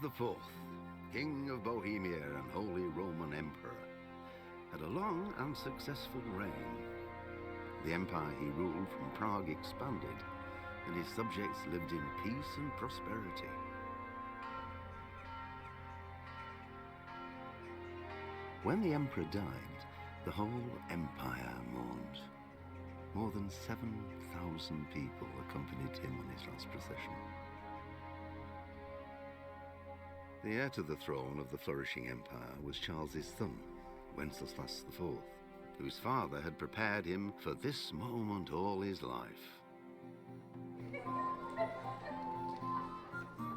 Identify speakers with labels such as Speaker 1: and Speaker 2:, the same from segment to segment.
Speaker 1: IV, King of Bohemia and Holy Roman Emperor, had a long and successful reign. The empire he ruled from Prague expanded, and his subjects lived in peace and prosperity. When the emperor died, the whole empire mourned. More than 7,000 people accompanied him on his last procession. The heir to the throne of the flourishing empire was Charles's son, Wenceslas IV, whose father had prepared him for this moment all his life.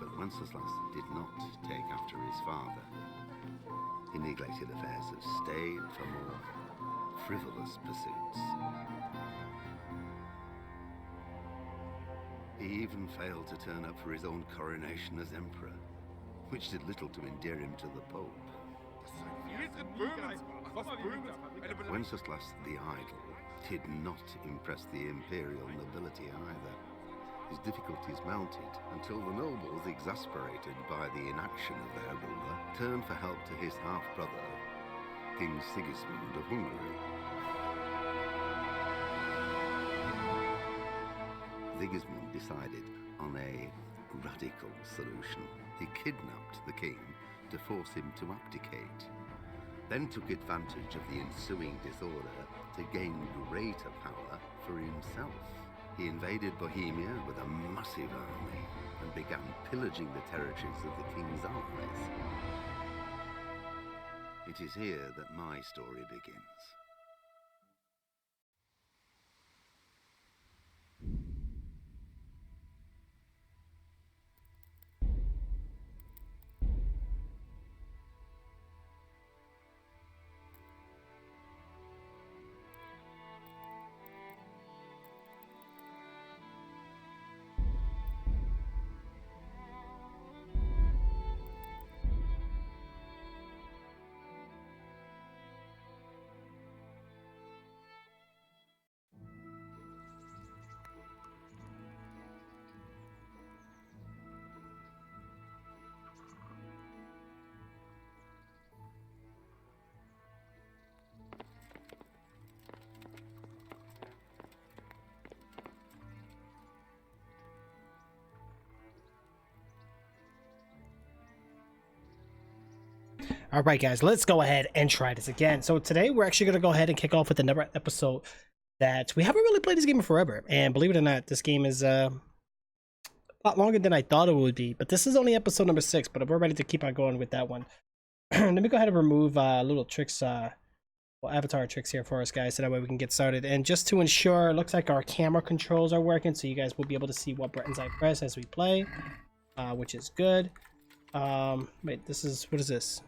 Speaker 1: But Wenceslas did not take after his father. He neglected affairs of state for more frivolous pursuits. He even failed to turn up for his own coronation as emperor, which did little to endear him to the Pope. Wenceslas the Idle did not impress the imperial nobility either. His difficulties mounted until the nobles, exasperated by the inaction of their ruler, turned for help to his half-brother, King Sigismund of Hungary. Sigismund decided on a radical solution. He kidnapped the king to force him to abdicate, then took advantage of the ensuing disorder to gain greater power for himself. He invaded Bohemia with a massive army and began pillaging the territories of the king's allies. It is here that my story begins.
Speaker 2: All right, guys, let's go ahead and try this again. So today we're actually going to go ahead and kick off with another episode that we haven't really played this game in forever. And believe it or not, this game is a lot longer than I thought it would be. But this is only episode number 6, but we're ready to keep on going with that one. Let me go ahead and remove little tricks, avatar tricks here for us, guys, so that way we can get started. And just to ensure, it looks like our camera controls are working, so you guys will be able to see what buttons I press as we play, which is good. Wait, this is, what is this?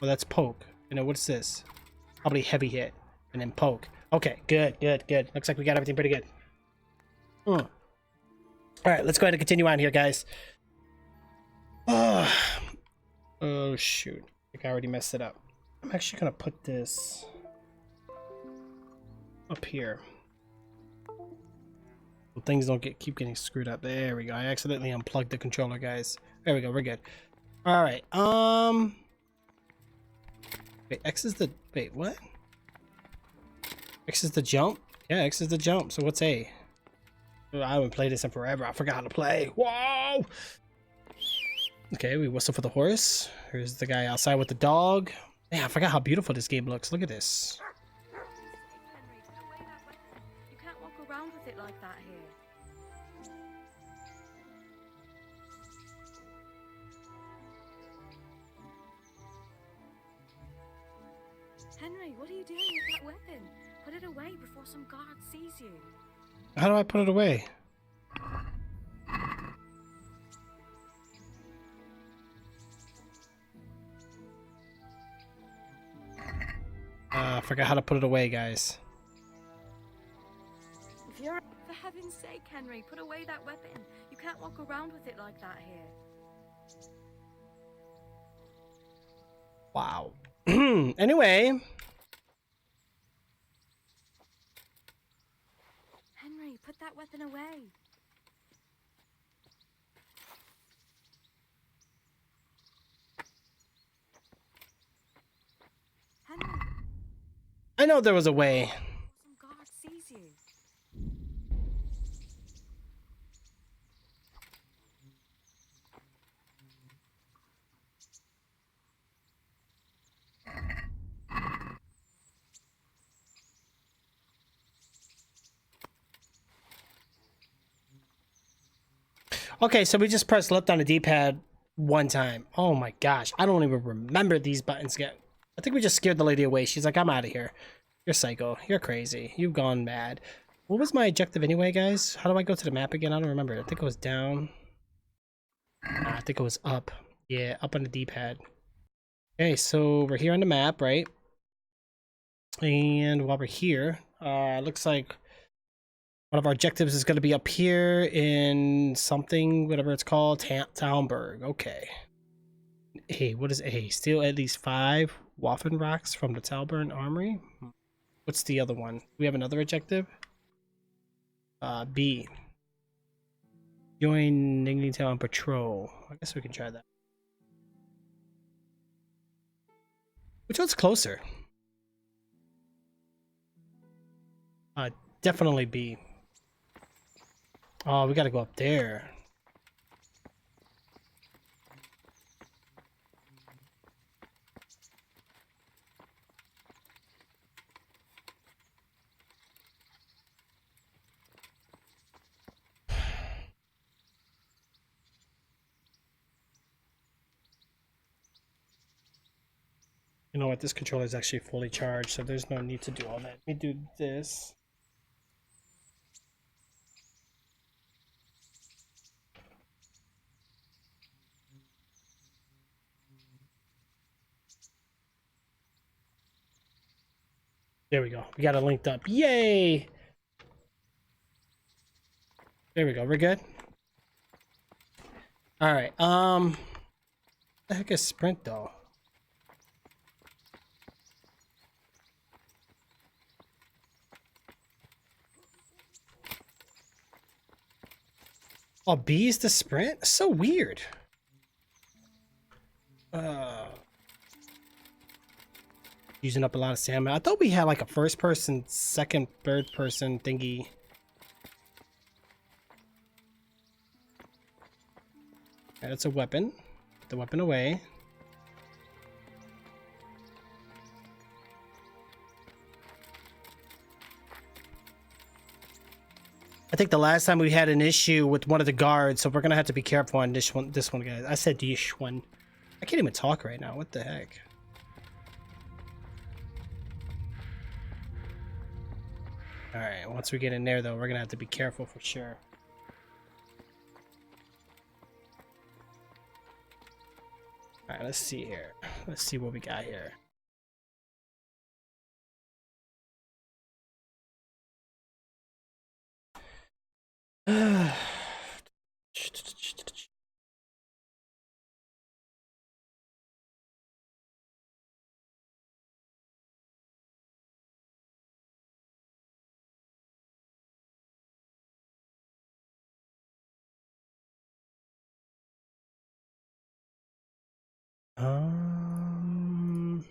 Speaker 2: Well, that's poke. You know, what's this? Probably heavy hit. And then poke. Okay, good. Looks like we got everything pretty good. Alright, let's go ahead and continue on here, guys. Oh, shoot. I think I already messed it up. I'm actually going to put this up here. So things don't keep getting screwed up. There we go. I accidentally unplugged the controller, guys. There we go. We're good. Alright, wait, X is the... Wait, what? X is the jump? Yeah, X is the jump. So what's A? Oh, I haven't played this in forever. I forgot how to play. Whoa! Okay, we whistle for the horse. Here's the guy outside with the dog. Man, I forgot how beautiful this game looks. Look at this.
Speaker 3: You can't walk around with it like that here. Henry, what are you doing with that weapon? Put it away before some guard sees you.
Speaker 2: How do I put it away? I forgot how to put it away, guys.
Speaker 3: If you're... For heaven's sake, Henry, put away that weapon. You can't walk around with it like that here.
Speaker 2: Wow. Anyway.
Speaker 3: Henry, put that weapon away.
Speaker 2: I know there was a way.
Speaker 3: Some guard sees you.
Speaker 2: Okay, so we just pressed left on the D-pad one time. Oh my gosh, I don't even remember these buttons yet. I think we just scared the lady away. She's like, I'm out of here. You're psycho. You're crazy. You've gone mad. What was my objective anyway, guys? How do I go to the map again? I don't remember. I think it was down. I think it was up. Yeah, up on the D-pad. Okay, so we're here on the map, right? And while we're here, looks like one of our objectives is going to be up here in something, whatever it's called, Talmberg. Okay. Hey, what is A? Steal at least 5 Waffen rocks from the Talburn Armory. What's the other one? We have another objective. B. Join Niggly Town Patrol. I guess we can try that. Which one's closer? Definitely B. Oh, we gotta go up there. You know what? This controller is actually fully charged, so there's no need to do all that. Let me do this. There we go. We got it linked up. Yay! There we go. We're good. All right. What the heck is sprint though? Oh, B is the sprint? So weird. Using up a lot of stamina. I thought we had like a first person, second, third person thingy. That's a weapon. Put the weapon away. I think the last time we had an issue with one of the guards, so we're gonna have to be careful on this one, guys. I said this one. I can't even talk right now. What the heck? Alright, once we get in there though, we're gonna have to be careful for sure. Alright, let's see here. Let's see what we got here. Um...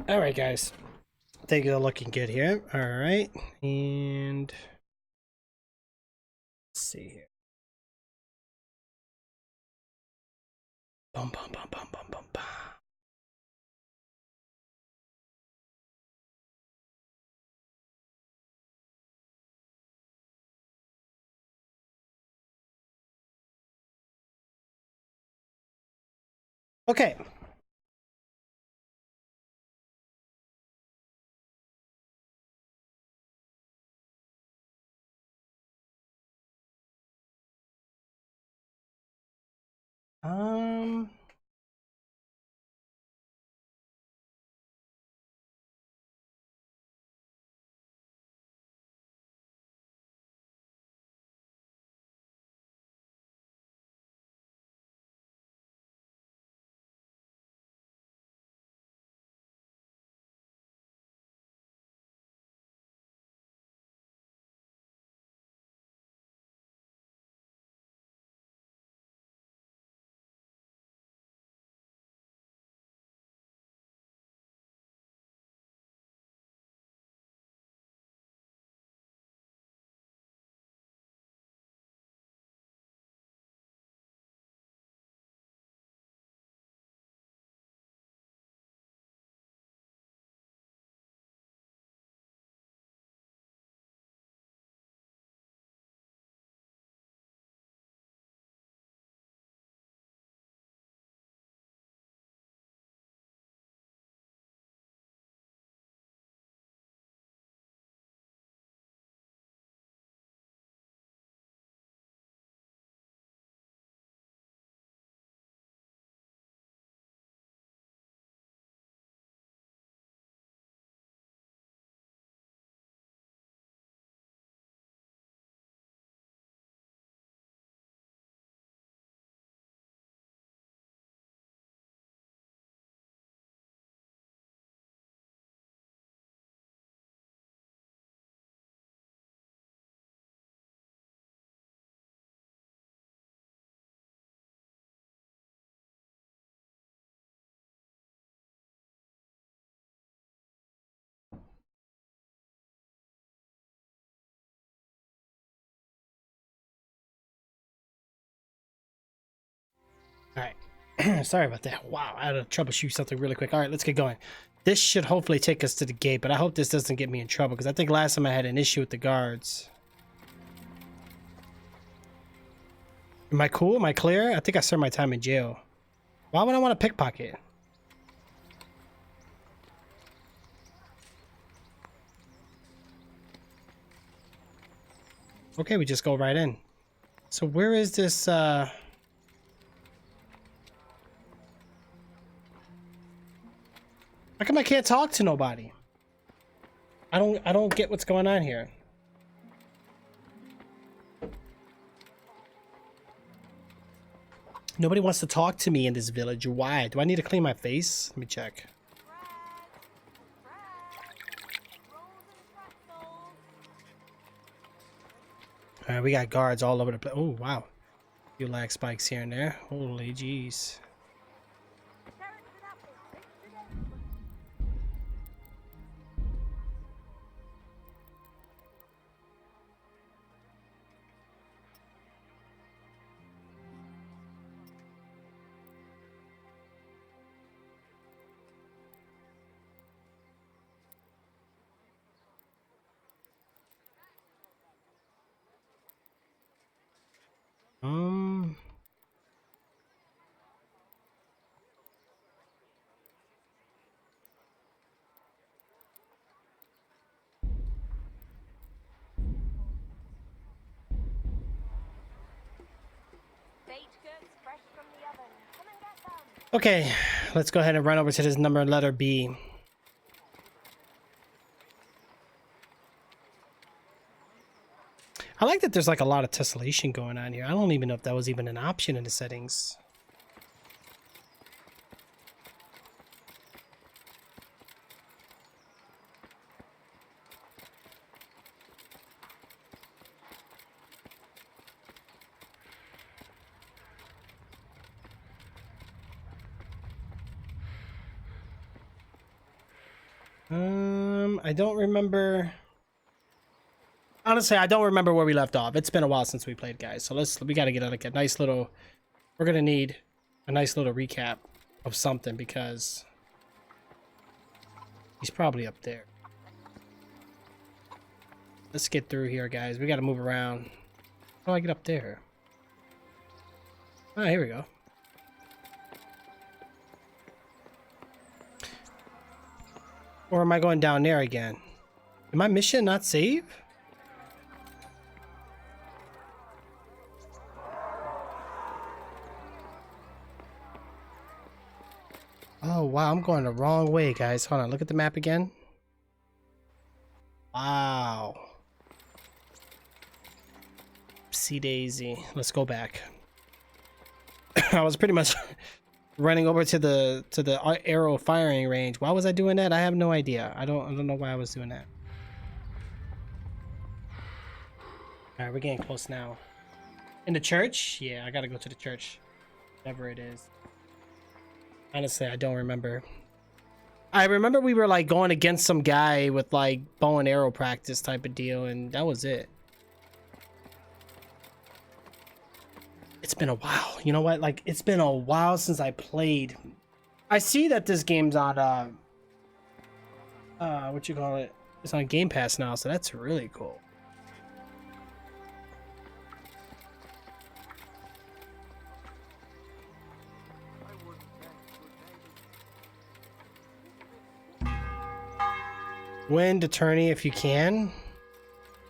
Speaker 2: All right, guys. I think they're looking good here. All right, and let's see here. Bum bum bum bum bum bum bum. Okay. Um. All right. Sorry about that. Wow, I had to troubleshoot something really quick. All right, let's get going. This should hopefully take us to the gate, but I hope this doesn't get me in trouble because I think last time I had an issue with the guards. Am I cool? Am I clear? I think I served my time in jail. Why would I want to pickpocket? Okay, we just go right in. So where is this, How come I can't talk to nobody? I don't get what's going on here. Nobody wants to talk to me in this village. Why? Do I need to clean my face? Let me check. All right, we got guards all over the place. Oh, wow. A few lag spikes here and there. Holy jeez. Um... Okay, let's go ahead and run over to this number letter B. I like that there's like a lot of tessellation going on here. I don't even know if that was even an option in the settings. I don't remember. Honestly, I don't remember where we left off. It's been a while since we played, guys. So we got to get like a nice little. We're gonna need a nice little recap of something because he's probably up there. Let's get through here, guys. We got to move around. How do I get up there? Oh, here we go. Or am I going down there again? Did my mission not save? Oh, wow. I'm going the wrong way, guys. Hold on. Look at the map again. Wow. Oopsie daisy. Let's go back. I was pretty much running over to the arrow firing range. Why was I doing that? I have no idea. I don't know why I was doing that. All right, we're getting close now. In the church? Yeah, I gotta go to the church. Whatever it is. Honestly, I don't remember. I remember we were like going against some guy with like bow and arrow practice type of deal, and that was it. It's been a while. You know what? Like, it's been a while since I played. I see that this game's on what you call it? It's on Game Pass now, so that's really cool. Wind attorney if you can.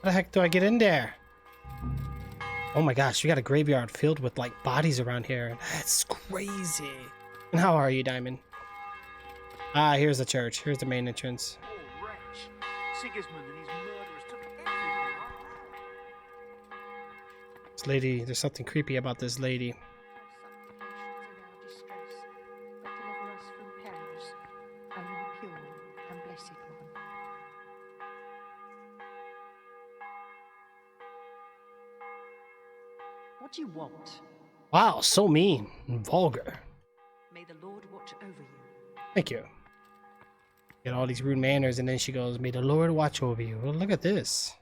Speaker 2: How the heck do I get in there? Oh my gosh, we got a graveyard filled with like bodies around here. That's crazy. And how are you, Diamond? Ah, here's the church. Here's the main entrance.
Speaker 4: Oh, wretch. Sigismund and his murderers took everything.
Speaker 2: This lady, there's something creepy about this lady.
Speaker 5: What do you want?
Speaker 2: Wow, so mean and vulgar.
Speaker 5: May the Lord watch over you.
Speaker 2: Thank you. Get all these rude manners, and then she goes, "May the Lord watch over you." Well, look at this.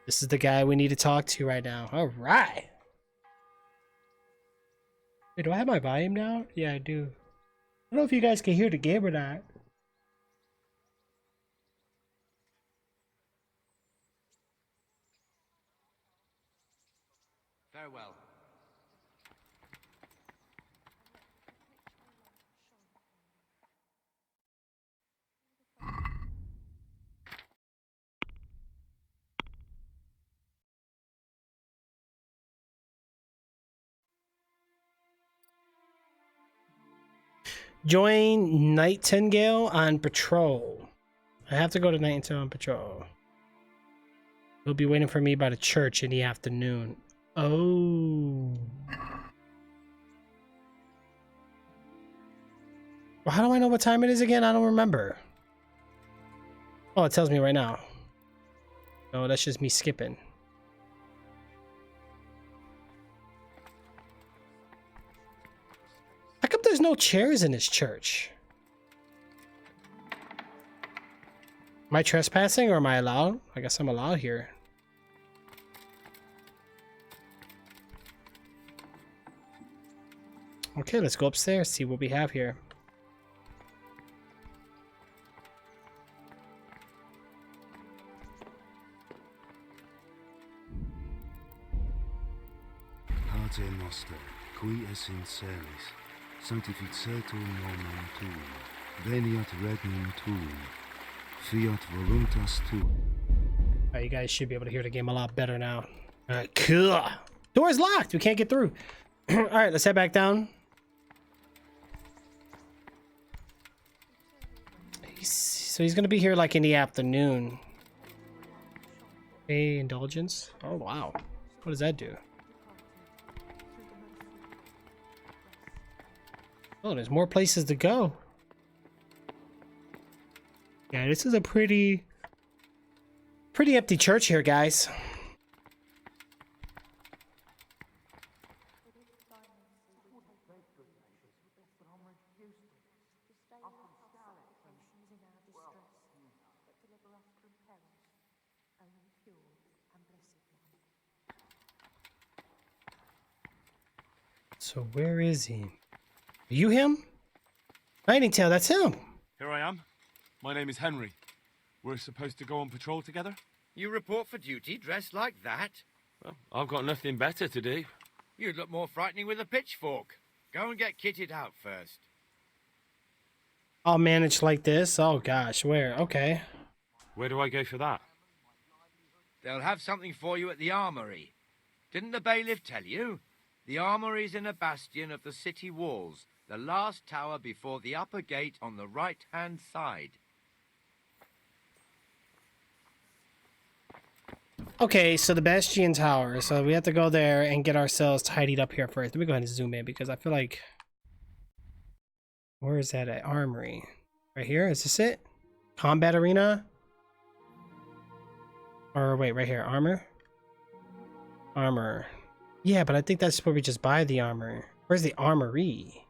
Speaker 2: This is the guy we need to talk to right now. All right. Wait, do I have my volume down? Yeah, I do. I don't know if you guys can hear the game or not.
Speaker 4: Farewell.
Speaker 2: Join Nightingale on patrol. I have to go to Nightingale on patrol. He'll be waiting for me by the church in the afternoon. Oh. Well, how do I know what time it is again? I don't remember. Oh, it tells me right now. No, that's just me skipping. How come there's no chairs in this church? Am I trespassing or am I allowed? I guess I'm allowed here. Okay, let's go upstairs, see what we have here.
Speaker 6: Pater noster, qui es in celis, sanctificetur nomen tuum, veniat regnum tuum, fiat voluntas tuum.
Speaker 2: Alright, you guys should be able to hear the game a lot better now. Alright, cool. Door's locked, we can't get through. Alright, let's head back down. So he's gonna be here like in the afternoon. Hey, indulgence. Oh wow. What does that do? Oh, there's more places to go. Yeah, this is a pretty empty church here, guys. So where is he? Are you him? Nightingale, that's him.
Speaker 7: Here I am. My name is Henry. We're supposed to go on patrol together?
Speaker 8: You report for duty dressed like that?
Speaker 7: Well, I've got nothing better to do.
Speaker 8: You'd look more frightening with a pitchfork. Go and get kitted out first.
Speaker 2: I'll manage like this. Oh gosh, where? Okay.
Speaker 7: Where do I go for that?
Speaker 8: They'll have something for you at the armory. Didn't the bailiff tell you? The armory's in a bastion of the city walls, the last tower before the upper gate on the right-hand side.
Speaker 2: Okay, so the Bastion Tower. So we have to go there and get ourselves tidied up here first. Let me go ahead and zoom in because I feel like... Where is that at? Armory. Right here? Is this it? Combat Arena? Or wait, right here. Armor? Armor. Yeah, but I think that's where we just buy the armor. Where's the armory?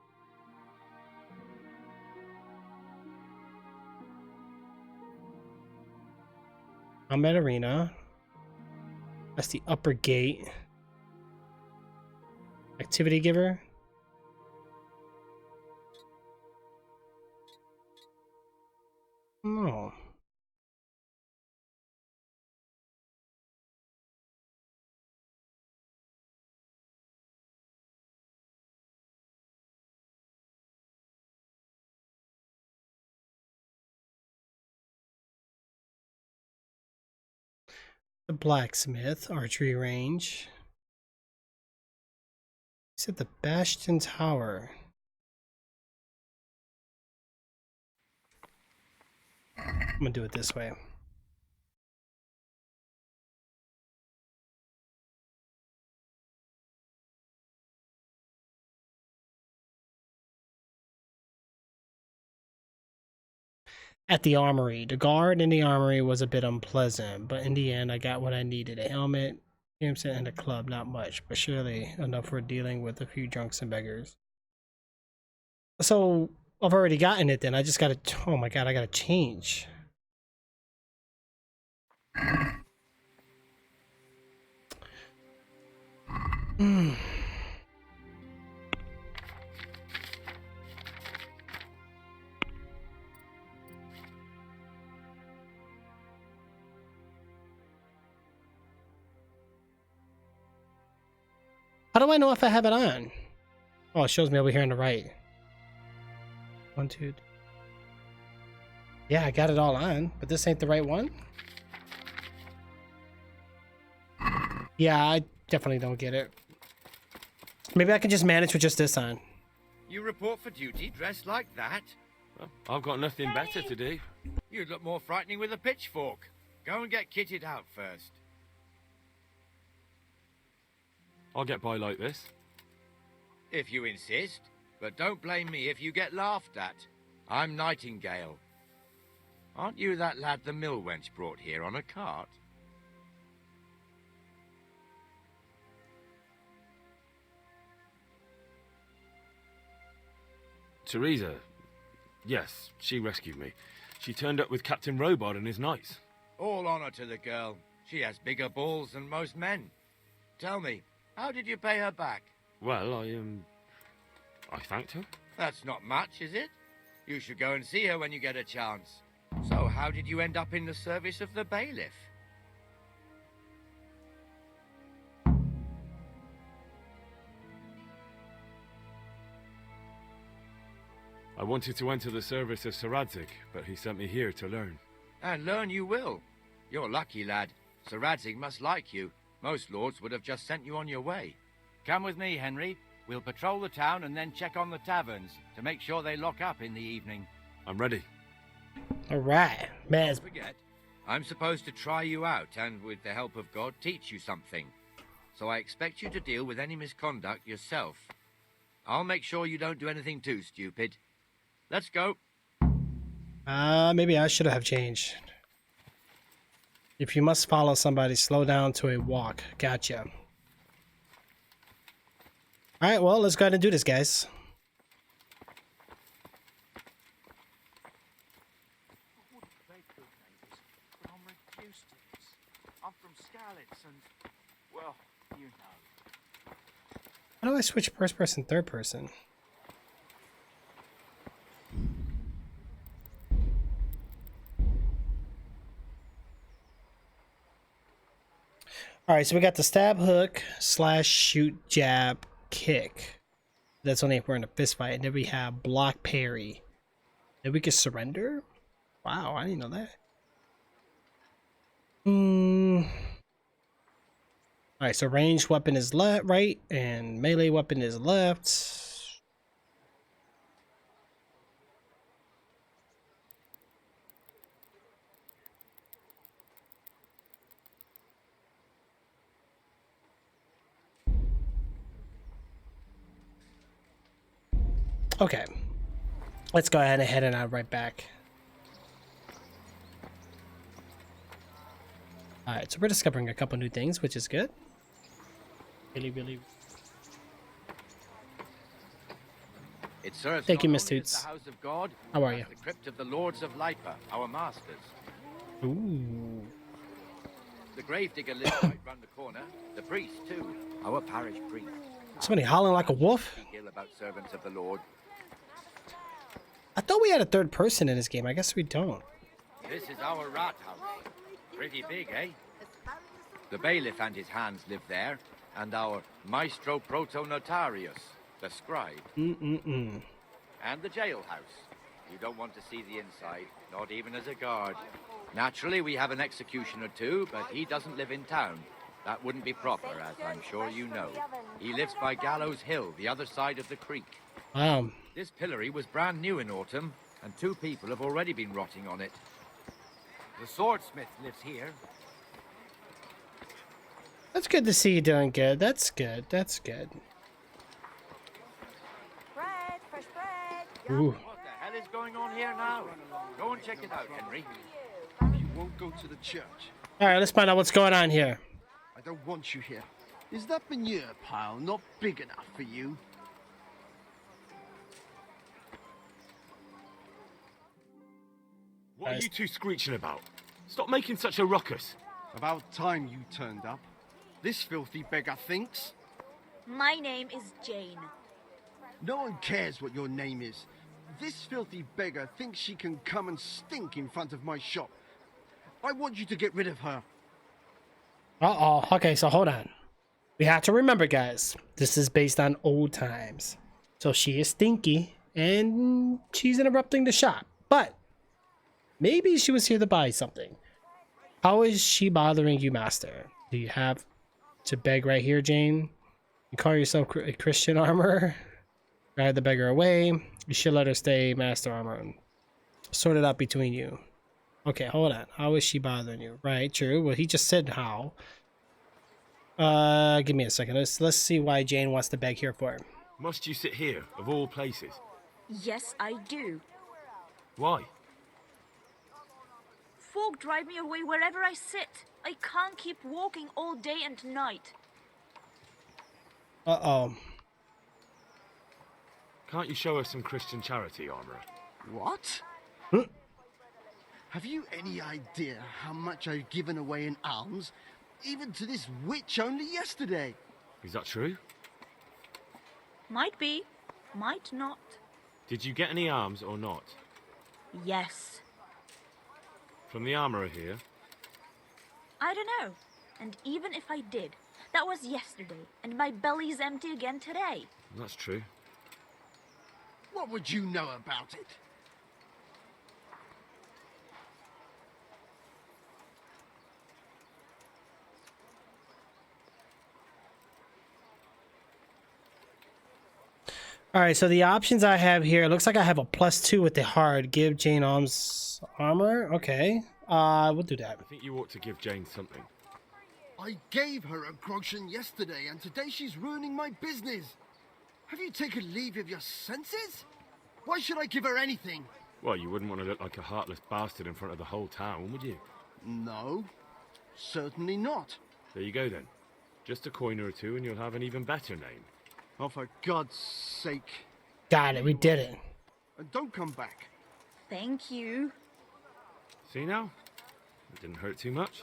Speaker 2: Combat Arena. That's the upper gate. Activity giver. No. The blacksmith, archery range. It's at the Bastion Tower. I'm gonna do it this way. At the armory. The guard in the armory was a bit unpleasant, but in the end I got what I needed. A helmet, and a club, not much, but surely enough for dealing with a few drunks and beggars. So I've already gotten it then. I just gotta, oh my god, I gotta change. How do I know if I have it on? Oh, it shows me over here on the right. 1, 2. Yeah, I got it all on, but this ain't the right one. Yeah, I definitely don't get it. Maybe I can just manage with just this on.
Speaker 8: You report for duty dressed like that?
Speaker 7: Well, I've got nothing better to do.
Speaker 8: You'd look more frightening with a pitchfork. Go and get kitted out first.
Speaker 7: I'll get by like this.
Speaker 8: If you insist, but don't blame me if you get laughed at. I'm Nightingale. Aren't you that lad the mill wench brought here on a cart?
Speaker 7: Teresa. Yes, she rescued me. She turned up with Captain Robard and his knights.
Speaker 8: All honor to the girl. She has bigger balls than most men. Tell me, how did you pay her back?
Speaker 7: Well, I thanked her.
Speaker 8: That's not much, is it? You should go and see her when you get a chance. So how did you end up in the service of the bailiff?
Speaker 7: I wanted to enter the service of Sir Radzig, but he sent me here to learn.
Speaker 8: And learn you will. You're lucky, lad. Sir Radzig must like you. Most lords would have just sent you on your way.
Speaker 9: Come with me, Henry. We'll patrol the town and then check on the taverns to make sure they lock up in the evening.
Speaker 7: I'm ready.
Speaker 2: Alright, man.
Speaker 8: Don't forget, I'm supposed to try you out and, with the help of God, teach you something. So I expect you to deal with any misconduct yourself. I'll make sure you don't do anything too stupid. Let's go.
Speaker 2: Maybe I should have changed. If you must follow somebody, slow down to a walk. Gotcha. Alright, well, let's go ahead and do this, guys.
Speaker 4: I wouldn't beg good neighbours, but I'm reduced to this. I'm from Skalitz and, well, you know.
Speaker 2: How do I switch first person, third person? Alright, so we got the stab, hook, slash, shoot, jab, kick. That's only if we're in a fist fight. And then we have block parry. Then we can surrender? Wow, I didn't know that. Alright, so ranged weapon is left, right, and melee weapon is left. Okay, let's go ahead and head on right back. Alright, so we're discovering a couple new things, which is good. Really.
Speaker 8: It serves
Speaker 2: Thank you,
Speaker 8: not
Speaker 2: Miss
Speaker 8: only as
Speaker 2: Toots.
Speaker 8: the house of God,
Speaker 2: How are
Speaker 8: but
Speaker 2: you?
Speaker 8: the crypt of the Lords of Lipa, our masters.
Speaker 2: Ooh.
Speaker 8: The gravedigger lives right round the corner. The priest, too. Our parish priest.
Speaker 2: Somebody howling like a wolf?
Speaker 8: Speak ill about servants of the Lord.
Speaker 2: I thought we had a third person in this game. I guess we don't.
Speaker 8: This is our rat house. Pretty big, eh? The bailiff and his hands live there, and our maestro protonotarius, the scribe.
Speaker 2: And
Speaker 8: the jailhouse. You don't want to see the inside, not even as a guard. Naturally, we have an executioner too, but he doesn't live in town. That wouldn't be proper, as I'm sure you know. He lives by Gallows Hill, the other side of the creek.
Speaker 2: Wow.
Speaker 8: This pillory was brand new in autumn, and 2 people have already been rotting on it. The swordsmith lives here.
Speaker 2: That's good to see you doing good. That's good. That's good.
Speaker 3: Bread, fresh bread.
Speaker 2: Ooh.
Speaker 8: What the hell is going on here now? Go and check it out, Henry.
Speaker 6: You won't go to the church.
Speaker 2: Alright, let's find out what's going on here.
Speaker 6: I don't want you here. Is that manure pile not big enough for you?
Speaker 7: What are you two screeching about? Stop making such a ruckus.
Speaker 6: About time you turned up. This filthy beggar thinks.
Speaker 3: My name is Jane.
Speaker 6: No one cares what your name is. This filthy beggar thinks she can come and stink in front of my shop. I want you to get rid of her.
Speaker 2: Uh-oh. Okay, so hold on. We have to remember, guys, this is based on old times. So she is stinky, and she's interrupting the shop. But maybe she was here to buy something. How is she bothering you, master? Do you have to beg right here, Jane? You call yourself a Christian armorer? Drive the beggar away. You should let her stay, master armor. Sort it out between you. Okay, hold on. How is she bothering you? Right, true. Well, he just said how. Give me a second. Let's see why Jane wants to beg here for.
Speaker 7: Must you sit here, of all places?
Speaker 3: Yes, I do.
Speaker 7: Why?
Speaker 3: Folk drive me away wherever I sit. I can't keep walking all day and night.
Speaker 2: Uh-oh.
Speaker 7: Can't you show us some Christian charity, armorer?
Speaker 6: What? Have you any idea how much I've given away in alms, even to this witch only yesterday?
Speaker 7: Is that true?
Speaker 3: Might be, might not.
Speaker 7: Did you get any alms or not?
Speaker 3: Yes.
Speaker 7: From the armorer here?
Speaker 3: I don't know. And even if I did, that was yesterday, and my belly's empty again today.
Speaker 7: That's true.
Speaker 6: What would you know about it?
Speaker 2: Alright, so the options I have here, it looks like I have a +2 with the hard. Give Jane arms armor. Okay. We'll do that.
Speaker 7: I think you ought to give Jane something.
Speaker 6: I gave her a groschen yesterday, and today she's ruining my business. Have you taken leave of your senses? Why should I give her anything?
Speaker 7: Well, you wouldn't want to look like a heartless bastard in front of the whole town, would you?
Speaker 6: No, certainly not.
Speaker 7: There you go then. Just a coin or two and you'll have an even better name.
Speaker 6: Oh, for God's sake.
Speaker 2: Got it. We did it.
Speaker 6: And don't come back.
Speaker 3: Thank you.
Speaker 7: See now? It didn't hurt too much.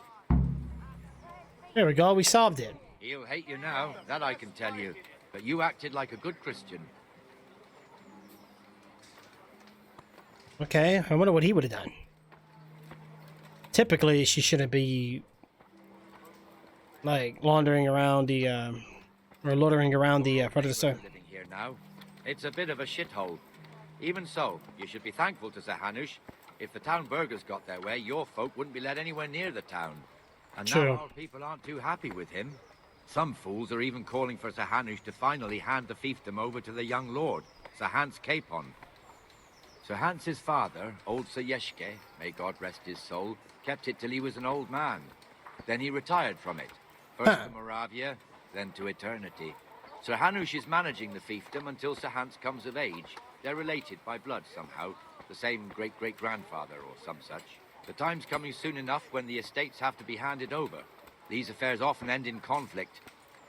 Speaker 2: There we go. We solved it.
Speaker 8: He'll hate you now, that I can tell you. But you acted like a good Christian.
Speaker 2: Okay. I wonder what he would have done. Typically, she shouldn't be like laundering around the or loitering around the front of the store.
Speaker 8: Living here now. It's a bit of a shithole. Even so, you should be thankful to Sir Hanush. If the town burghers got their way, your folk wouldn't be let anywhere near the town. And
Speaker 2: True.
Speaker 8: now our people aren't too happy with him. Some fools are even calling for Sir Hanush to finally hand the fiefdom over to the young lord, Sir Hans Capon. Sir Hans's father, old Sir Yeshke, may God rest his soul, kept it till he was an old man. Then he retired from it. First to Moravia, then to eternity. Sir Hanush is managing the fiefdom until Sir Hans comes of age. They're related by blood somehow, the same great-great-grandfather or some such. The time's coming soon enough when the estates have to be handed over. These affairs often end in conflict.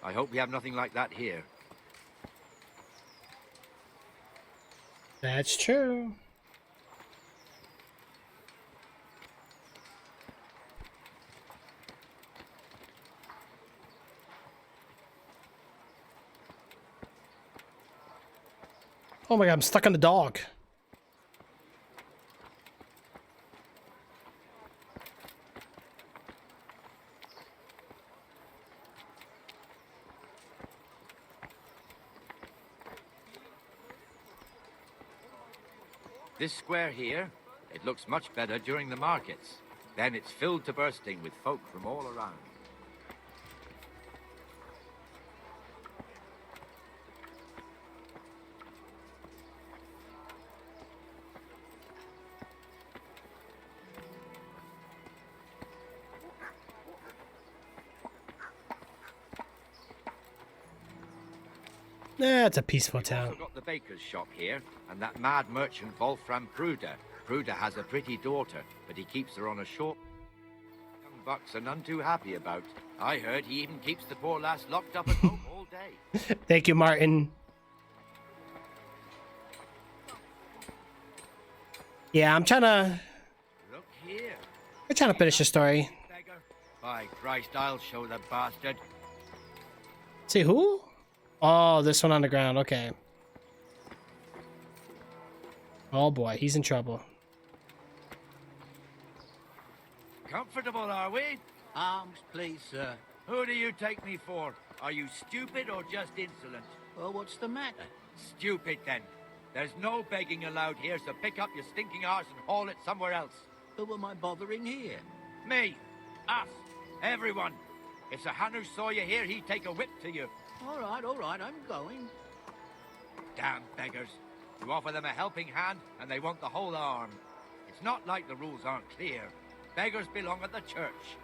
Speaker 8: I hope we have nothing like that here.
Speaker 2: That's true. Oh my god, I'm stuck on the dog.
Speaker 8: This square here, it looks much better during the markets. Then it's filled to bursting with folk from all around.
Speaker 2: Nah, it's a peaceful
Speaker 8: We've
Speaker 2: town.
Speaker 8: also got the baker's shop here, and that mad merchant Wolfram Pruder. Pruder has a pretty daughter, but he keeps her on a short... Young bucks are none too happy about. I heard he even keeps the poor lass locked up at home all day.
Speaker 2: Thank you, Martin. Yeah, I'm trying to
Speaker 8: Here.
Speaker 2: finish the story.
Speaker 8: Beggar. By Christ, I'll show the bastard.
Speaker 2: See who? Oh, this one on the ground. Okay. Oh boy, he's in trouble.
Speaker 8: Comfortable, are we?
Speaker 10: Arms, please, sir.
Speaker 8: Who do you take me for? Are you stupid or just insolent?
Speaker 10: Well, what's the matter?
Speaker 8: Stupid, then. There's no begging allowed here, so pick up your stinking arse and haul it somewhere else.
Speaker 10: Who am I bothering here?
Speaker 8: Me. Us. Everyone. If Sir Hanush saw you here, he'd take a whip to you.
Speaker 10: All right, I'm going.
Speaker 8: Damn beggars. You offer them a helping hand, and they want the whole arm. It's not like the rules aren't clear. Beggars belong at the church.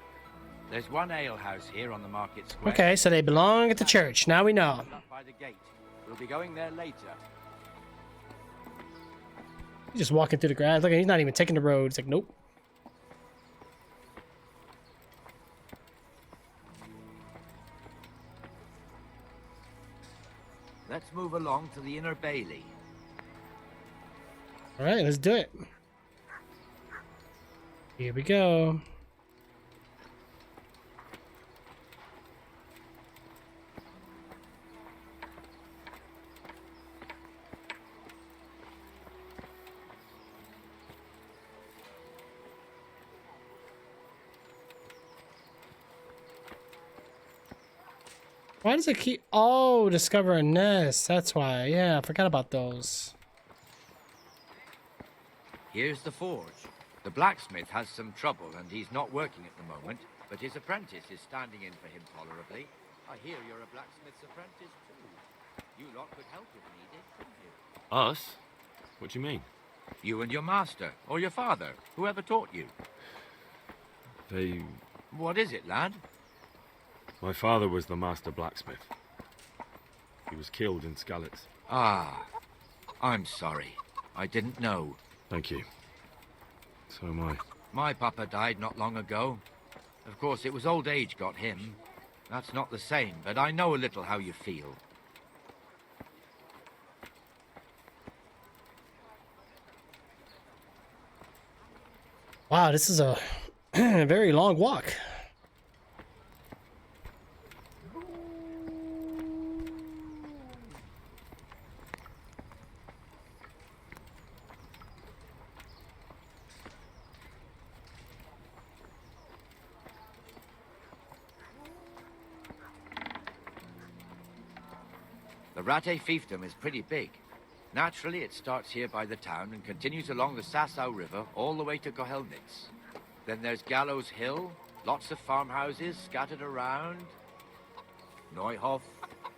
Speaker 9: There's one alehouse here on the market square.
Speaker 2: Okay, so they belong at the church. Now we know.
Speaker 9: Up by the gate. We'll be going there later.
Speaker 2: He's just walking through the grass. Look, he's not even taking the road. It's like, nope.
Speaker 8: Let's move along to the inner bailey.
Speaker 2: All right, let's do it. Here we go. Why does it keep... Oh, discover a nest. That's why. Yeah, I forgot about those.
Speaker 8: Here's the forge. The blacksmith has some trouble, and he's not working at the moment, but his apprentice is standing in for him tolerably. I hear you're a blacksmith's apprentice, too. You lot could help if needed, couldn't you?
Speaker 7: Us? What do you mean?
Speaker 8: You and your master, or your father, whoever taught you.
Speaker 7: They...
Speaker 8: What is it, lad?
Speaker 7: My father was the master blacksmith. He was killed in Skalitz.
Speaker 8: Ah, I'm sorry. I didn't know.
Speaker 7: Thank you. So am I.
Speaker 8: My papa died not long ago. Of course, it was old age got him. That's not the same, but I know a little how you feel.
Speaker 2: Wow, this is a very long walk.
Speaker 8: The Rattay fiefdom is pretty big. Naturally, it starts here by the town and continues along the Sasau River all the way to Kohelnitz. Then there's Gallows Hill, lots of farmhouses scattered around. Neuhof,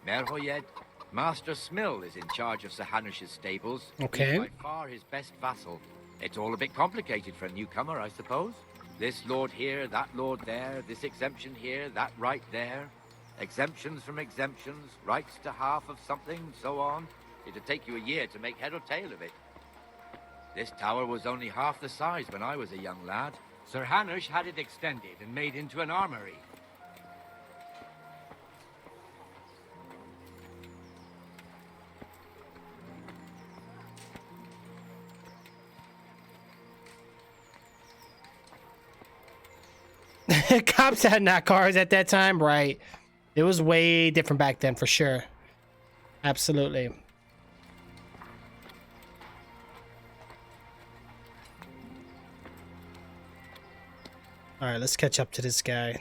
Speaker 8: Merhoyed. Master Smill is in charge of Sir Hanush's stables.
Speaker 2: Okay.
Speaker 8: He's by far his best vassal. It's all a bit complicated for a newcomer, I suppose. This lord here, that lord there, this exemption here, that right there. Exemptions from exemptions, rights to half of something, so on. It'd take you a year to make head or tail of it. This tower was only half the size when I was a young lad.
Speaker 9: Sir Hanush had it extended and made into an armory.
Speaker 2: Cops had not cars at that time, right? It was way different back then, for sure. Absolutely. All right, let's catch up to this guy.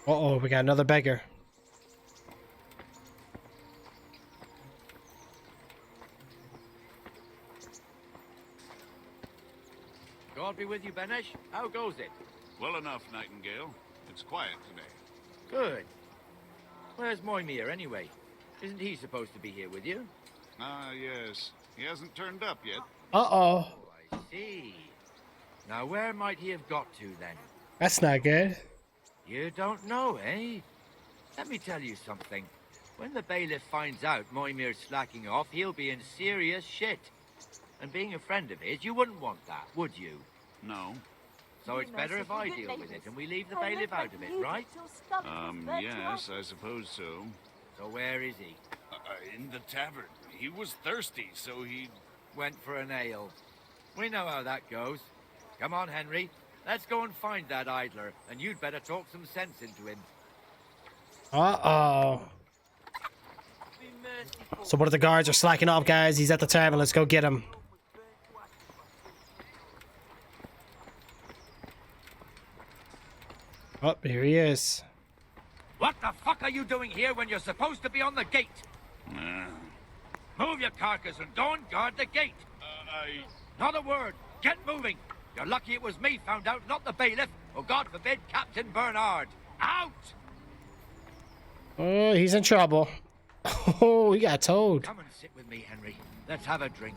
Speaker 2: Uh-oh, we got another beggar.
Speaker 8: God be with you, Benesh. How goes it?
Speaker 11: Well enough, Nightingale. It's quiet today.
Speaker 8: Good. Where's Moimir, anyway? Isn't he supposed to be here with you?
Speaker 11: Ah, yes. He hasn't turned up yet.
Speaker 2: Uh-oh.
Speaker 8: I see. Now, where might he have got to, then?
Speaker 2: That's not good.
Speaker 8: You don't know, eh? Let me tell you something. When the bailiff finds out Moimir's slacking off, he'll be in serious shit. And being a friend of his, you wouldn't want that, would you?
Speaker 11: No.
Speaker 8: So it's better if I deal with it and we leave the bailiff out of it, right?
Speaker 11: Yes, I suppose so.
Speaker 8: So where is he?
Speaker 11: In the tavern. He was thirsty, so he...
Speaker 8: Went for an ale. We know how that goes. Come on, Henry. Let's go and find that idler, and you'd better talk some sense into him.
Speaker 2: Uh-oh. So one of the guards are slacking off, guys. He's at the tavern. Let's go get him. Oh, here he is.
Speaker 8: What the fuck are you doing here when you're supposed to be on the gate? Move your carcass and go and guard the gate. Not a word. Get moving. You're lucky it was me found out, not the bailiff, or God forbid, Captain Bernard. Out!
Speaker 2: Oh, he's in trouble. Oh, he got towed.
Speaker 8: Come and sit with me, Henry. Let's have a drink.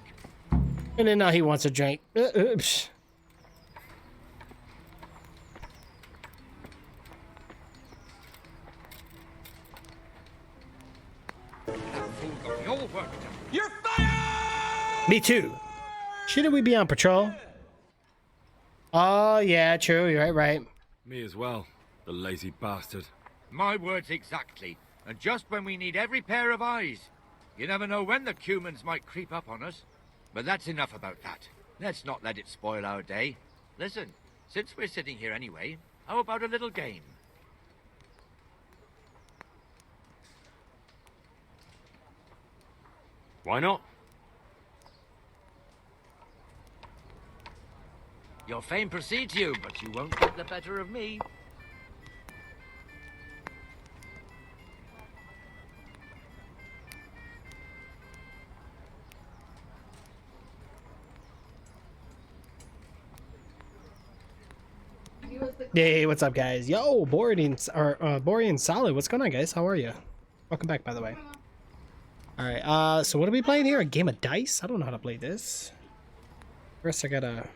Speaker 2: And then now he wants a drink. Psh.
Speaker 8: You're fired!
Speaker 2: Me too. Shouldn't we be on patrol? Oh, yeah, true. You're right.
Speaker 7: Me as well, the lazy bastard.
Speaker 8: My words exactly. And just when we need every pair of eyes. You never know when the Cumans might creep up on us. But that's enough about that. Let's not let it spoil our day. Listen, since we're sitting here anyway, how about a little game?
Speaker 7: Why not?
Speaker 8: Your fame precedes you, but you won't get the better of me.
Speaker 2: Hey, what's up, guys? Yo, Borean Solid. What's going on, guys? How are you? Welcome back, by the way. All right. So what are we playing here? A game of dice? I don't know how to play this. First, I gotta.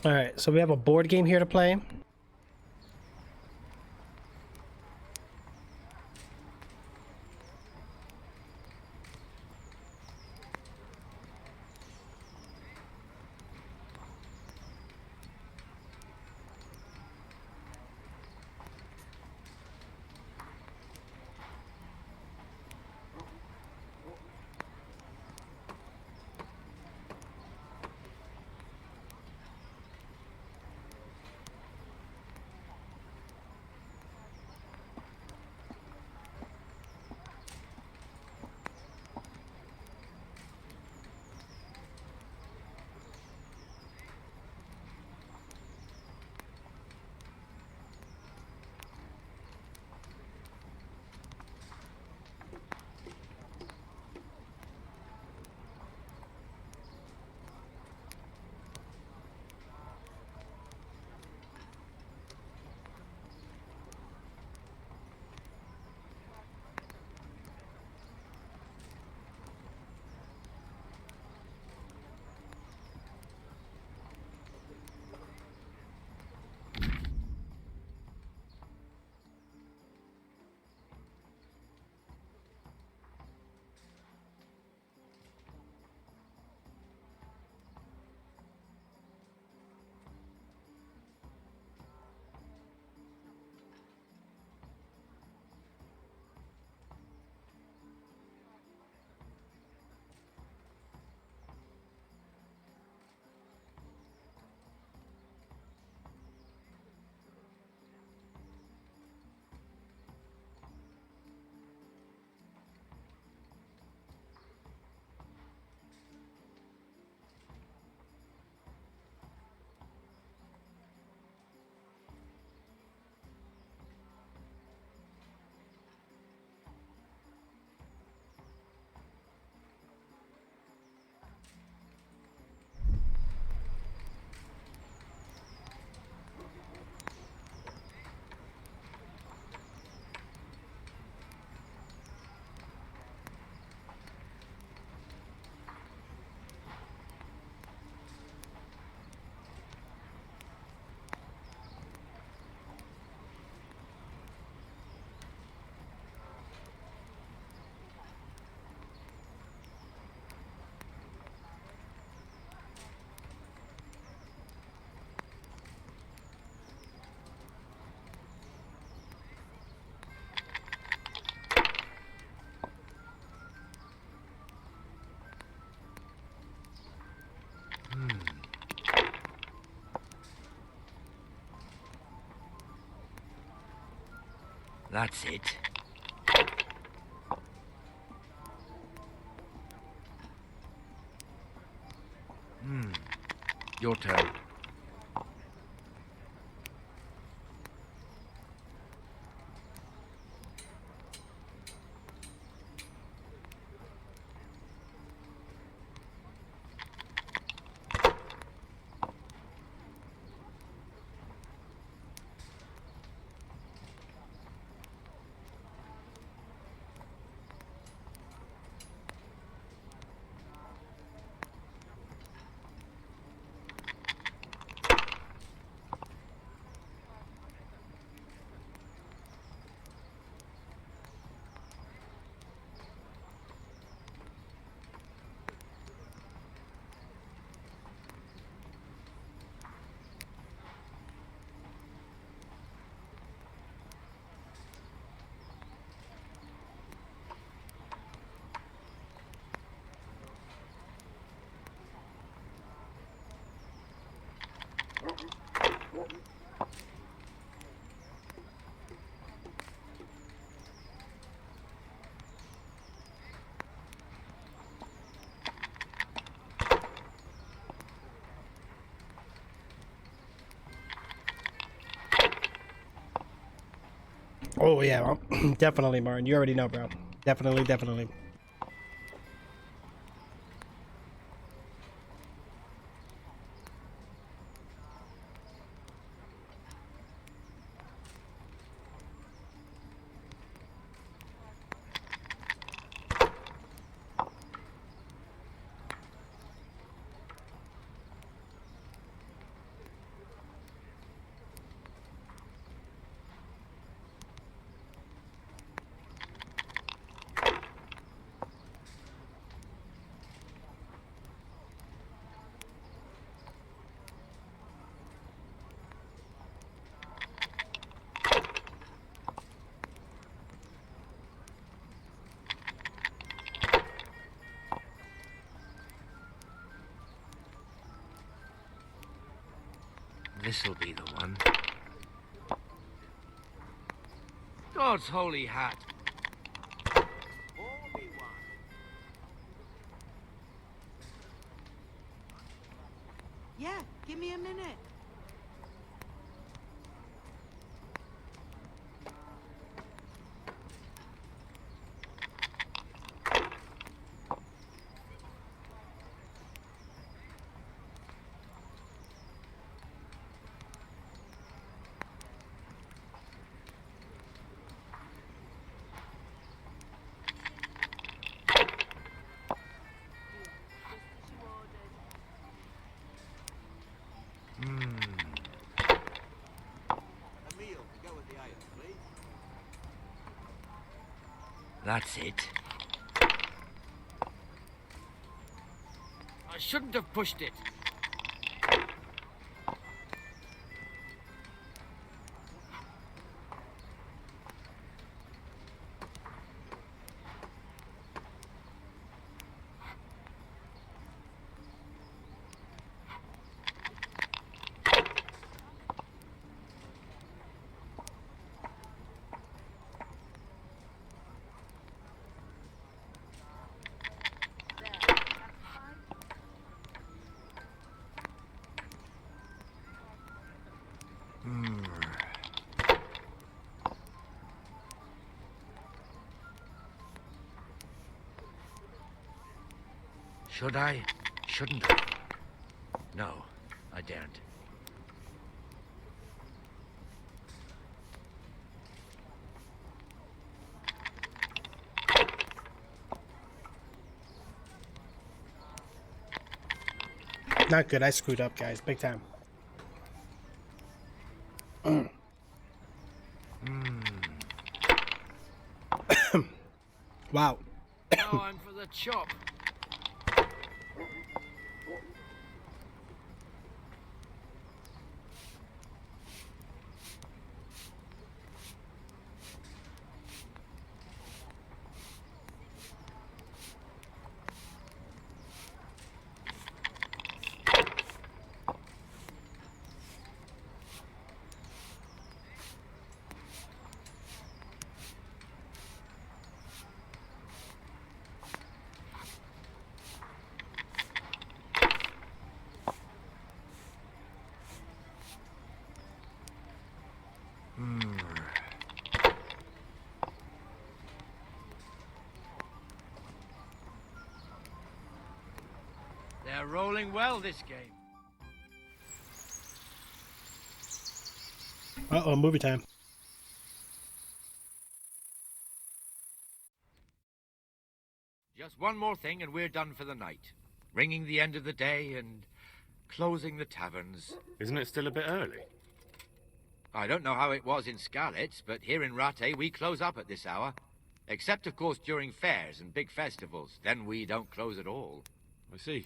Speaker 2: All right. So we have a board game here to play.
Speaker 8: That's it. Your turn.
Speaker 2: Oh yeah, well, definitely, Martin. You already know, bro. Definitely, definitely.
Speaker 8: This'll be the one. God's holy hat.
Speaker 5: Yeah, give me a minute.
Speaker 8: That's it.
Speaker 4: I shouldn't have pushed it.
Speaker 8: Should I? Shouldn't I? No, I daren't.
Speaker 2: Not good. I screwed up, guys. Big time. Wow.
Speaker 4: Now I'm for the chop.
Speaker 9: They're rolling well this game.
Speaker 2: Uh-oh, movie time.
Speaker 8: Just one more thing and we're done for the night. Ringing the end of the day and closing the taverns.
Speaker 7: Isn't it still a bit early?
Speaker 8: I don't know how it was in Skalitz, but here in Rattay we close up at this hour. Except, of course, during fairs and big festivals. Then we don't close at all.
Speaker 7: I see.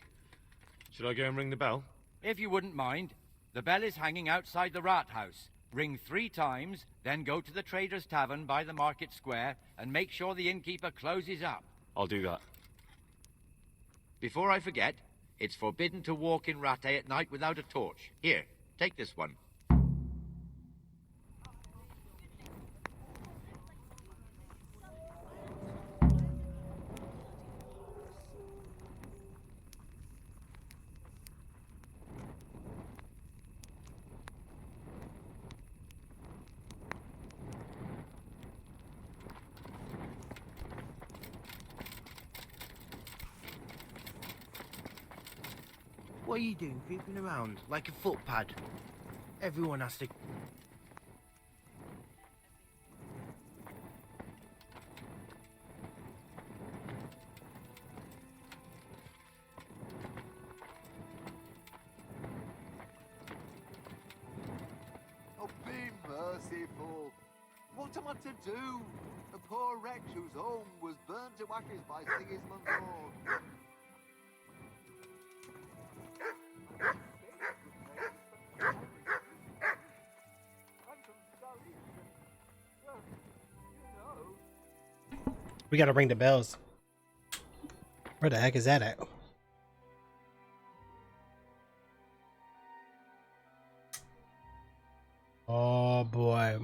Speaker 7: Should I go and ring the bell?
Speaker 9: If you wouldn't mind, the bell is hanging outside the rat house. Ring 3 times, then go to the Trader's Tavern by the market square and make sure the innkeeper closes up.
Speaker 7: I'll do that.
Speaker 8: Before I forget, it's forbidden to walk in Rattay at night without a torch. Here, take this one.
Speaker 12: What are you doing, creeping around like a footpad? Everyone has to...
Speaker 13: Oh, be merciful. What am I to do? A poor wretch whose home was burnt to ashes by Sigismund's horn.
Speaker 2: We gotta ring the bells. Where the heck is that at? Oh boy.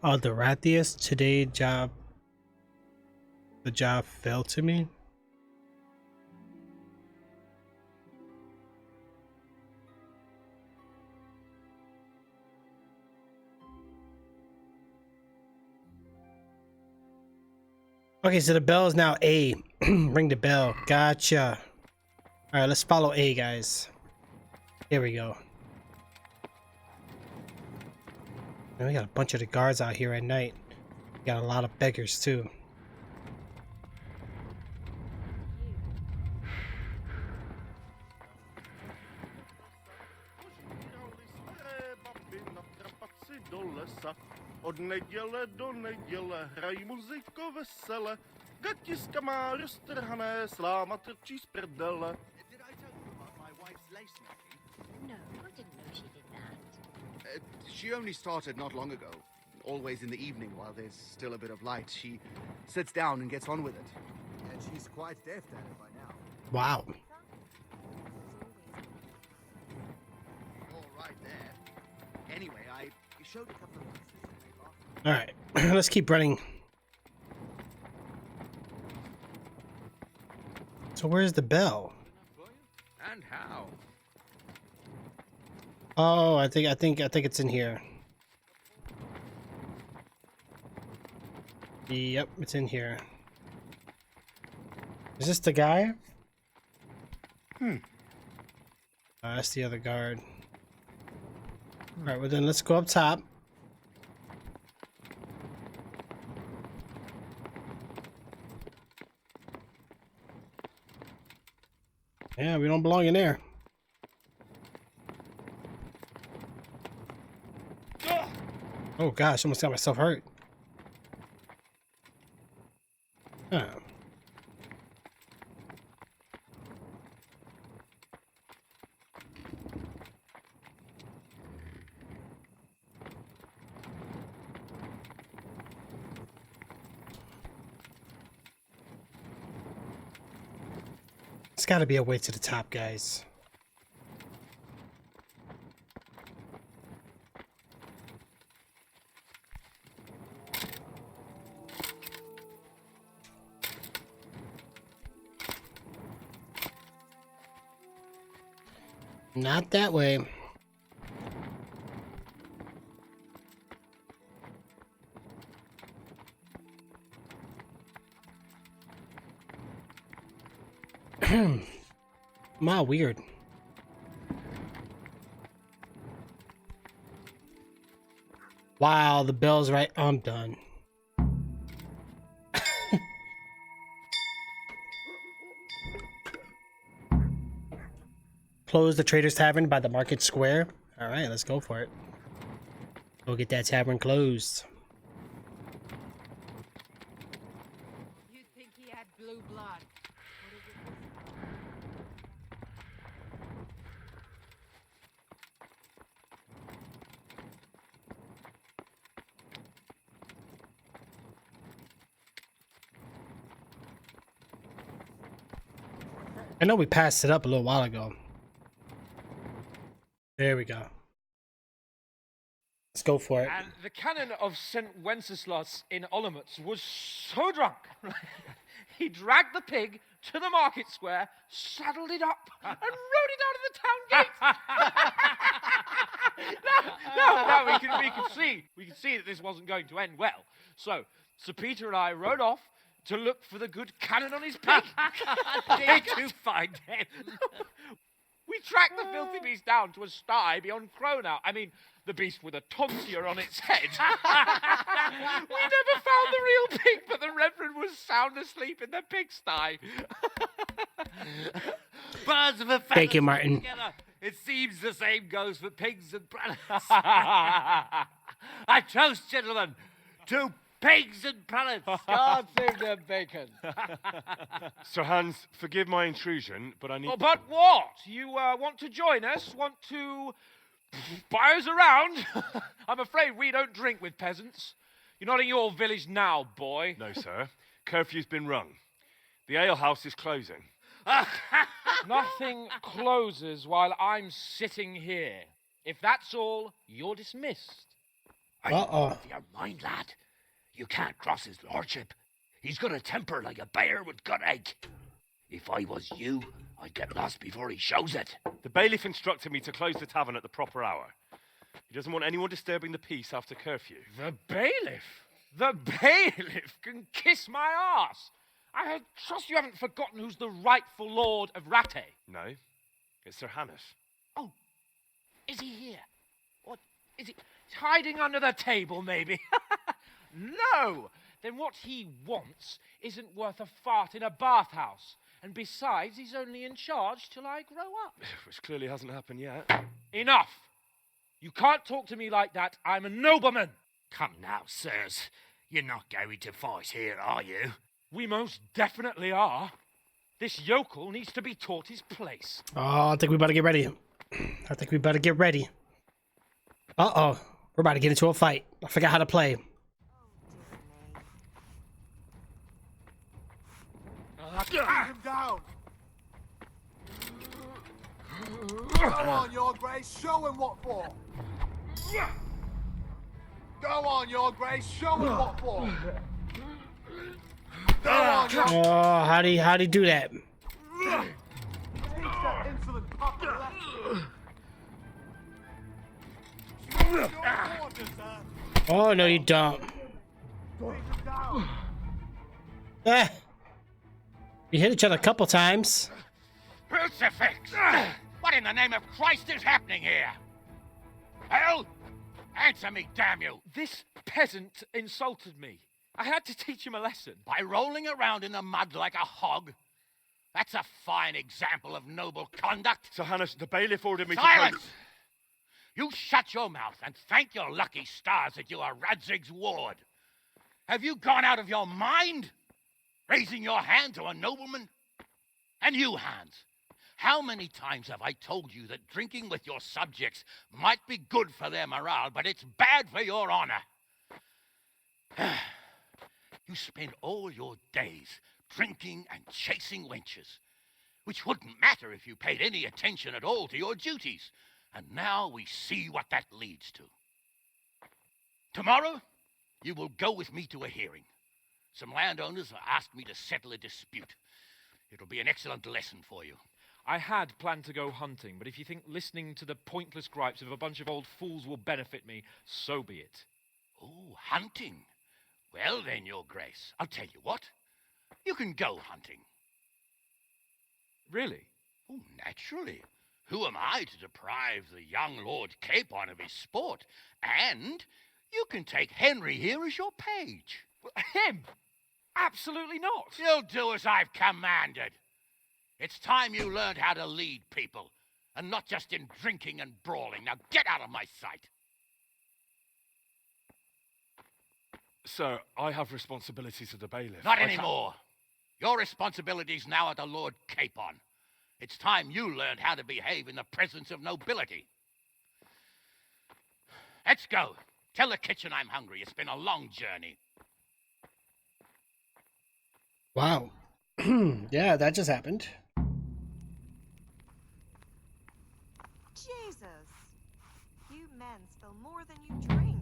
Speaker 2: Oh, the Rathius today job. The job fell to me. Okay, so the bell is now A. Ring the bell. Gotcha. All right, let's follow A, guys. Here we go. And we got a bunch of the guards out here at night. We got a lot of beggars too.
Speaker 14: Od neděle do neděle hraj muziko vesele. Gatiska má roztrhané, sláma trčí z prdele.
Speaker 10: Did I tell you about my wife's lace making?
Speaker 15: No, I didn't know she did that.
Speaker 16: She only started not long ago. Always in the evening while there's still a bit of light. She sits down and gets on with it.
Speaker 13: And she's quite deft at it by now.
Speaker 2: Wow.
Speaker 16: All right there. Anyway, I showed a couple of...
Speaker 2: All right, let's keep running. So where's the bell?
Speaker 8: And how?
Speaker 2: Oh, I think it's in here. Yep, it's in here. Is this the guy? That's the other guard. All right, well then let's go up top. Yeah, we don't belong in there. Oh gosh, almost got myself hurt. Oh. There's got to be a way to the top, guys. Not that way. Ma, weird. Wow, the bell's right. I'm done. Close the Trader's Tavern by the Market Square. All right, let's go for it. Go get that tavern closed.
Speaker 5: You'd think he had blue blood.
Speaker 2: I know we passed it up a little while ago. There we go. Let's go for it.
Speaker 17: And the canon of St. Wenceslas in Olomouc was so drunk, he dragged the pig to the market square, saddled it up, and rode it out of the town gate. No, we can see that this wasn't going to end well. So, Sir Peter and I rode off to look for the good canon on his pig.
Speaker 9: Did you find him?
Speaker 17: We tracked the filthy beast down to a sty beyond Cronau. I mean, the beast with a tonsure on its head. We never found the real pig, but the Reverend was sound asleep in the pigsty.
Speaker 9: Birds of a feather.
Speaker 2: Thank you, Martin.
Speaker 9: Together. It seems the same goes for pigs and prelates. I toast, gentlemen, to pigs and prelates.
Speaker 17: God save their bacon.
Speaker 7: Sir Hans, forgive my intrusion, but I need...
Speaker 17: Oh, but what? You want to join us? Want to buy us around? I'm afraid we don't drink with peasants. You're not in your village now, boy.
Speaker 7: No, sir. Curfew's been rung. The alehouse is closing.
Speaker 17: Nothing closes while I'm sitting here. If that's all, you're dismissed.
Speaker 2: Uh-oh.
Speaker 18: Your mind, lad. You can't cross his lordship. He's got a temper like a bear with gut ache. If I was you, I'd get lost before he shows it.
Speaker 7: The bailiff instructed me to close the tavern at the proper hour. He doesn't want anyone disturbing the peace after curfew.
Speaker 17: The bailiff? The bailiff can kiss my arse. I trust you haven't forgotten who's the rightful lord of Rattay.
Speaker 7: No, it's Sir Hannes.
Speaker 17: Oh, is he here? What, is he hiding under the table, maybe? No! Then what he wants isn't worth a fart in a bathhouse. And besides, he's only in charge till I grow up.
Speaker 7: Which clearly hasn't happened yet.
Speaker 17: Enough! You can't talk to me like that. I'm a nobleman.
Speaker 18: Come now, sirs. You're not going to fight here, are you?
Speaker 17: We most definitely are. This yokel needs to be taught his place.
Speaker 2: Oh, I think we better get ready. Uh-oh. We're about to get into a fight. I forgot how to play.
Speaker 13: Get him down! Go on, Your Grace, show him what for! Go on, Your Grace, show him what for! Go on, Your...
Speaker 2: Oh, how'd he do that?
Speaker 13: Teach that insolent pup a lesson.
Speaker 2: Oh, no, you don't.
Speaker 13: Take him down!
Speaker 2: Ah. We hit each other a couple times.
Speaker 18: Crucifix! What in the name of Christ is happening here? Hell? Answer me, damn you!
Speaker 17: This peasant insulted me. I had to teach him a lesson.
Speaker 18: By rolling around in the mud like a hog? That's a fine example of noble conduct.
Speaker 7: Sir Hannes, the bailiff ordered me
Speaker 18: Silence!
Speaker 7: to...
Speaker 18: You shut your mouth and thank your lucky stars that you are Radzig's ward. Have you gone out of your mind? Raising your hand to a nobleman? And you, Hans, how many times have I told you that drinking with your subjects might be good for their morale, but it's bad for your honor? You spend all your days drinking and chasing wenches, which wouldn't matter if you paid any attention at all to your duties. And now we see what that leads to. Tomorrow, you will go with me to a hearing. Some landowners have asked me to settle a dispute. It'll be an excellent lesson for you.
Speaker 17: I had planned to go hunting, but if you think listening to the pointless gripes of a bunch of old fools will benefit me, so be it.
Speaker 18: Oh, hunting. Well then, Your Grace, I'll tell you what. You can go hunting.
Speaker 17: Really?
Speaker 18: Oh, naturally. Who am I to deprive the young Lord Capon of his sport? And you can take Henry here as your page.
Speaker 17: Him? Absolutely not.
Speaker 18: You'll do as I've commanded. It's time you learned how to lead people, and not just in drinking and brawling. Now get out of my sight.
Speaker 7: Sir, I have responsibilities to the bailiff.
Speaker 18: Not anymore. Your responsibilities now are the Lord Capon. It's time you learned how to behave in the presence of nobility. Let's go. Tell the kitchen I'm hungry. It's been a long journey.
Speaker 2: Wow. Yeah, that just happened.
Speaker 19: Jesus. You men spill more than you drink.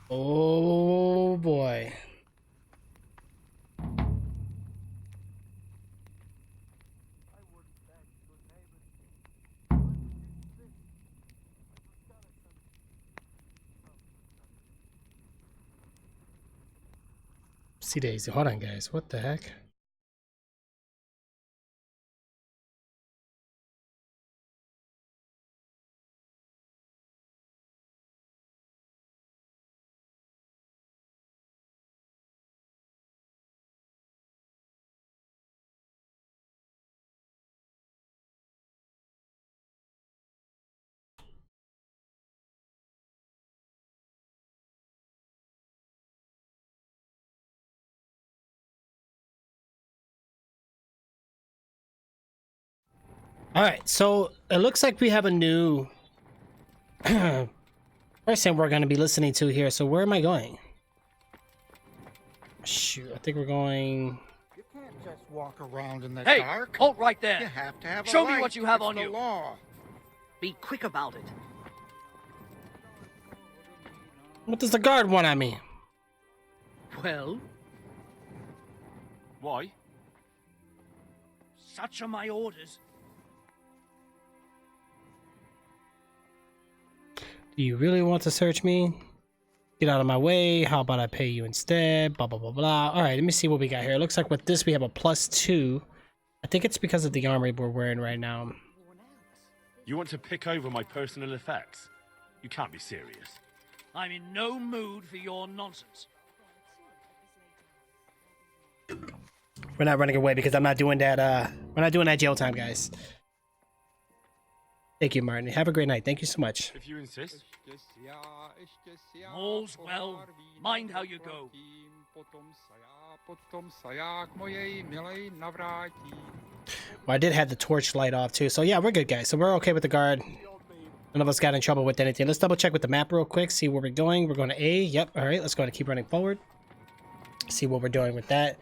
Speaker 2: Oh boy. See Daisy. Hold on, guys. What the heck? All right, so it looks like we have a new person we're going to be listening to here. So where am I going? Shoot, I think we're going...
Speaker 20: You can't just walk around in the
Speaker 21: Hey,
Speaker 20: dark.
Speaker 21: halt right there.
Speaker 20: You have to have
Speaker 21: Show
Speaker 20: a
Speaker 21: me
Speaker 20: light.
Speaker 21: what you have
Speaker 20: It's
Speaker 21: on
Speaker 20: the
Speaker 21: you.
Speaker 20: Law.
Speaker 21: Be quick about it.
Speaker 2: What does the guard want on me?
Speaker 21: Well,
Speaker 7: Why?
Speaker 21: such are my orders.
Speaker 2: Do you really want to search me? Get out of my way. How about I pay you instead? Blah, blah, blah, blah. All right, let me see what we got here. It looks like with this, we have a +2. I think it's because of the armor we're wearing right now.
Speaker 7: You want to pick over my personal effects? You can't be serious.
Speaker 21: I'm in no mood for your nonsense.
Speaker 2: We're not running away because I'm not doing that. We're not doing that jail time, guys. Thank you, Martin. Have a great night. Thank you so much.
Speaker 7: If you insist.
Speaker 21: All's well. Mind how you go.
Speaker 2: Well, I did have the torch light off too, so yeah, we're good, guys. So we're okay with the guard. None of us got in trouble with anything. Let's double check with the map real quick, see where we're going. We're going to A. Yep. All right, let's go and keep running forward. See what we're doing with that.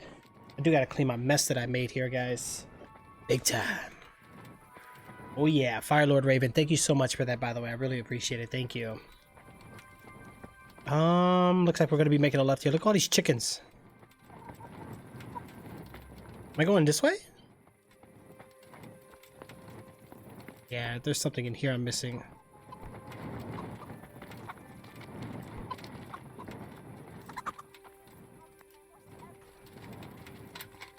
Speaker 2: I do got to clean my mess that I made here, guys. Big time. Oh yeah, Firelord Raven. Thank you so much for that, by the way. I really appreciate it. Thank you. Looks like we're gonna be making a left here. Look at all these chickens. Am I going this way? Yeah, there's something in here I'm missing.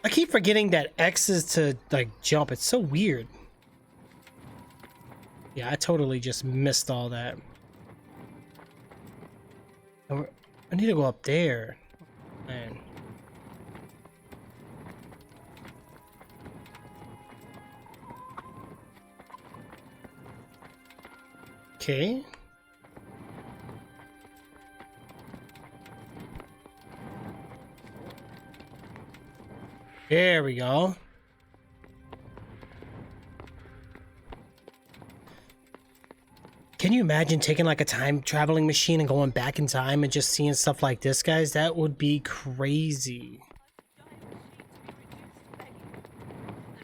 Speaker 2: I keep forgetting that X is to like jump. It's so weird. Yeah, I totally just missed all that. I need to go up there. Man. Okay. There we go. Can you imagine taking like a time traveling machine and going back in time and just seeing stuff like this, guys? That would be crazy.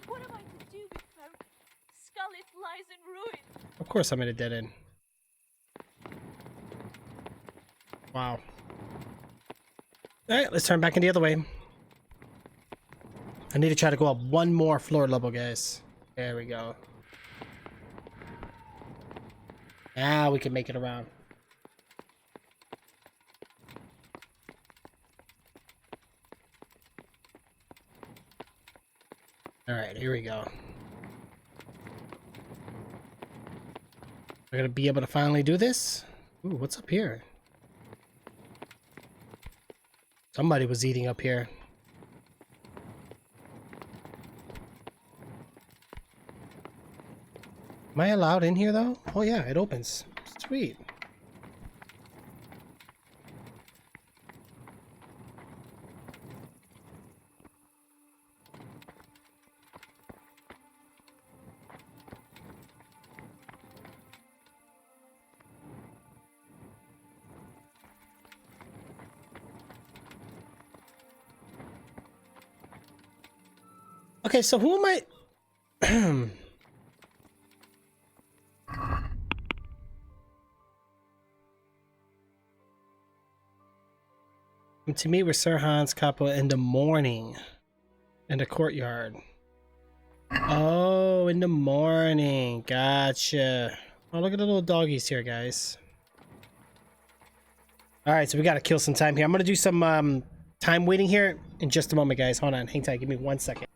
Speaker 22: What am I to do with Merrick? Scarlet lies in ruin.
Speaker 2: Of course I'm in a dead end. Wow. Alright, let's turn back in the other way. I need to try to go up one more floor level, guys. There we go. Now we can make it around. Alright, here we go. We're gonna be able to finally do this? Ooh, what's up here? Somebody was eating up here. Am I allowed in here though? Oh yeah, it opens. Sweet. Okay, so who am I? To meet with Sir Hans Kappa in the morning in the courtyard. Oh, in the morning. Gotcha. Oh, look at the little doggies here, guys. Alright, so we gotta kill some time here. I'm gonna do some time waiting here in just a moment, guys. Hold on, hang tight. Give me 1 second.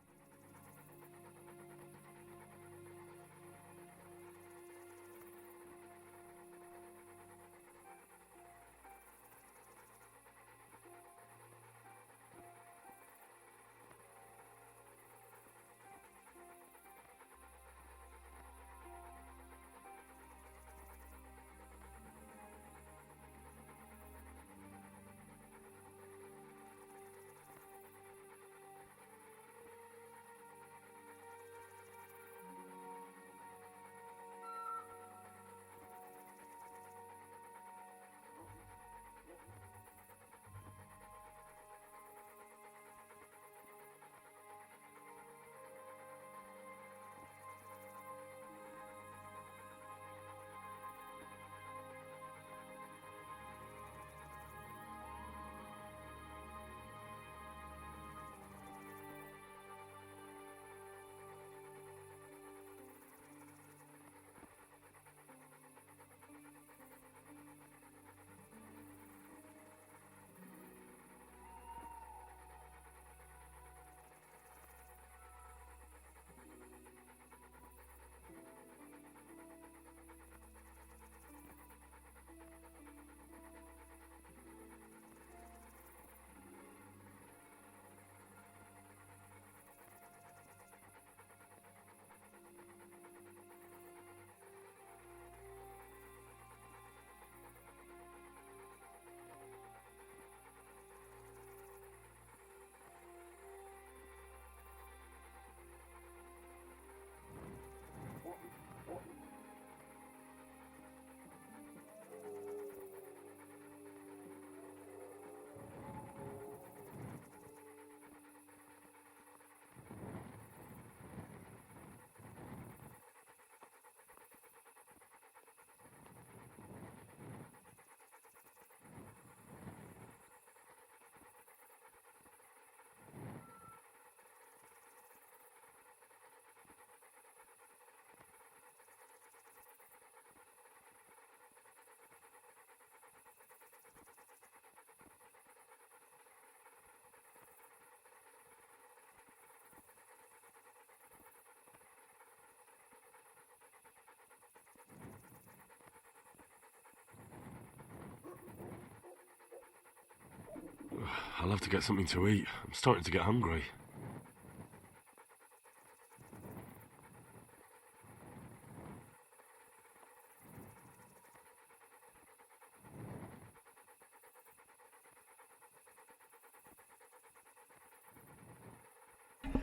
Speaker 7: I'll have to get something to eat. I'm starting to get hungry.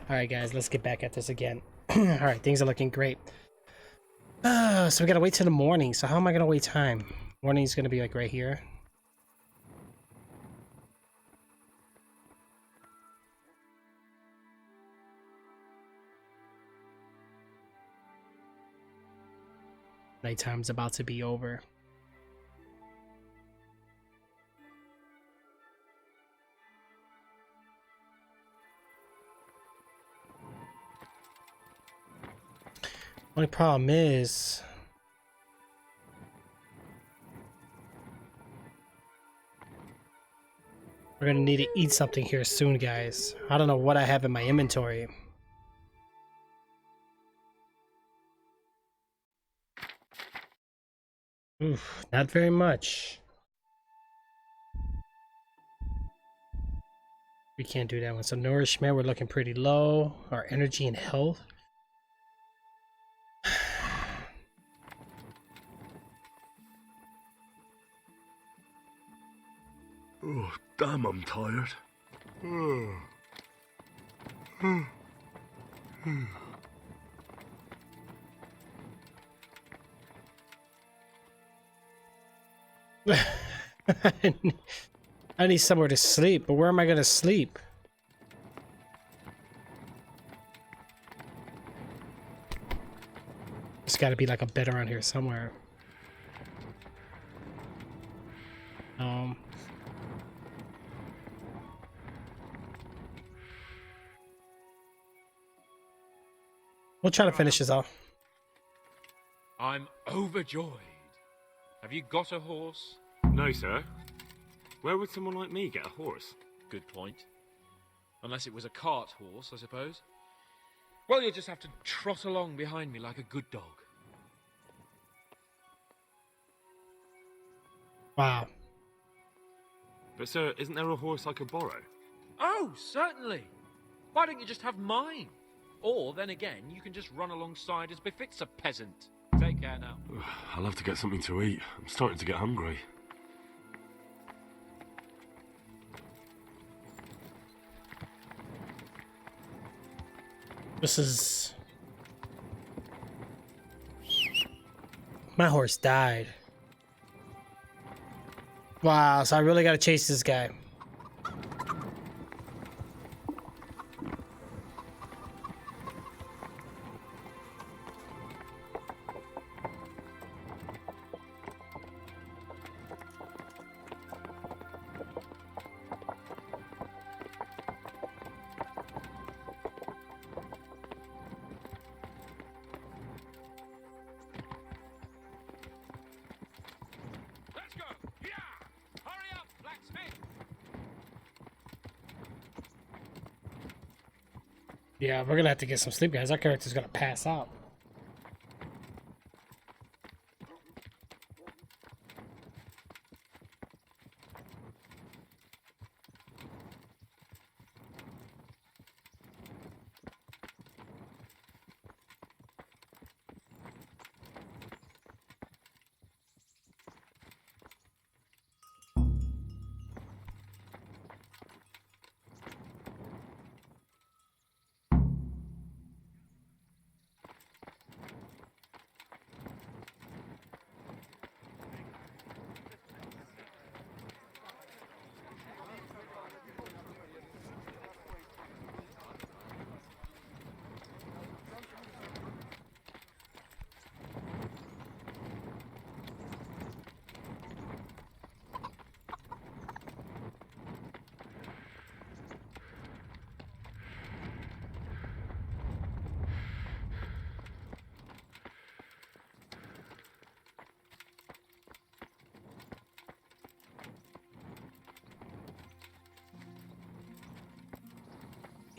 Speaker 2: Alright guys, let's get back at this again. Alright, things are looking great. So we gotta wait till the morning. So how am I gonna wait time? Morning's gonna be like right here. Nighttime's about to be over. Only problem is we're gonna need to eat something here soon, guys. I don't know what I have in my inventory. Oof, not very much. We can't do that one. So nourishment, we're looking pretty low. Our energy and health.
Speaker 14: Oh, damn, I'm tired.
Speaker 2: I need somewhere to sleep, but where am I gonna sleep? There's gotta be like a bed around here somewhere. We'll try to finish this off.
Speaker 1: I'm overjoyed. Have you got a horse?
Speaker 7: No, sir. Where would someone like me get a horse?
Speaker 1: Good point. Unless it was a cart horse, I suppose. Well, you'll just have to trot along behind me like a good dog.
Speaker 2: Wow.
Speaker 7: But sir, isn't there a horse I could borrow?
Speaker 1: Oh, certainly. Why don't you just have mine? Or, then again, you can just run alongside as befits a peasant. Take care now.
Speaker 14: I'll have to get something to eat. I'm starting to get hungry.
Speaker 2: This is... My horse died. Wow, so I really gotta chase this guy. Yeah, we're gonna have to get some sleep, guys. Our character's gonna pass out.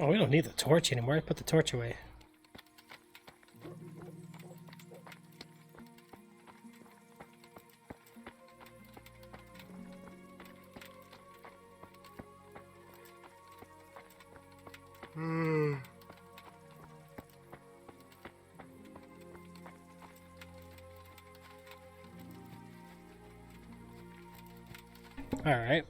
Speaker 2: Oh, we don't need the torch anymore. I put the torch away. All right.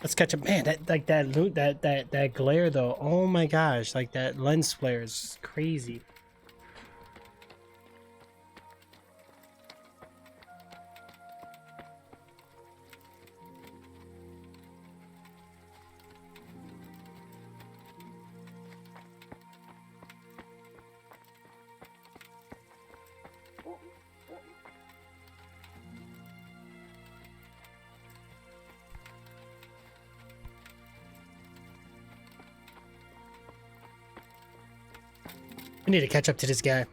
Speaker 2: Let's catch up. Man, that glare though. Oh my gosh, like that lens flare is crazy. I need to catch up to this guy.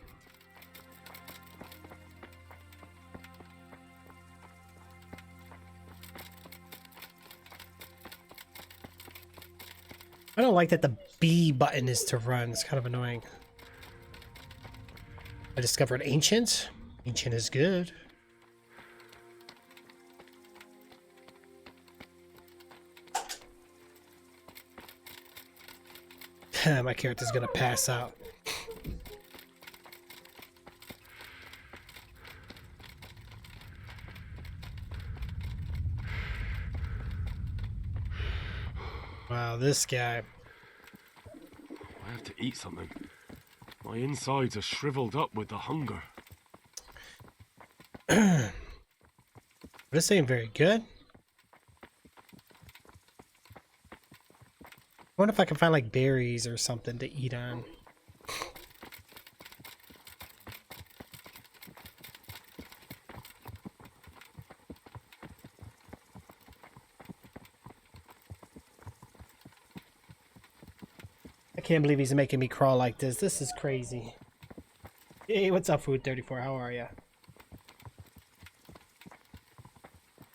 Speaker 2: I don't like that the B button is to run. It's kind of annoying. I discovered Ancient. Ancient is good. My character's gonna pass out. Wow, this guy.
Speaker 7: I have to eat something. My insides are shriveled up with the hunger.
Speaker 2: This ain't very good. I wonder if I can find like berries or something to eat on. I can't believe he's making me crawl like this. This is crazy. Hey, what's up, Food 34? How are ya?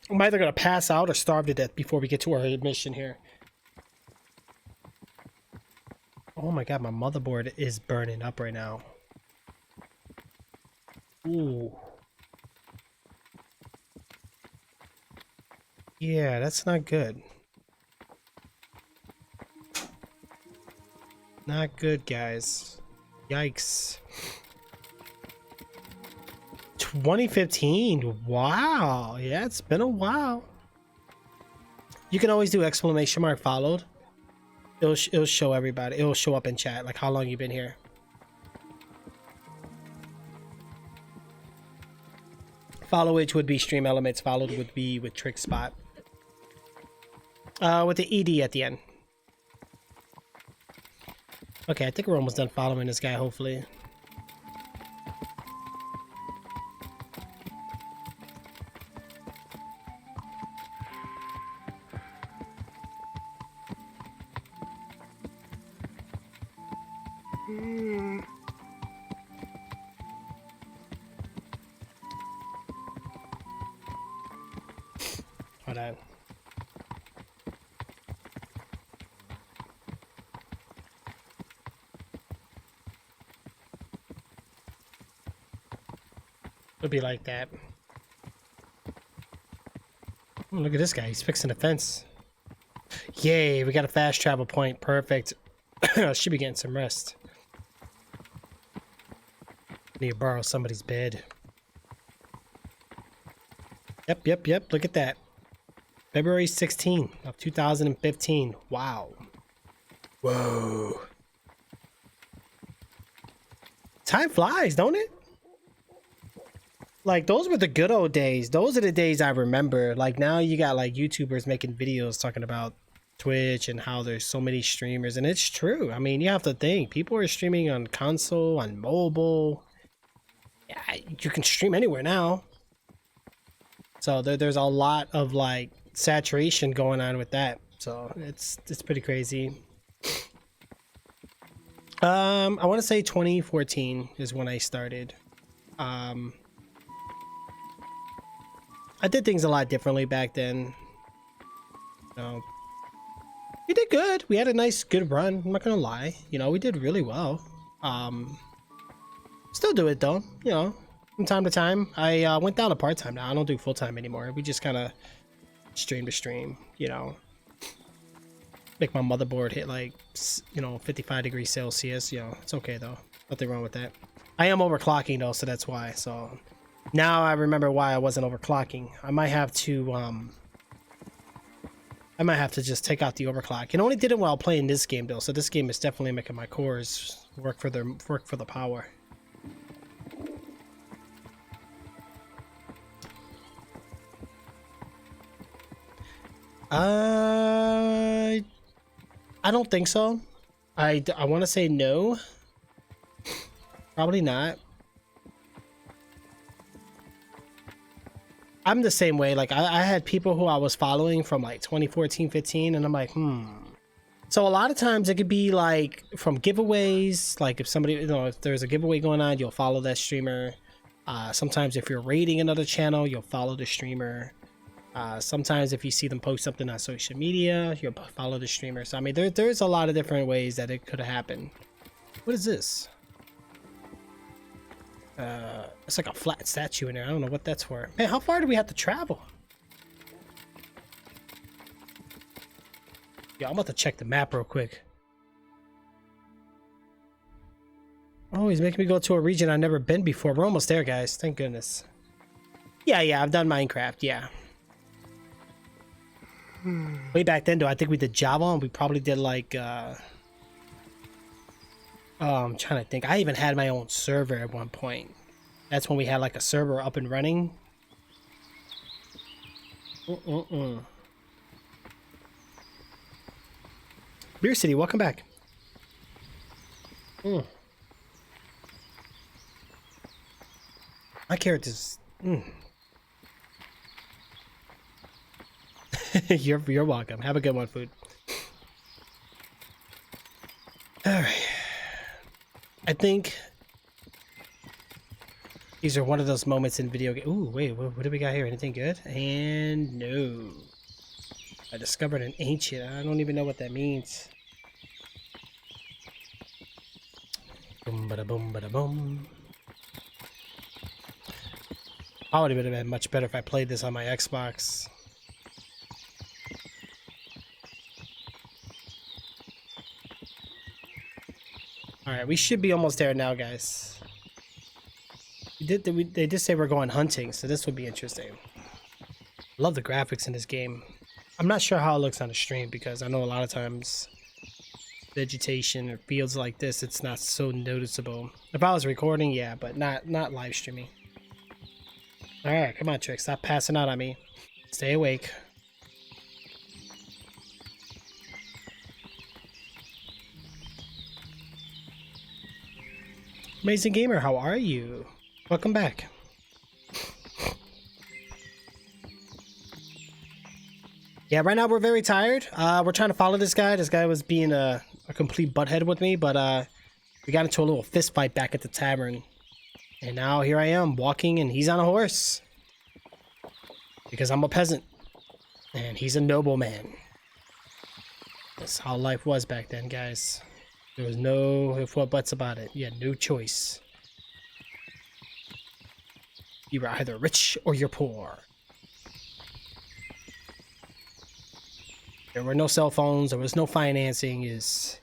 Speaker 2: I'm either gonna pass out or starve to death before we get to our mission here. Oh my god, my motherboard is burning up right now. Ooh. Yeah, that's not good. Not good, guys. Yikes. 2015. Wow. Yeah, it's been a while. You can always do exclamation mark followed. It'll show everybody. It'll show up in chat, like how long you've been here. Followage would be Stream Elements. Followed would be with Trick Spot. With the ED at the end. Okay, I think we're almost done following this guy, hopefully. Hold on. It'll be like that. Oh, look at this guy. He's fixing the fence. Yay, we got a fast travel point. Perfect. Should be getting some rest. Need to borrow somebody's bed. Yep. Look at that. February 16th of 2015. Wow. Whoa. Time flies, don't it? Like, those were the good old days. Those are the days I remember. Like, now you got like YouTubers making videos talking about Twitch and how there's so many streamers, and it's true. I mean, you have to think, people are streaming on console, on mobile. Yeah, you can stream anywhere now. So there's a lot of like saturation going on with that. So it's pretty crazy. I want to say 2014 is when I started. I did things a lot differently back then. So we did good. We had a nice, good run. I'm not gonna lie. You know, we did really well. Still do it though. You know, from time to time. I went down to part-time now. I don't do full-time anymore. We just kind of stream to stream. You know, make my motherboard hit like, you know, 55 degrees Celsius. You know, it's okay though. Nothing wrong with that. I am overclocking though, so that's why. So now I remember why I wasn't overclocking. I might have to just take out the overclock. It only did it while playing this game though, so this game is definitely making my cores work for the power. I don't think so. I want to say no. Probably not. I'm the same way. Like I had people who I was following from like 2014, 15, and I'm like, So a lot of times it could be like from giveaways, like if somebody, if there's a giveaway going on, you'll follow that streamer. Sometimes if you're raiding another channel, you'll follow the streamer. Sometimes if you see them post something on social media, you'll follow the streamer. So I mean, there's a lot of different ways that it could have happened. What is this? It's like a flat statue in there. I don't know what that's for. Man, how far do we have to travel? Yeah, I'm about to check the map real quick. Oh, he's making me go to a region I've never been before. We're almost there, guys. Thank goodness. Yeah, I've done Minecraft. Yeah. Way back then, though, I think we did Java, and we probably did like, I'm trying to think. I even had my own server at one point. That's when we had like a server up and running. Beer City, welcome back. My character's... You're welcome. Have a good one, food. Alright. I think these are one of those moments in video game. Ooh, wait, what do we got here? Anything good? And no. I discovered an ancient. I don't even know what that means. Boom, bada boom, bada boom. I would have been much better if I played this on my Xbox. Alright, we should be almost there now, guys. They did say we're going hunting, so this would be interesting. Love the graphics in this game. I'm not sure how it looks on the stream because I know a lot of times vegetation or fields like this, it's not so noticeable. If I was recording, yeah, but not live streaming. Alright, come on, Trick. Stop passing out on me. Stay awake. Amazing Gamer, how are you? Welcome back. Yeah, right now we're very tired. We're trying to follow this guy. This guy was being a complete butthead with me, but we got into a little fist fight back at the tavern. And now here I am walking and he's on a horse. Because I'm a peasant. And he's a nobleman. That's how life was back then, guys. There was no if what buts about it. You had no choice. You were either rich or you're poor. There were no cell phones, there was no financing. Is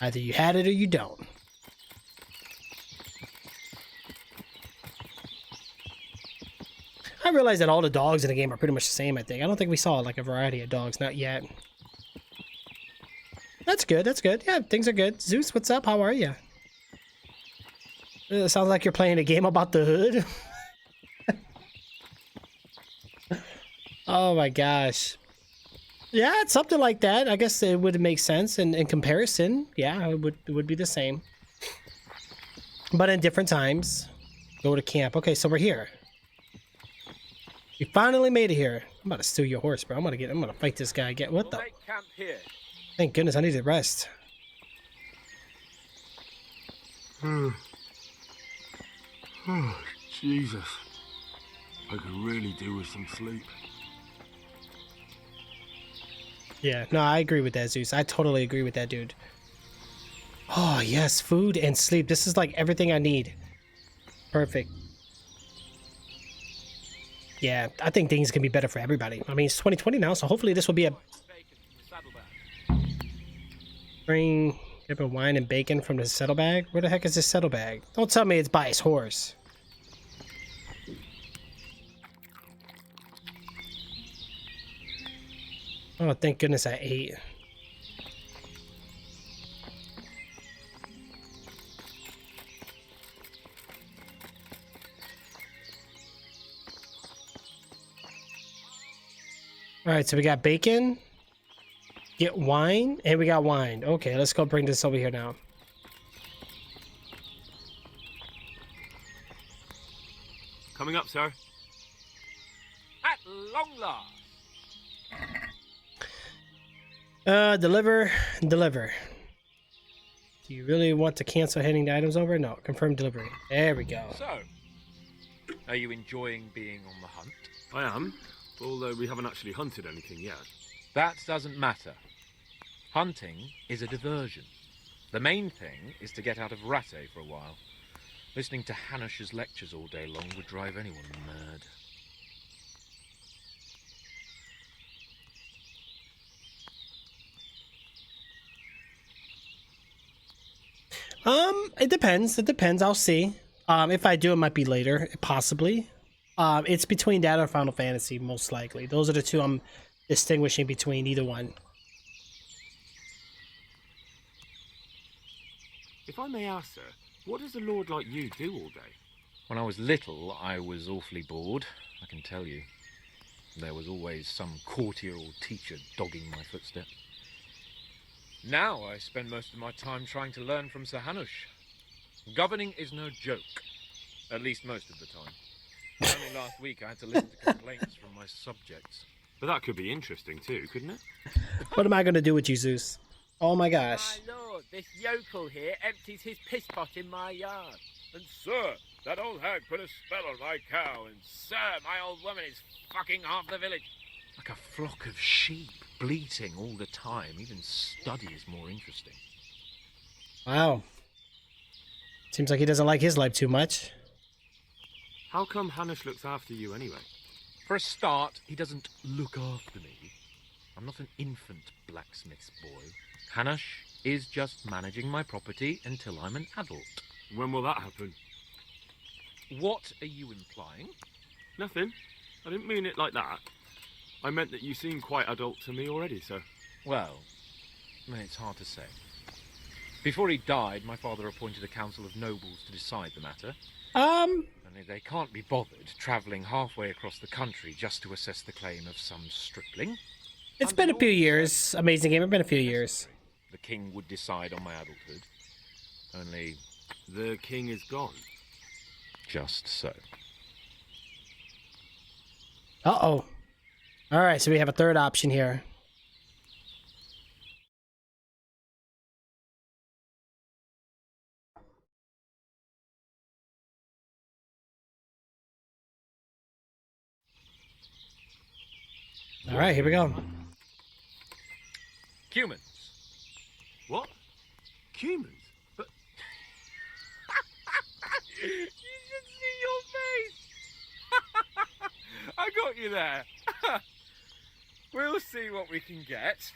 Speaker 2: either you had it or you don't. I realize that all the dogs in the game are pretty much the same, I think. I don't think we saw like a variety of dogs, not yet. That's good, that's good. Yeah, things are good. Zeus, what's up? How are you? Sounds like you're playing a game about the hood. Oh my gosh. Yeah, it's something like that. I guess it would make sense in comparison. Yeah, it would be the same. But in different times. Go to camp. Okay, so we're here. We finally made it here. I'm about to steal your horse, bro. I'm gonna fight this guy again. What the?
Speaker 1: Camp here.
Speaker 2: Thank goodness I need to rest.
Speaker 7: Oh, Jesus. I could really do with some sleep.
Speaker 2: Yeah, no, I agree with that, Zeus. I totally agree with that, dude. Oh, yes, food and sleep. This is like everything I need. Perfect. Yeah, I think things can be better for everybody. I mean, it's 2020 now, so hopefully this will be a... Bring wine and bacon from the saddlebag? Where the heck is this saddlebag? Don't tell me it's by his horse. Oh, thank goodness I ate. Alright, so we got bacon. Get wine, and we got wine. Okay, let's go bring this over here now.
Speaker 7: Coming up, sir.
Speaker 1: At long last.
Speaker 2: Deliver. Do you really want to cancel handing the items over? No, confirm delivery. There we go.
Speaker 1: So, are you enjoying being on the hunt?
Speaker 7: I am, although we haven't actually hunted anything yet.
Speaker 1: That doesn't matter. Hunting is a diversion. The main thing is to get out of Rattay for a while. Listening to Hanush's lectures all day long would drive anyone mad.
Speaker 2: It depends. It depends. I'll see. If I do, it might be later, possibly. It's between that or Final Fantasy, most likely. Those are the two I'm distinguishing between either one.
Speaker 7: If I may ask, sir, what does a lord like you do all day?
Speaker 1: When I was little, I was awfully bored, I can tell you. There was always some courtier or teacher dogging my footsteps. Now I spend most of my time trying to learn from Sir Hanush. Governing is no joke, at least most of the time. Only last week I had to listen to complaints from my subjects.
Speaker 7: But that could be interesting too, couldn't it?
Speaker 2: What am I going to do with you, Zeus? Oh my gosh.
Speaker 3: My lord, this yokel here empties his piss pot in my yard.
Speaker 11: And sir, that old hag put a spell on my cow, and sir, my old woman is fucking half the village.
Speaker 1: Like a flock of sheep, bleating all the time. Even study is more interesting.
Speaker 2: Wow. Seems like he doesn't like his life too much.
Speaker 7: How come Hanush looks after you anyway?
Speaker 1: For a start, he doesn't look after me. I'm not an infant blacksmith's boy. Hanush is just managing my property until I'm an adult.
Speaker 7: When will that happen?
Speaker 1: What are you implying?
Speaker 7: Nothing. I didn't mean it like that. I meant that you seem quite adult to me already, sir.
Speaker 1: Well, it's hard to say. Before he died, my father appointed a council of nobles to decide the matter. Only they can't be bothered travelling halfway across the country just to assess the claim of some stripling.
Speaker 2: It's been a few years. Amazing game. It's been a few years.
Speaker 1: The king would decide on my adulthood. Only...
Speaker 7: the king is gone.
Speaker 1: Just so.
Speaker 2: Uh-oh. Alright, so we have a third option here. Alright, here we go.
Speaker 1: Cumans.
Speaker 7: What? Cumans? But...
Speaker 1: You should see your face! I got you there. We'll see what we can get.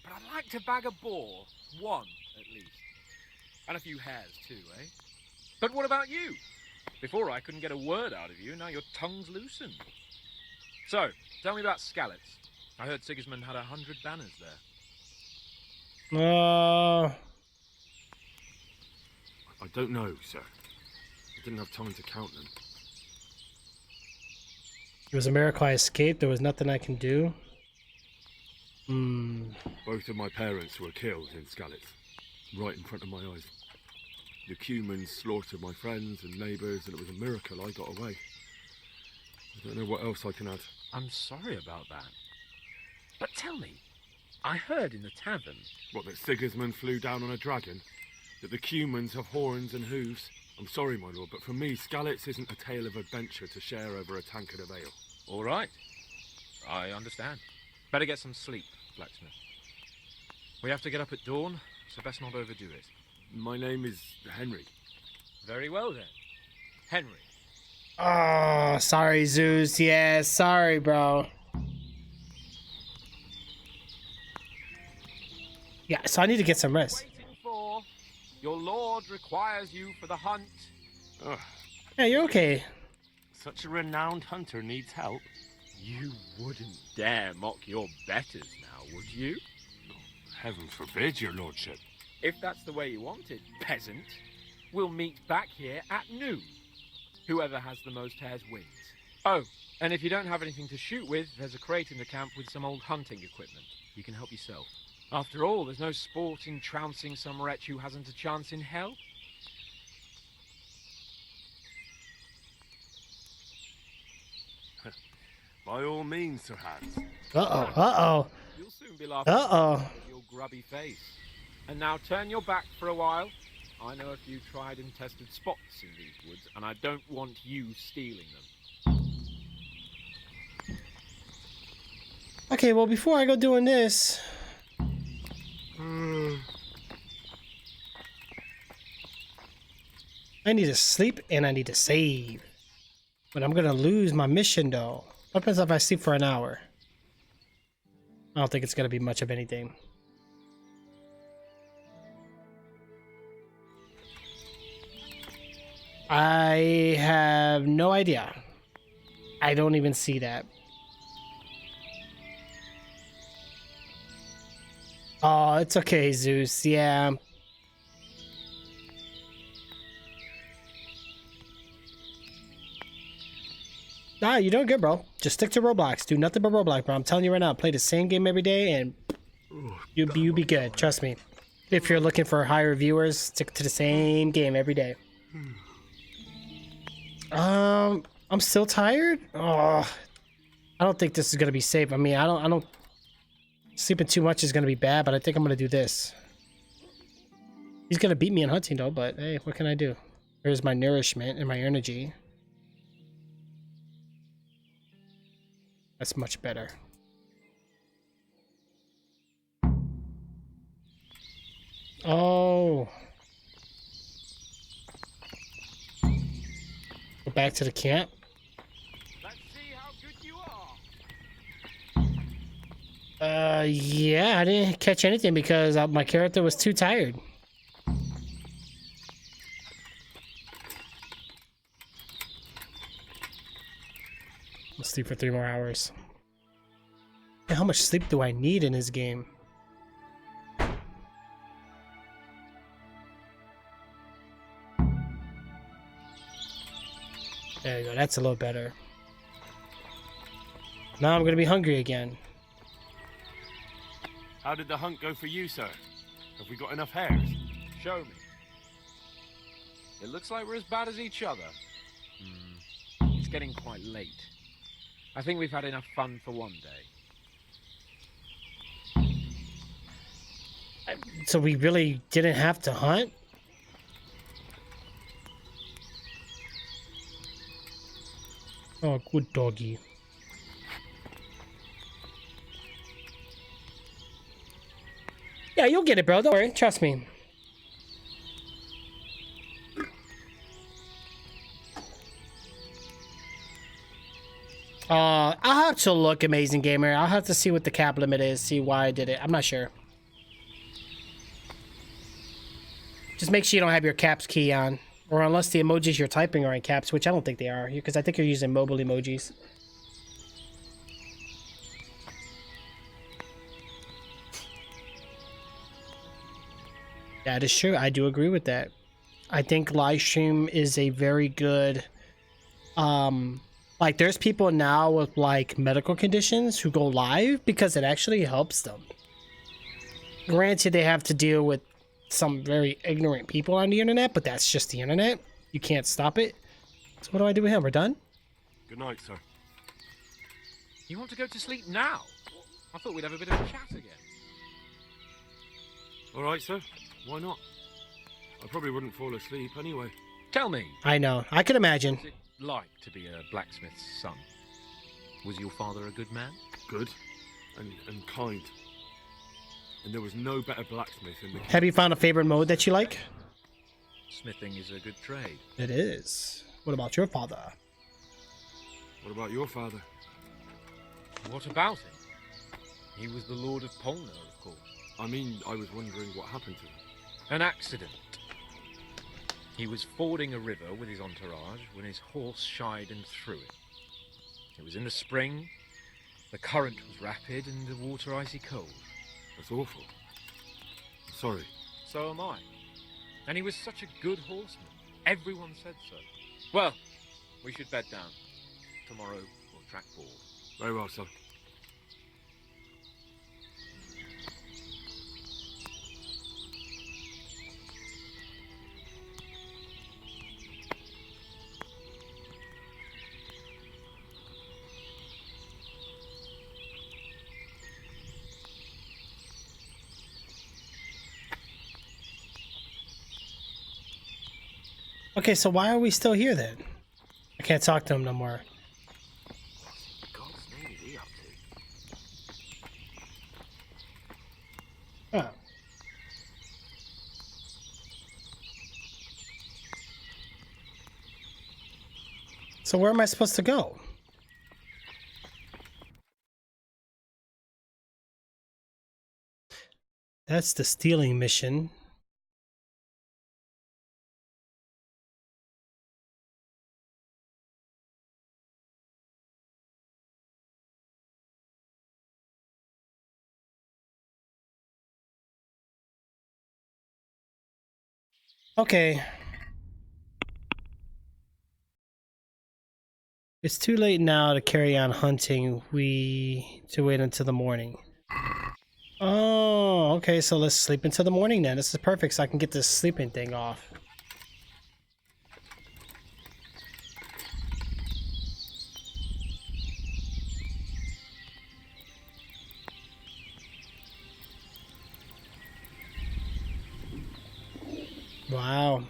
Speaker 1: But I'd like to bag a boar. One, at least. And a few hares, too, eh? But what about you? Before I couldn't get a word out of you, now your tongue's loosened. So, tell me about Skalitz. I heard Sigismund had 100 banners there.
Speaker 7: I don't know, sir. I didn't have time to count them.
Speaker 2: It was a miracle I escaped. There was nothing I can do.
Speaker 7: Both of my parents were killed in Skalitz, right in front of my eyes. The Cumans slaughtered my friends and neighbours, and it was a miracle I got away. I don't know what else I can add.
Speaker 1: I'm sorry about that. But tell me, I heard in the tavern...
Speaker 7: What, that Sigismund flew down on a dragon? That the Cumans have horns and hooves? I'm sorry, my lord, but for me, Skalitz isn't a tale of adventure to share over a tankard of ale.
Speaker 1: All right. I understand. Better get some sleep, blacksmith. We have to get up at dawn, so best not overdo it.
Speaker 7: My name is Henry.
Speaker 1: Very well, then. Henry.
Speaker 2: Oh, sorry, Zeus. Yeah, sorry, bro. Yeah, so I need to get some rest.
Speaker 1: Waiting for. Your lord requires you for the hunt.
Speaker 7: Ugh.
Speaker 2: Yeah, you're okay.
Speaker 7: Such a renowned hunter needs help.
Speaker 1: You wouldn't dare mock your betters now, would you?
Speaker 7: Heaven forbid, your lordship.
Speaker 1: If that's the way you want it, peasant, we'll meet back here at noon. Whoever has the most hares wins. Oh, and if you don't have anything to shoot with, there's a crate in the camp with some old hunting equipment. You can help yourself. After all, there's no sport in trouncing some wretch who hasn't a chance in hell.
Speaker 7: By all means, Sir Hans.
Speaker 2: Uh-oh, uh-oh.
Speaker 11: You'll soon be laughing
Speaker 2: Uh-oh.
Speaker 11: at your grubby face. And now turn your back for a while. I know a few tried and tested spots in these woods, and I don't want you stealing them.
Speaker 2: Okay, well, before I go doing this... I need to sleep and I need to save. But I'm gonna lose my mission though. What happens if I sleep for an hour? I don't think it's gonna be much of anything. I have no idea. I don't even see that. Oh, it's okay, Zeus. Yeah. Nah, you're doing good, bro. Just stick to Roblox. Do nothing but Roblox, bro. I'm telling you right now. Play the same game every day, and you be good. Trust me. If you're looking for higher viewers, stick to the same game every day. I'm still tired. Oh, I don't think this is gonna be safe. I mean, I don't. Sleeping too much is gonna be bad, but I think I'm gonna do this. He's gonna beat me in hunting though, but hey, what can I do? Here's my nourishment and my energy. That's much better. Oh. Go back to the camp.
Speaker 11: Let's see how good you are.
Speaker 2: Yeah, I didn't catch anything because my character was too tired. I'll sleep for 3 more hours. And how much sleep do I need in this game? There you go, that's a little better. Now I'm gonna be hungry again.
Speaker 11: How did the hunt go for you, sir? Have we got enough hares? Show me. It looks like we're as bad as each other. It's getting quite late. I think we've had enough fun for one day.
Speaker 2: So we really didn't have to hunt? Oh, good doggy. Yeah, you'll get it, bro. Don't worry. Trust me. I'll have to look, Amazing Gamer. I'll have to see what the cap limit is, see why I did it. I'm not sure. Just make sure you don't have your caps key on. Or unless the emojis you're typing are in caps, which I don't think they are, because I think you're using mobile emojis. That is true. I do agree with that. I think live stream is a very good... like, there's people now with, like, medical conditions who go live because it actually helps them. Granted, they have to deal with some very ignorant people on the internet, but that's just the internet. You can't stop it. So what do I do with him? We're done?
Speaker 7: Good night, sir.
Speaker 11: You want to go to sleep now? I thought we'd have a bit of a chat again.
Speaker 7: All right, sir. Why not? I probably wouldn't fall asleep anyway.
Speaker 11: Tell me.
Speaker 2: I know. I can imagine.
Speaker 11: What's it like to be a blacksmith's son? Was your father a good man?
Speaker 7: Good. And kind. And there was no better blacksmith in the...
Speaker 2: Have you found a favorite mode that you like?
Speaker 11: Smithing is a good trade.
Speaker 2: It is. What about your father?
Speaker 7: What about your father?
Speaker 11: What about him? He was the Lord of Polno, of course.
Speaker 7: I mean, I was wondering what happened to him.
Speaker 11: An accident. He was fording a river with his entourage when his horse shied and threw it. It was in the spring, the current was rapid and the water icy cold.
Speaker 7: That's awful. I'm sorry.
Speaker 11: So am I. And he was such a good horseman. Everyone said so. Well, we should bed down. Tomorrow we'll track ball.
Speaker 7: Very well, sir.
Speaker 2: Okay, so why are we still here then? I can't talk to him no more.
Speaker 1: God's name is he up to?
Speaker 2: Oh. So where am I supposed to go? That's the stealing mission. Okay. It's too late now to carry on hunting. We to wait until the morning. Oh, okay, so let's sleep until the morning then. This is perfect, so I can get this sleeping thing off. Wow.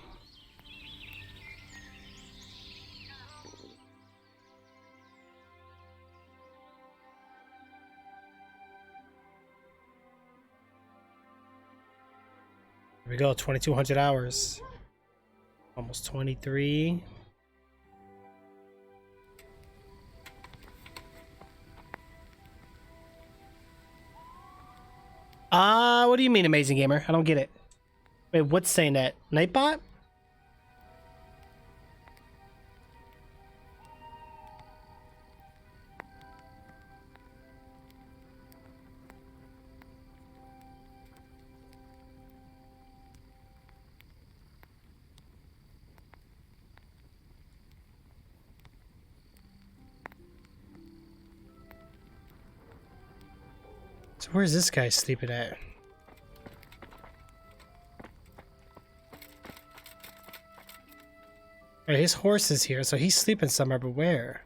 Speaker 2: Here we go, 2,200 hours. Almost 23. What do you mean, Amazing Gamer? I don't get it. Wait, what's saying that? Nightbot? So where's this guy sleeping at? Right, his horse is here, so he's sleeping somewhere, but where?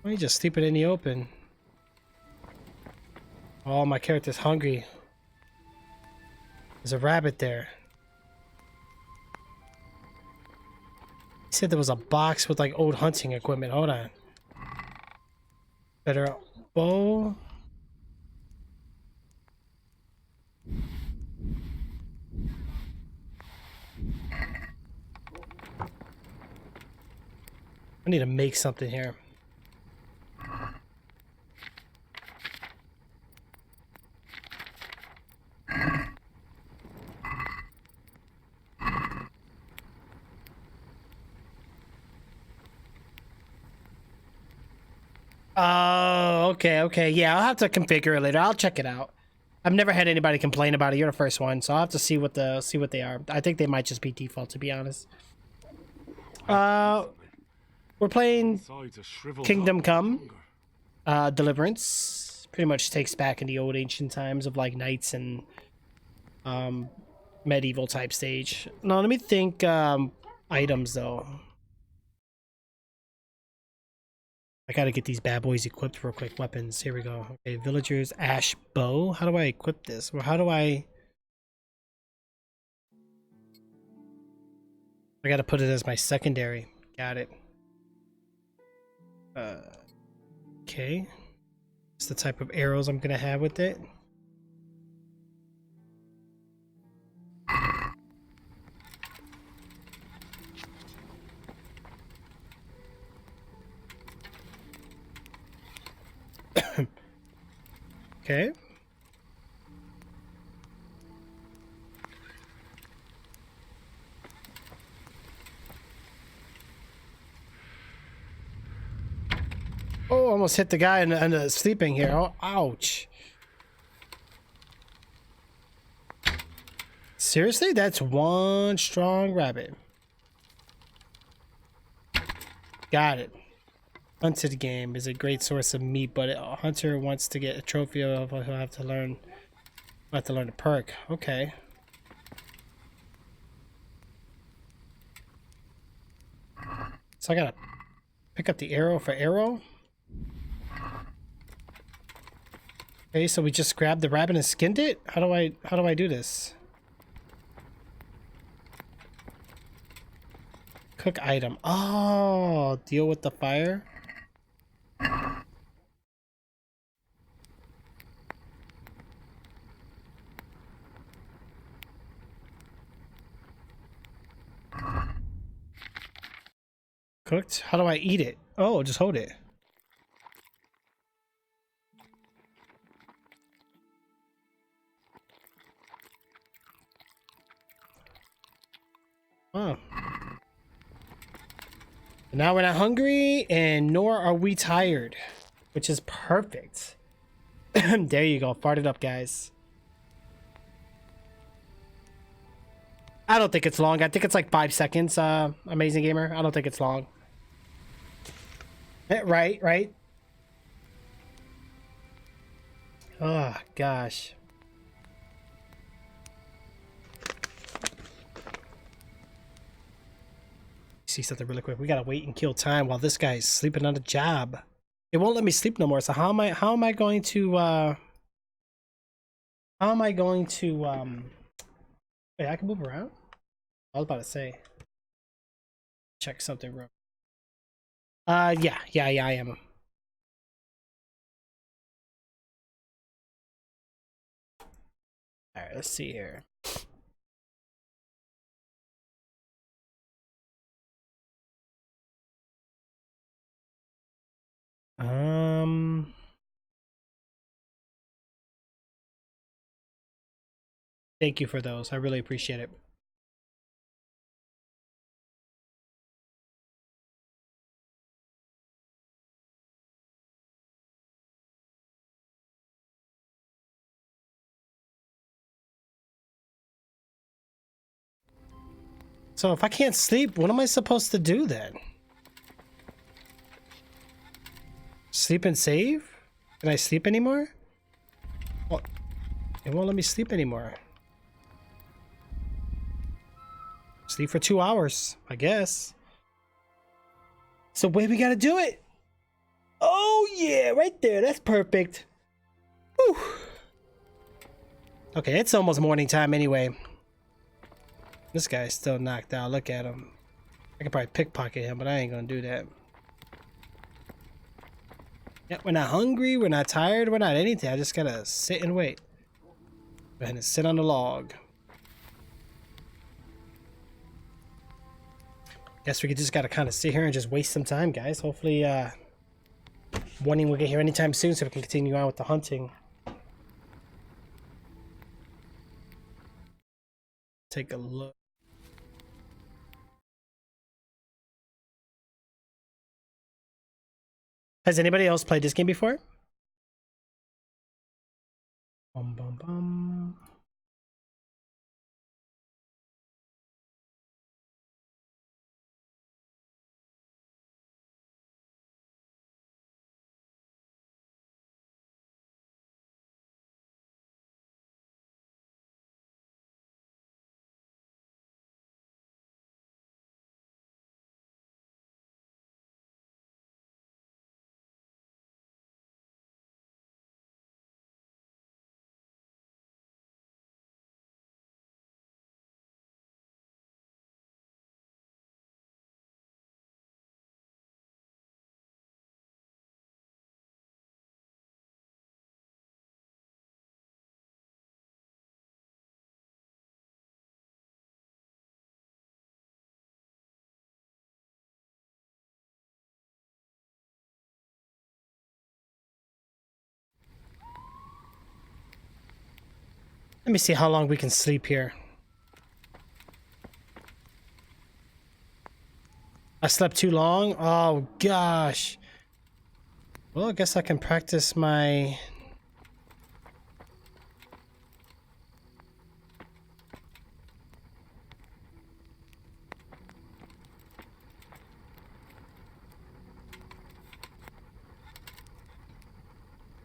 Speaker 2: Why don't you just sleep it in the open? Oh, my character's hungry. There's a rabbit there. He said there was a box with like old hunting equipment. Hold on. Better bow. I need to make something here. Oh, okay. Yeah, I'll have to configure it later. I'll check it out. I've never had anybody complain about it. You're the first one, so I'll have to see what they are. I think they might just be default, to be honest. We're playing Kingdom Come, Deliverance. Pretty much takes back in the old ancient times of like knights and medieval type stage. Now let me think. Items though. I gotta get these bad boys equipped real quick. Weapons. Here we go. Okay, villagers ash bow. How do I equip this? Or how do I gotta put it as my secondary. Got it. Okay. It's the type of arrows I'm gonna have with it. Okay. Oh, almost hit the guy in the sleeping here. Oh, ouch. Seriously? That's one strong rabbit. Got it. Hunted game is a great source of meat, but a hunter wants to get a trophy of, he'll have to learn a perk. Okay. So I gotta pick up the arrow for arrow. Okay, so we just grabbed the rabbit and skinned it? How do I do this? Cook item. Oh, deal with the fire. Cooked? How do I eat it? Oh, just hold it. Oh. Now we're not hungry, and nor are we tired, which is perfect. There you go. Fart it up, guys. I don't think it's long. I think it's like 5 seconds, Amazing Gamer. I don't think it's long. Right. Oh, gosh. See something really quick. We gotta wait and kill time while this guy's sleeping on the job. It won't let me sleep no more. So how am I going to wait, I can move around? I was about to say. Check something real. Yeah, I am. Alright, let's see here. Thank you for those. I really appreciate it. So if I can't sleep, what am I supposed to do then? Sleep and save? Can I sleep anymore? Well, it won't let me sleep anymore. Sleep for 2 hours, I guess. So wait, we gotta do it. Oh yeah, right there. That's perfect. Whew. Okay, it's almost morning time anyway. This guy's still knocked out. Look at him. I could probably pickpocket him, but I ain't gonna do that. Yeah, we're not hungry, we're not tired, we're not anything. I just gotta sit and wait. Go ahead and sit on the log. Guess we just gotta kind of sit here and just waste some time, guys. Hopefully, morning will get here anytime soon so we can continue on with the hunting. Take a look. Has anybody else played this game before? Bum, bum, bum. Let me see how long we can sleep here. I slept too long? Oh gosh. Well, I guess I can practice my...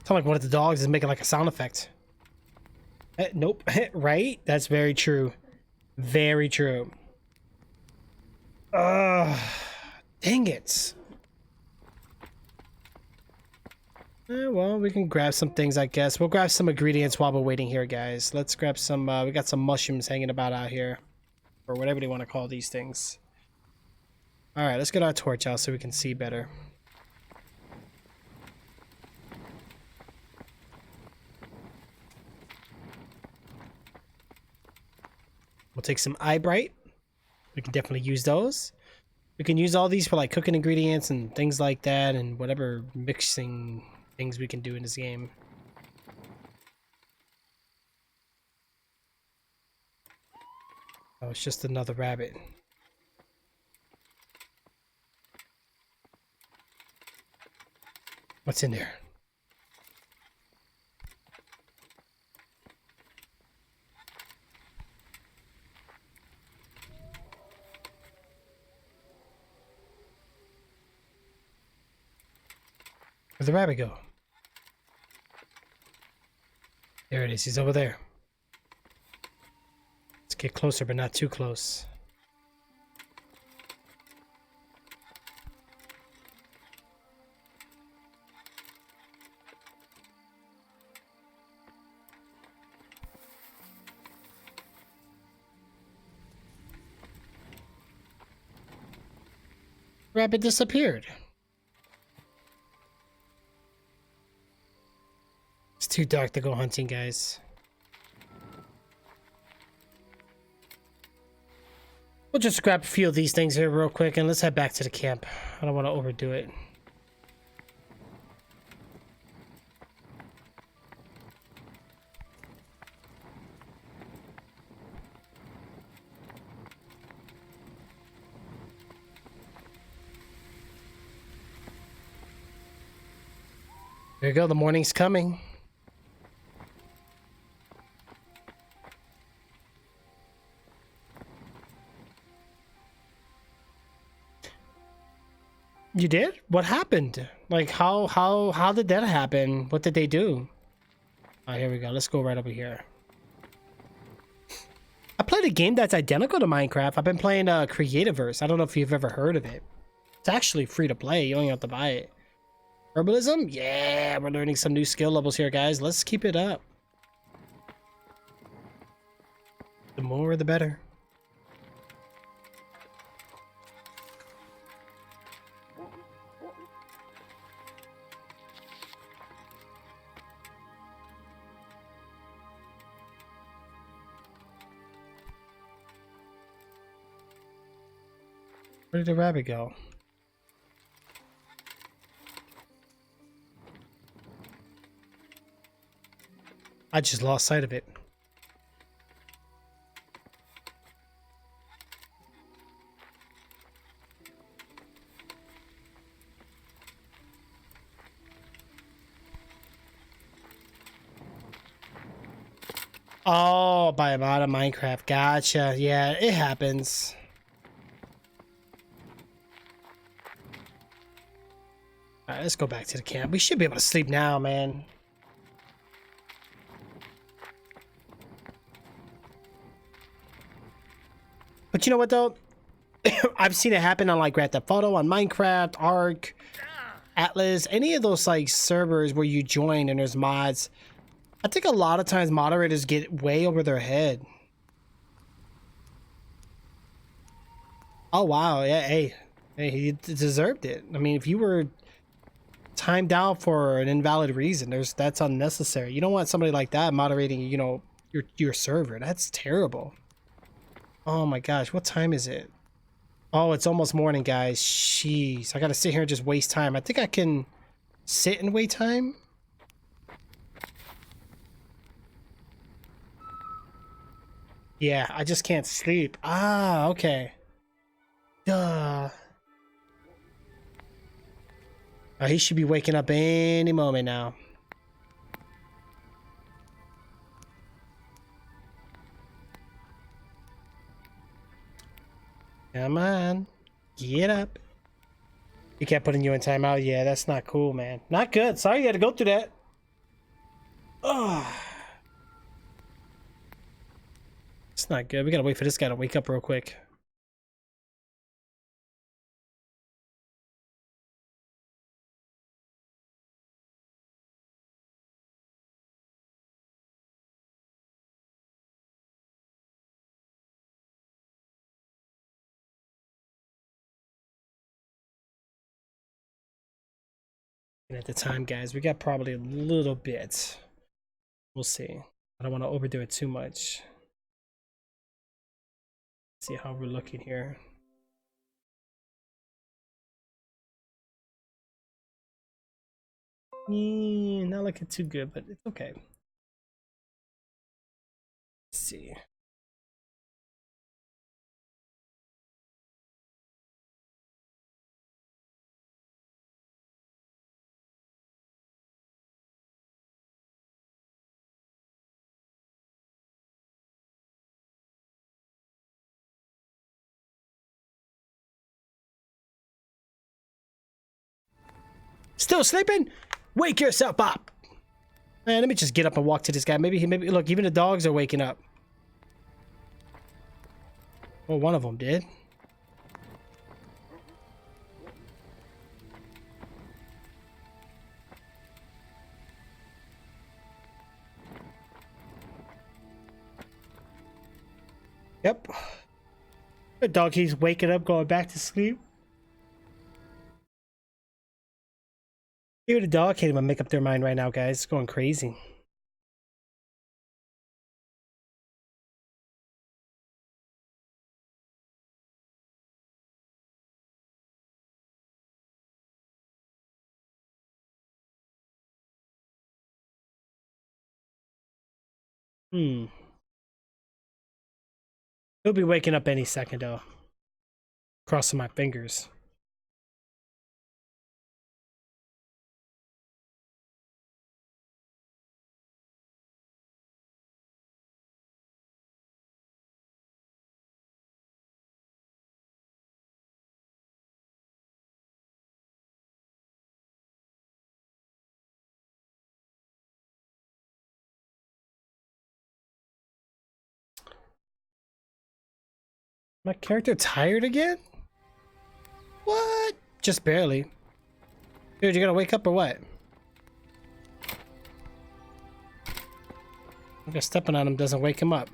Speaker 2: Sound like one of the dogs is making like a sound effect. Nope. Right? That's very true. Very true. Dang it. Well, we can grab some things, I guess. We'll grab some ingredients while we're waiting here, guys. Let's grab some, we got some mushrooms hanging about out here. Or whatever they want to call these things. All right, let's get our torch out so we can see better. We'll take some eye bright. We can definitely use those. We can use all these for like cooking ingredients and things like that, and whatever mixing things we can do in this game. Oh, it's just another rabbit. What's in there? Where'd the rabbit go? There it is. He's over there. Let's get closer, but not too close. Rabbit disappeared. It's too dark to go hunting, guys. We'll just grab a few of these things here real quick and let's head back to the camp. I don't want to overdo it. There you go, the morning's coming. You did? What happened? Like how did that happen? What did they do? Oh, here we go. Let's go right over here. I played a game that's identical to Minecraft. I've been playing Creativerse. I don't know if you've ever heard of it. It's actually free to play. You don't have to buy it. Herbalism? Yeah, we're learning some new skill levels here, guys. Let's keep it up. The more, the better. Where did the rabbit go? I just lost sight of it. Oh, by out of Minecraft. Gotcha. Yeah, it happens. Alright, let's go back to the camp. We should be able to sleep now, man. But you know what, though? I've seen it happen on, like, Grand Theft Auto, on Minecraft, Ark, Atlas, any of those, like, servers where you join and there's mods. I think a lot of times moderators get way over their head. Oh, wow. Yeah, hey, he deserved it. I mean, if you were timed out for an invalid reason, that's unnecessary. You don't want somebody like that moderating, you know, your server. That's terrible. Oh my gosh, what time is it? Oh, it's almost morning, guys. Jeez, I gotta sit here and just waste time. I think I can sit and wait time. Yeah, I just can't sleep. Ah, okay. Duh. Oh, he should be waking up any moment now. Come on. Get up. He kept putting you in timeout. Yeah, that's not cool, man. Not good. Sorry you had to go through that. Oh. It's not good. We gotta wait for this guy to wake up real quick. And at the time, guys, we got probably a little bit. We'll see. I don't want to overdo it too much. See how we're looking here. Not looking too good, but it's okay. Let's see. Still sleeping? Wake yourself up! Man, let me just get up and walk to this guy. Maybe look, even the dogs are waking up. Well, one of them did. Yep. The dog keeps waking up, going back to sleep. Even the dog can't even make up their mind right now, guys. It's going crazy. He'll be waking up any second, though. Crossing my fingers. My character tired again? What? Just barely. Dude, you gotta wake up or what? I guess stepping on him doesn't wake him up.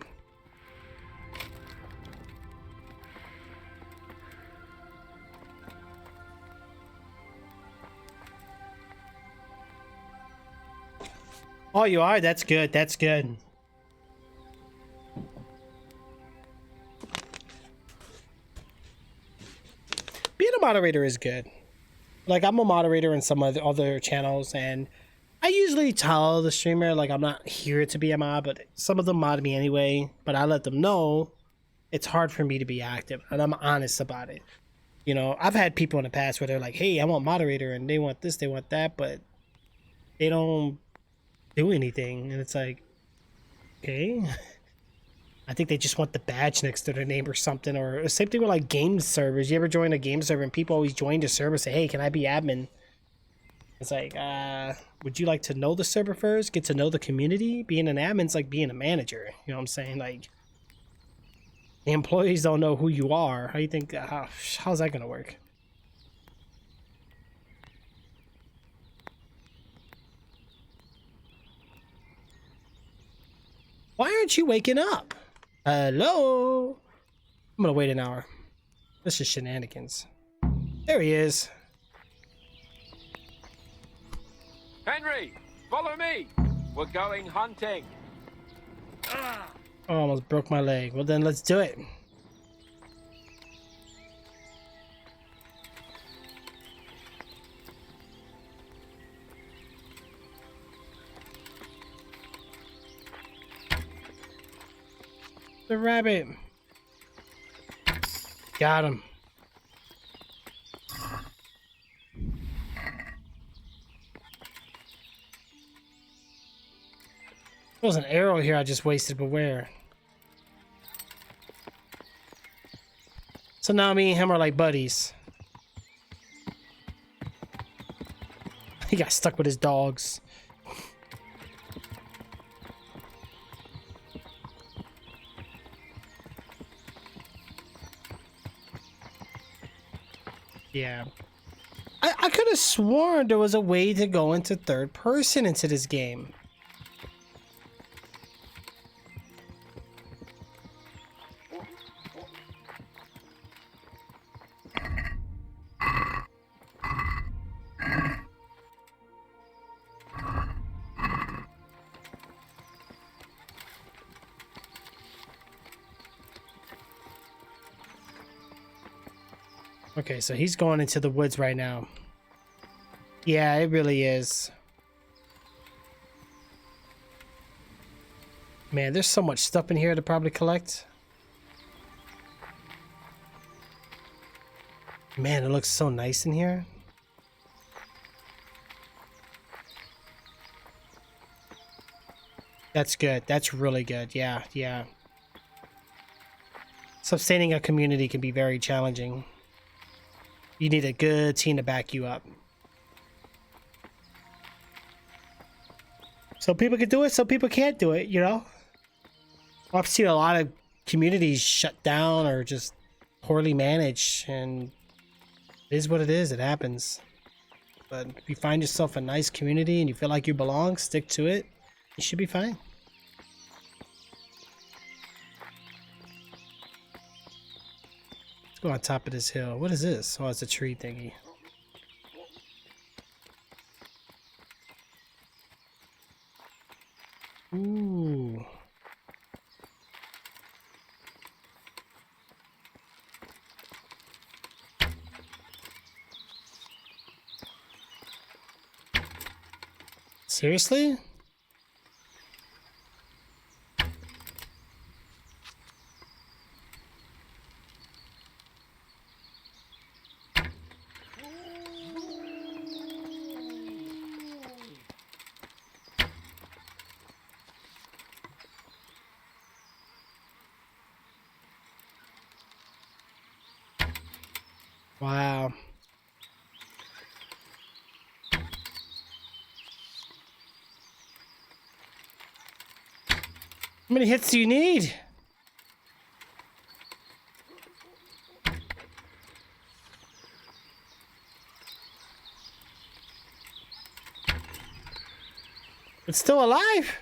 Speaker 2: Oh, you are? That's good. That's good. Being a moderator is good. Like, I'm a moderator in some other channels, and I usually tell the streamer, like, I'm not here to be a mod, but some of them mod me anyway. But I let them know it's hard for me to be active, and I'm honest about it. You know, I've had people in the past where they're like, hey, I want moderator, and they want this, they want that, but they don't do anything. And it's like, okay. I think they just want the badge next to their name or something. Or same thing with like game servers. You ever join a game server and people always join the server and say, hey, can I be admin? It's like, would you like to know the server first? Get to know the community? Being an admin's like being a manager. You know what I'm saying? Like, the employees don't know who you are. How do you think, how's that going to work? Why aren't you waking up? Hello? I'm gonna wait an hour. This is shenanigans. There he is.
Speaker 11: Henry, follow me. We're going hunting.
Speaker 2: I almost broke my leg. Well, then let's do it. The rabbit. Got him. There was an arrow here I just wasted, but where? So now me and him are like buddies. He got stuck with his dogs. Yeah. I could have sworn there was a way to go into third person into this game. Okay, so he's going into the woods right now. Yeah, it really is. Man, there's so much stuff in here to probably collect. Man, it looks so nice in here. That's good. That's really good. Yeah, yeah. Sustaining a community can be very challenging. You need a good team to back you up. Some people can do it, some people can't do it, you know? I've seen a lot of communities shut down or just poorly managed, and it is what it is. It happens. But if you find yourself a nice community and you feel like you belong, stick to it. You should be fine. Let's go on top of this hill. What is this? Oh, it's a tree thingy. Ooh. Seriously? Wow. How many hits do you need? It's still alive.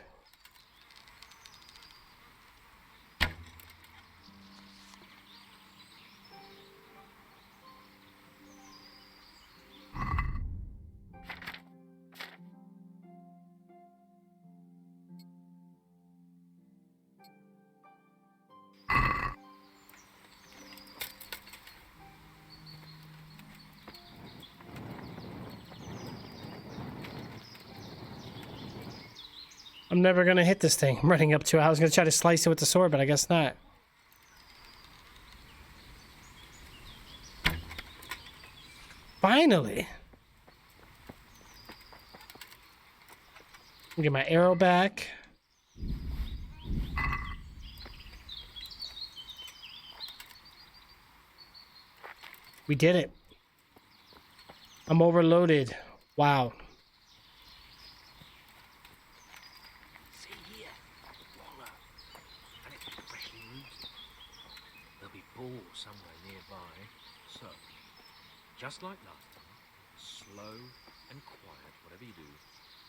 Speaker 2: I'm never gonna hit this thing. I'm running up to it. I was gonna try to slice it with the sword, but I guess not. Finally! Get my arrow back. We did it. I'm overloaded. Wow.
Speaker 1: See here, wallow, and it's freshly rooted. There'll be balls somewhere nearby, so just like last time, slow and quiet, whatever you do.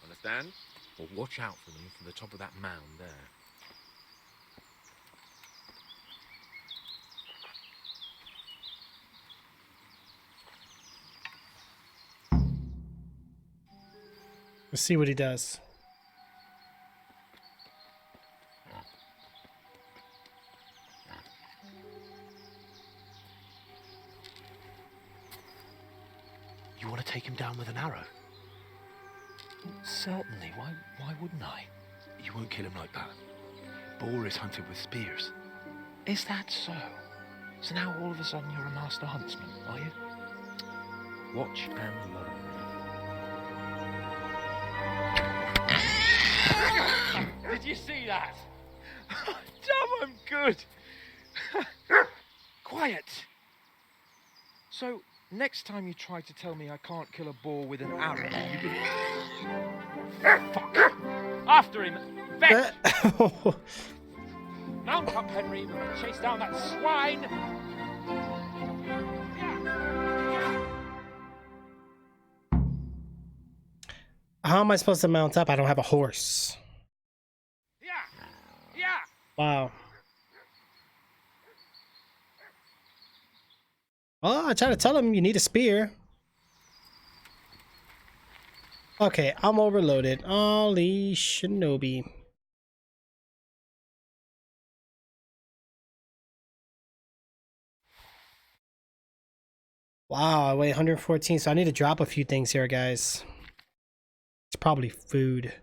Speaker 1: Understand? Or watch out for them from the top of that mound there.
Speaker 2: Let's see what he does.
Speaker 1: You want to take him down with an arrow? Certainly. Why wouldn't I? You won't kill him like that. Boar is hunted with spears. Is that so? So now all of a sudden you're a master huntsman, are you? Watch and learn.
Speaker 17: Did you see that? Damn, I'm good. Quiet. So, next time you try to tell me I can't kill a boar with an arrow, you can... Fuck! After him! Vet! Mount up, Henry. We're going to chase down that swine!
Speaker 2: How am I supposed to mount up? I don't have a horse. Wow. Oh, I try to tell him you need a spear. Okay, I'm overloaded. Holy shinobi. Wow, I weigh 114, so I need to drop a few things here, guys. It's probably food.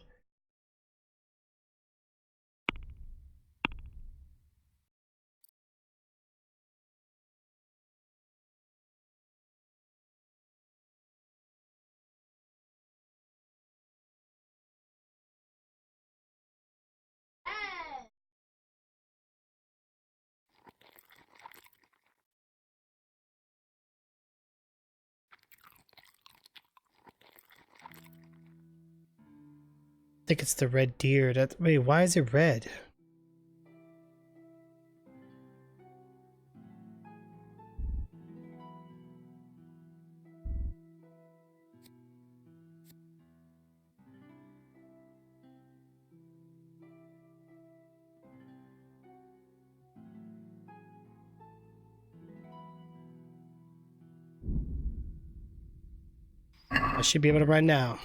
Speaker 2: I think it's the red deer. Wait, why is it red? I should be able to run now.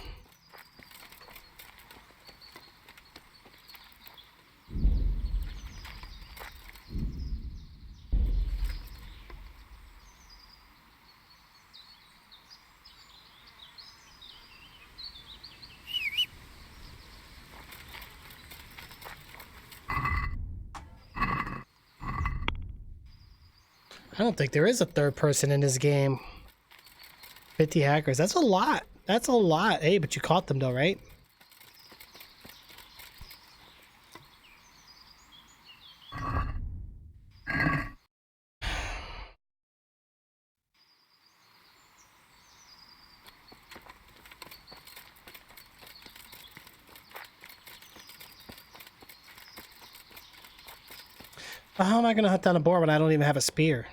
Speaker 2: I don't think there is a third person in this game. 50 hackers. That's a lot. That's a lot. Hey, but you caught them though, right? How am I going to hunt down a boar when I don't even have a spear?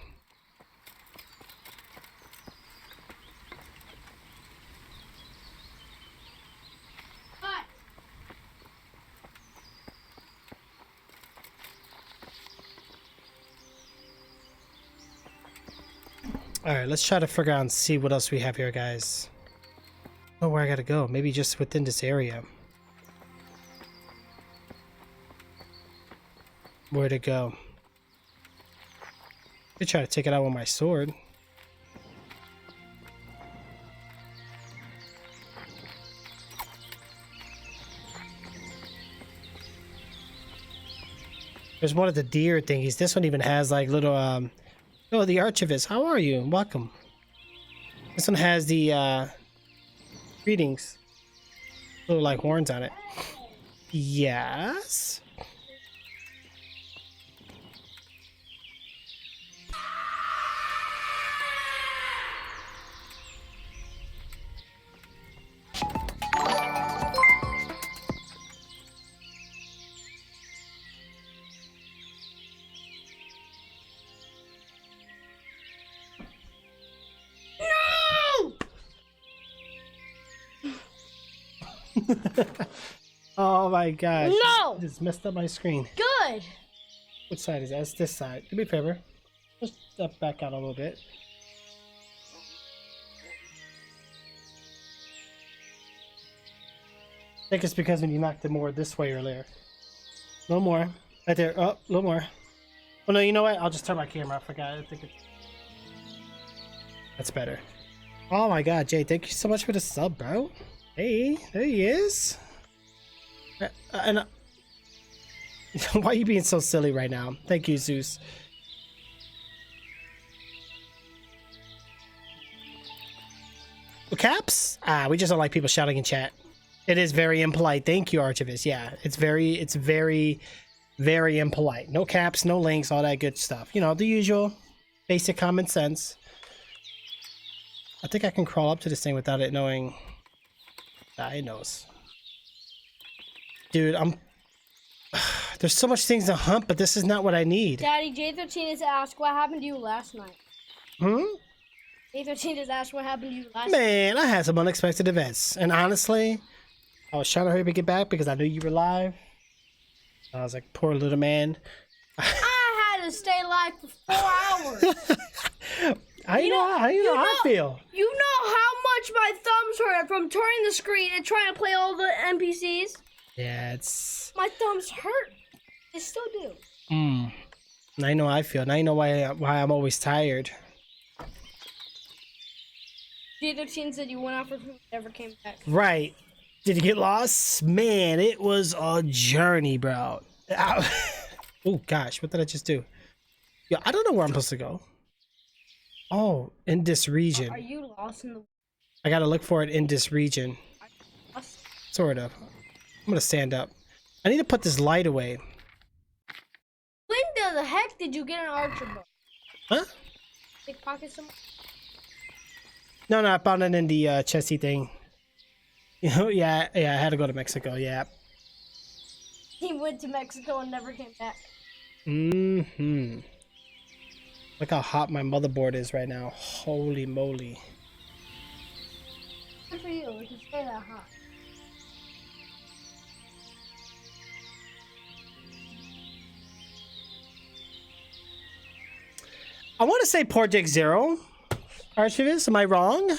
Speaker 2: Alright, let's try to figure out and see what else we have here, guys. Oh, where I gotta go. Maybe just within this area. Where to go? I could try to take it out with my sword. There's one of the deer thingies. This one even has like little oh, the Archivist. How are you? Welcome. This one has the greetings. Little like horns on it. Yes. Oh my gosh.
Speaker 4: No!
Speaker 2: I just messed up my screen.
Speaker 4: Good!
Speaker 2: Which side is that? It's this side. Do me a favor. Just step back out a little bit. I think it's because when you knocked it more this way earlier. A little more. Right there. Oh, a little more. Oh no, you know what? I'll just turn my camera. I forgot. I think it's... That's better. Oh my god, Jay, thank you so much for the sub, bro. Hey, there he is. And why are you being so silly right now? Thank you, Zeus. Caps? Ah, we just don't like people shouting in chat. It is very impolite. Thank you, Archivist. Yeah, it's very impolite. No caps, no links, all that good stuff. You know, the usual basic common sense. I think I can crawl up to this thing without it knowing. Ah, it knows. Dude, there's so much things to hunt, but this is not what I need.
Speaker 4: Daddy, J13 has asked what happened to you last night. J13 has asked what happened to you last night.
Speaker 2: Man, I had some unexpected events. And honestly, I was trying to hurry up and get back because I knew you were live. I was like, poor little man.
Speaker 4: I had to stay live for 4 hours.
Speaker 2: How you know how I feel?
Speaker 4: You know how much my thumbs hurt from turning the screen and trying to play all the NPCs?
Speaker 2: Yeah, it's...
Speaker 4: My thumbs hurt. They still do.
Speaker 2: Now you know how I feel. Now you know why I'm always tired.
Speaker 4: Peter Teen said you went out for food, never came back.
Speaker 2: Right. Did you get lost? Man, it was a journey, bro. Oh gosh, what did I just do? Yeah, I don't know where I'm supposed to go. Oh, in this region.
Speaker 4: Are you lost in the?
Speaker 2: I gotta look for it in this region. Sort of. I'm gonna stand up. I need to put this light away.
Speaker 4: When the heck did you get an archer bow?
Speaker 2: Huh?
Speaker 4: Pickpocket someone?
Speaker 2: No, I found it in the chesty thing. You know, yeah, I had to go to Mexico. Yeah.
Speaker 4: He went to Mexico and never came back.
Speaker 2: Mm-hmm. Look how hot my motherboard is right now. Holy moly.
Speaker 4: Good for you. It can stay that hot.
Speaker 2: I want to say Project Zero, Archivist. Am I wrong?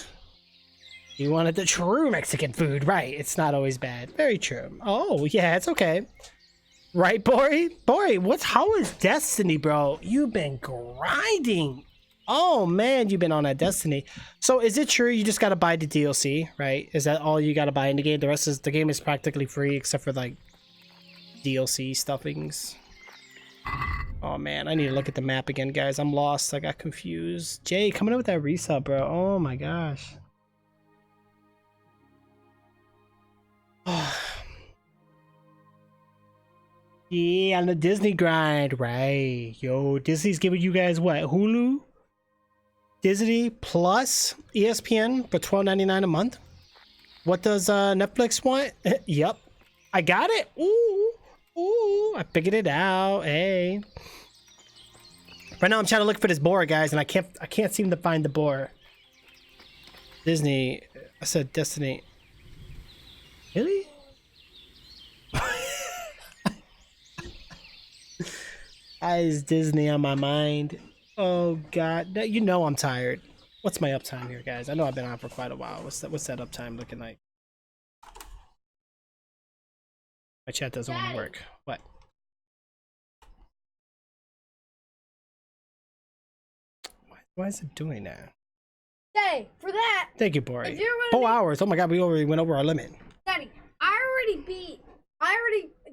Speaker 2: You wanted the true Mexican food, right? It's not always bad. Very true. Oh yeah, it's okay. Right, Bori? Bori, how is Destiny, bro? You've been grinding. Oh man, you've been on that Destiny. So is it true you just gotta buy the DLC, right? Is that all you gotta buy in the game? The rest is the game is practically free except for like DLC stuffings. Oh man, I need to look at the map again, guys. I'm lost. I got confused. Jay, coming in with that resub, bro. Oh my gosh. Yeah, on the Disney grind, right? Yo, Disney's giving you guys what? Hulu, Disney Plus, ESPN for $12.99 a month. What does Netflix want? Yep, I got it. Ooh, I figured it out. Hey, right now I'm trying to look for this boar, guys, and I can't seem to find the boar. Disney, I said Destiny. Really? Is Disney on my mind? Oh god, you know I'm tired. What's my uptime here, guys? I know I've been on for quite a while. What's that uptime looking like? My chat doesn't want to work. What? Why is it doing that?
Speaker 4: Hey, for that.
Speaker 2: Thank you, Bori. 4 hours. Oh my god, we already went over our limit.
Speaker 4: Daddy, I already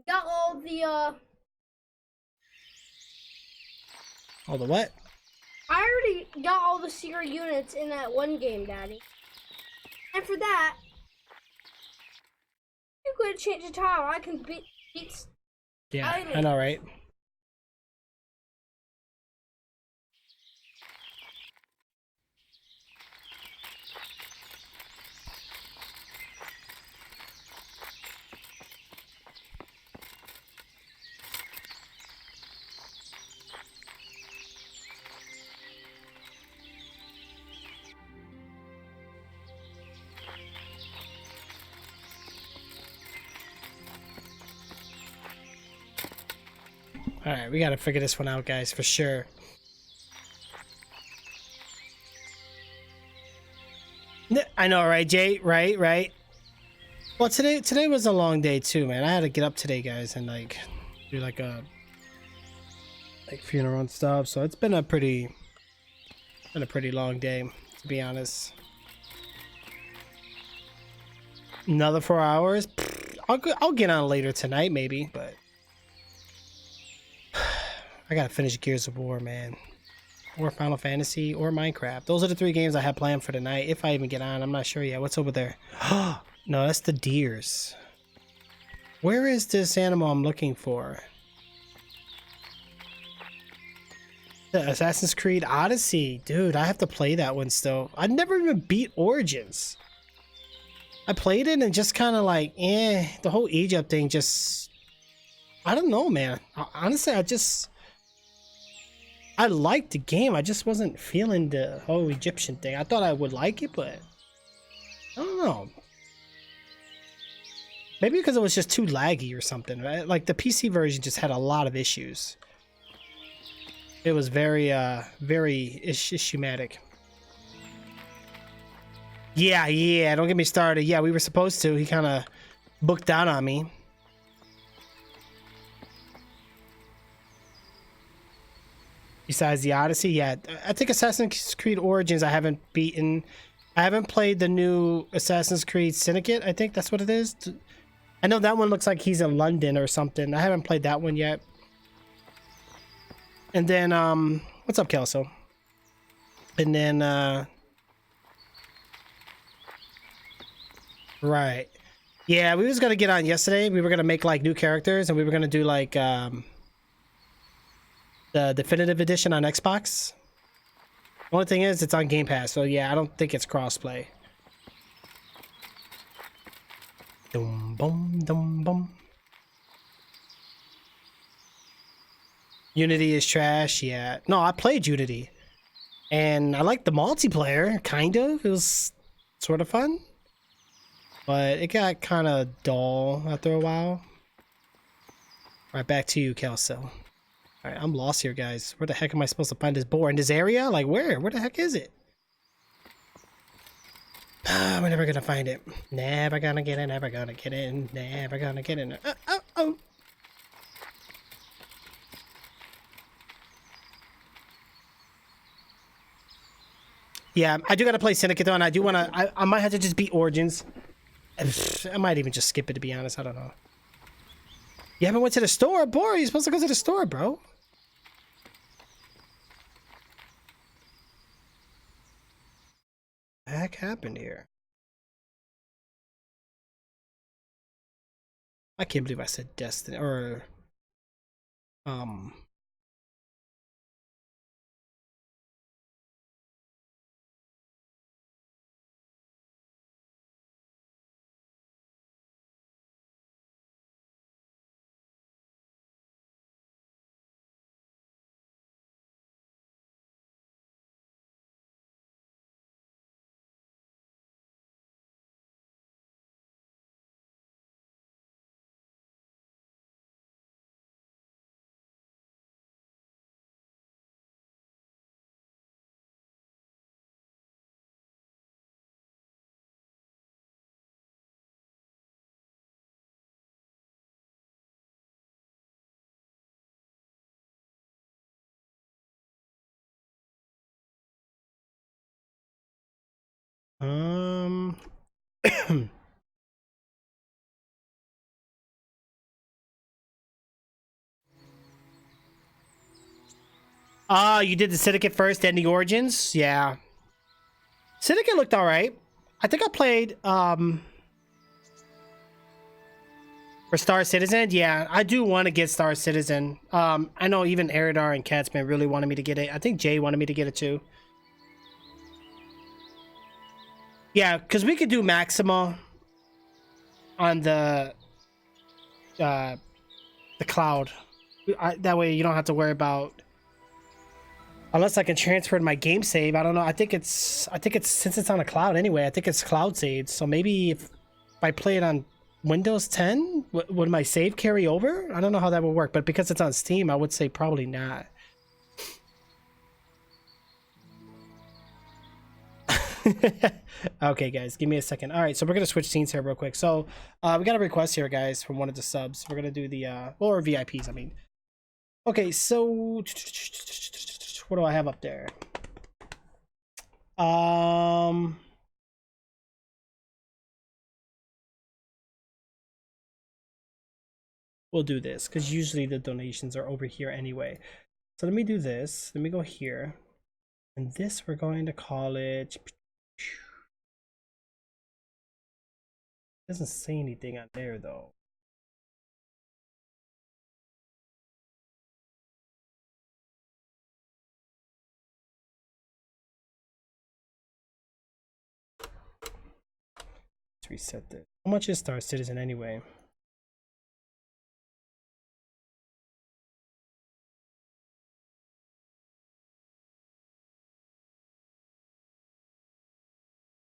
Speaker 4: got all the
Speaker 2: All the what?
Speaker 4: I already got all the secret units in that one game, Daddy. And for that, you could change the tile. I can beat.
Speaker 2: Yeah, I know, right? Alright, we gotta figure this one out, guys, for sure. I know, right, Jay? Right. Well, today was a long day, too, man. I had to get up today, guys, and, like, do, like, a funeral and stuff. So it's been a pretty long day, to be honest. Another 4 hours? I'll get on later tonight, maybe, but I gotta finish Gears of War, man. Or Final Fantasy, or Minecraft. Those are the 3 games I have planned for tonight. If I even get on, I'm not sure yet. What's over there? No, that's the deers. Where is this animal I'm looking for? The Assassin's Creed Odyssey. Dude, I have to play that one still. I never even beat Origins. I played it and just kind of like, the whole Egypt thing just... I don't know, man. Honestly, I liked the game. I just wasn't feeling the whole Egyptian thing. I thought I would like it, but I don't know. Maybe because it was just too laggy or something, right? Like the PC version just had a lot of issues. It was very issuematic. Yeah, don't get me started. Yeah, we were supposed to. He kind of booked out on me. Besides the Odyssey, yeah. I think Assassin's Creed Origins I haven't beaten. I haven't played the new Assassin's Creed Syndicate. I think that's what it is. I know that one looks like he's in London or something. I haven't played that one yet. And then, what's up, Kelso? And then, right. Yeah, we was gonna get on yesterday. We were gonna make like new characters, and we were gonna do like the definitive edition on Xbox. The only thing is, it's on Game Pass, so yeah, I don't think it's crossplay. Dum bum dum bum. Unity is trash. Yeah, no, I played Unity, and I liked the multiplayer. Kind of, it was sort of fun. But it got kind of dull after a while. Right, back to you, Kelso. Alright, I'm lost here, guys. Where the heck am I supposed to find this boar? In this area? Like, where? Where the heck is it? We're never gonna find it. Never gonna get it, never gonna get in. Never gonna get in. Oh. Yeah, I do gotta play Syndicate though, and I do wanna... I might have to just beat Origins. I might even just skip it, to be honest. I don't know. You haven't went to the store? Boy, you're supposed to go to the store, bro. What the heck happened here? I can't believe I said Destiny, or... you did the Syndicate first, then the Origins? Yeah. Syndicate looked alright. I think I played, for Star Citizen. Yeah, I do want to get Star Citizen. I know even Eridar and Catsman really wanted me to get it. I think Jay wanted me to get it too. Yeah, because we could do Maxima on the cloud. That way you don't have to worry about... Unless I can transfer my game save. I don't know. I think it's since it's on a cloud anyway, I think it's cloud saved. So maybe if I play it on Windows 10, would my save carry over? I don't know how that would work, but because it's on Steam, I would say probably not. Okay, guys, give me a second. All right, so we're gonna switch scenes here real quick. So we got a request here, guys, from one of the subs. We're gonna do the or VIPs, I mean. Okay, so what do I have up there? We'll do this because usually the donations are over here anyway. So let me do this. Let me go here, and this we're going to call it. Doesn't say anything on there though. Let's reset this. How much is Star Citizen anyway?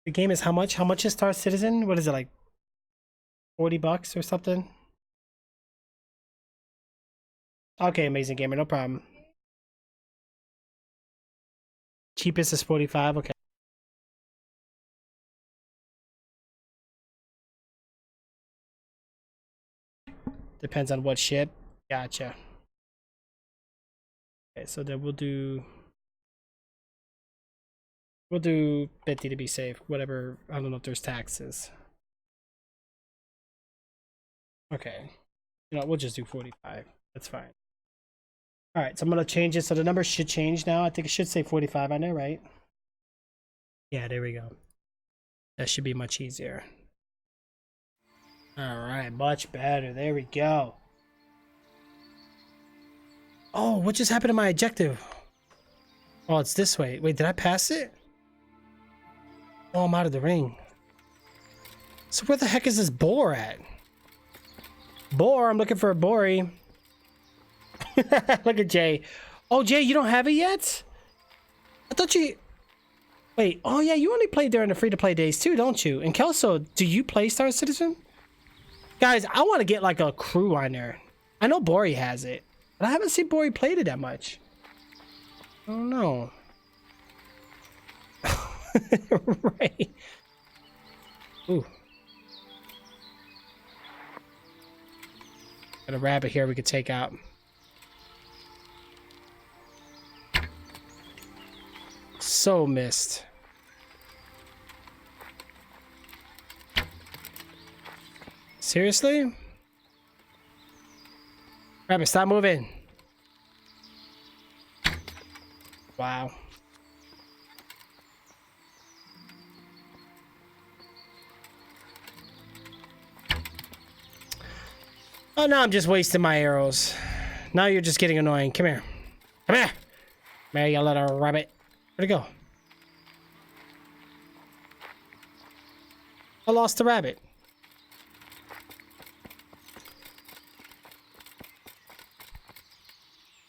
Speaker 2: The game is how much? How much is Star Citizen? What is it, like $40 or something? Okay, Amazing Gamer, no problem. Cheapest is 45, okay. Depends on what ship. Gotcha. Okay, so then we'll do We'll do 50 to be safe. Whatever. I don't know if there's taxes. Okay. You know, we'll just do 45. That's fine. All right, so I'm going to change it. So the number should change now. I think it should say 45 on there, right? Yeah, there we go. That should be much easier. All right, much better. There we go. Oh, what just happened to my objective? Oh, it's this way. Wait, did I pass it? Oh, I'm out of the ring. So where the heck is this boar at? Boar, I'm looking for a Bori. Look at Jay. Oh, Jay, you don't have it yet? I thought you... Wait, oh yeah, you only played during the free-to-play days too, don't you? And Kelso, do you play Star Citizen? Guys, I want to get like a crew on there. I know Bori has it, but I haven't seen Bori played it that much. I don't know. Right. Ooh. Got a rabbit here we could take out. So missed. Seriously? Rabbit, stop moving. Wow. Oh, now I'm just wasting my arrows. Now you're just getting annoying. Come here. Come here. Come here, you little rabbit. Where'd it go? I lost the rabbit.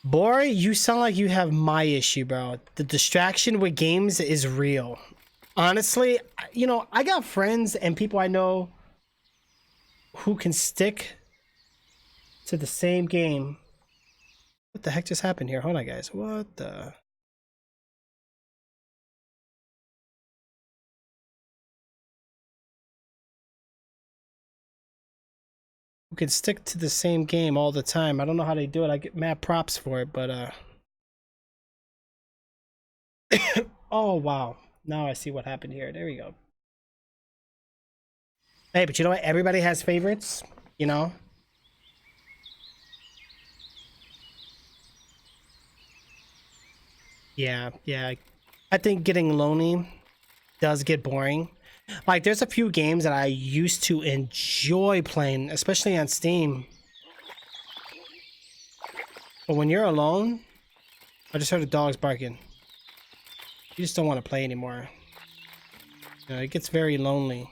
Speaker 2: Bori, you sound like you have my issue, bro. The distraction with games is real. Honestly, you know, I got friends and people I know who can stick to the same game. What the heck just happened here? Hold on, guys. What the... Who can stick to the same game all the time. I don't know how they do it. I get mad props for it, but oh wow. Now I see what happened here. There we go. Hey, but you know what? Everybody has favorites, you know? Yeah. I think getting lonely does get boring. Like, there's a few games that I used to enjoy playing, especially on Steam. But when you're alone... I just heard the dogs barking. You just don't want to play anymore. You know, it gets very lonely.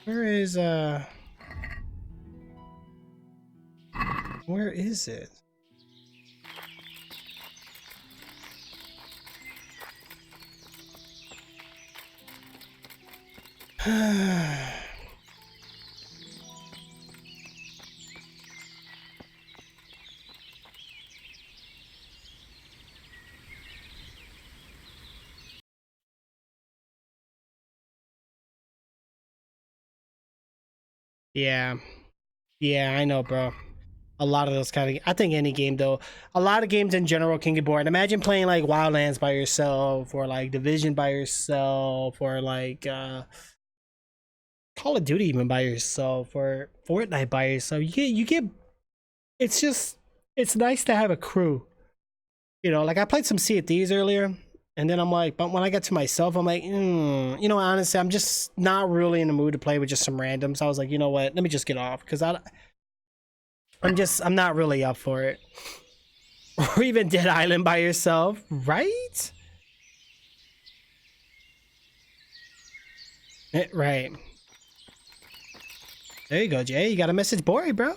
Speaker 2: Where is, Where is it? Yeah, I know, bro. A lot of those kind of... I think any game, though. A lot of games in general can get boring. Imagine playing, like, Wildlands by yourself, or, like, Division by yourself, or, like, Call of Duty even by yourself, or Fortnite by yourself. You get... It's just... It's nice to have a crew. You know, like, I played some Sea of Thieves earlier, and then I'm like... But when I got to myself, I'm like, you know, honestly, I'm just not really in the mood to play with just some randoms. I was like, you know what? Let me just get off, because I'm not really up for it. Or even Dead Island by yourself, right? Right. There you go, Jay. You got a message, Bori, bro.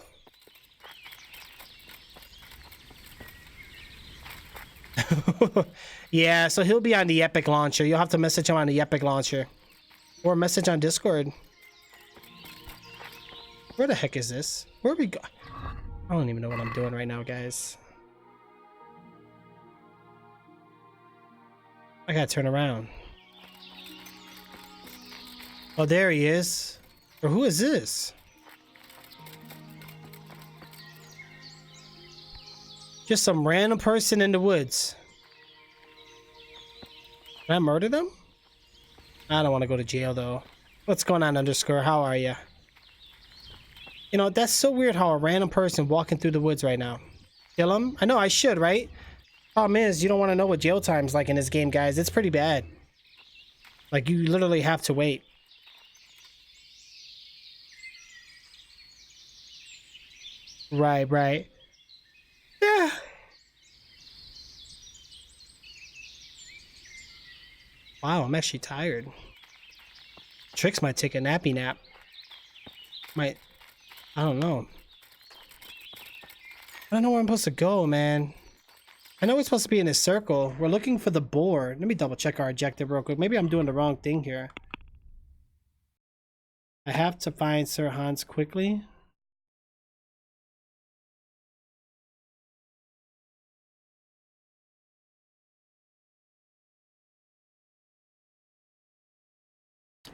Speaker 2: Yeah, so he'll be on the Epic launcher. You'll have to message him on the Epic launcher. Or message on Discord. Where the heck is this? Where are we go? I don't even know what I'm doing right now, guys. I gotta turn around. Oh, there he is. Or who is this? Just some random person in the woods. Can I murder them? I don't want to go to jail though. What's going on, Underscore? How are you? You know, that's so weird how a random person walking through the woods right now. Kill him? I know I should, right? Problem is, you don't want to know what jail time's like in this game, guys. It's pretty bad. Like, you literally have to wait. Right. Yeah. Wow, I'm actually tired. Trix might take a nappy nap. I don't know. I don't know where I'm supposed to go, man. I know we're supposed to be in a circle. We're looking for the boar. Let me double check our objective real quick. Maybe I'm doing the wrong thing here. I have to find Sir Hans quickly.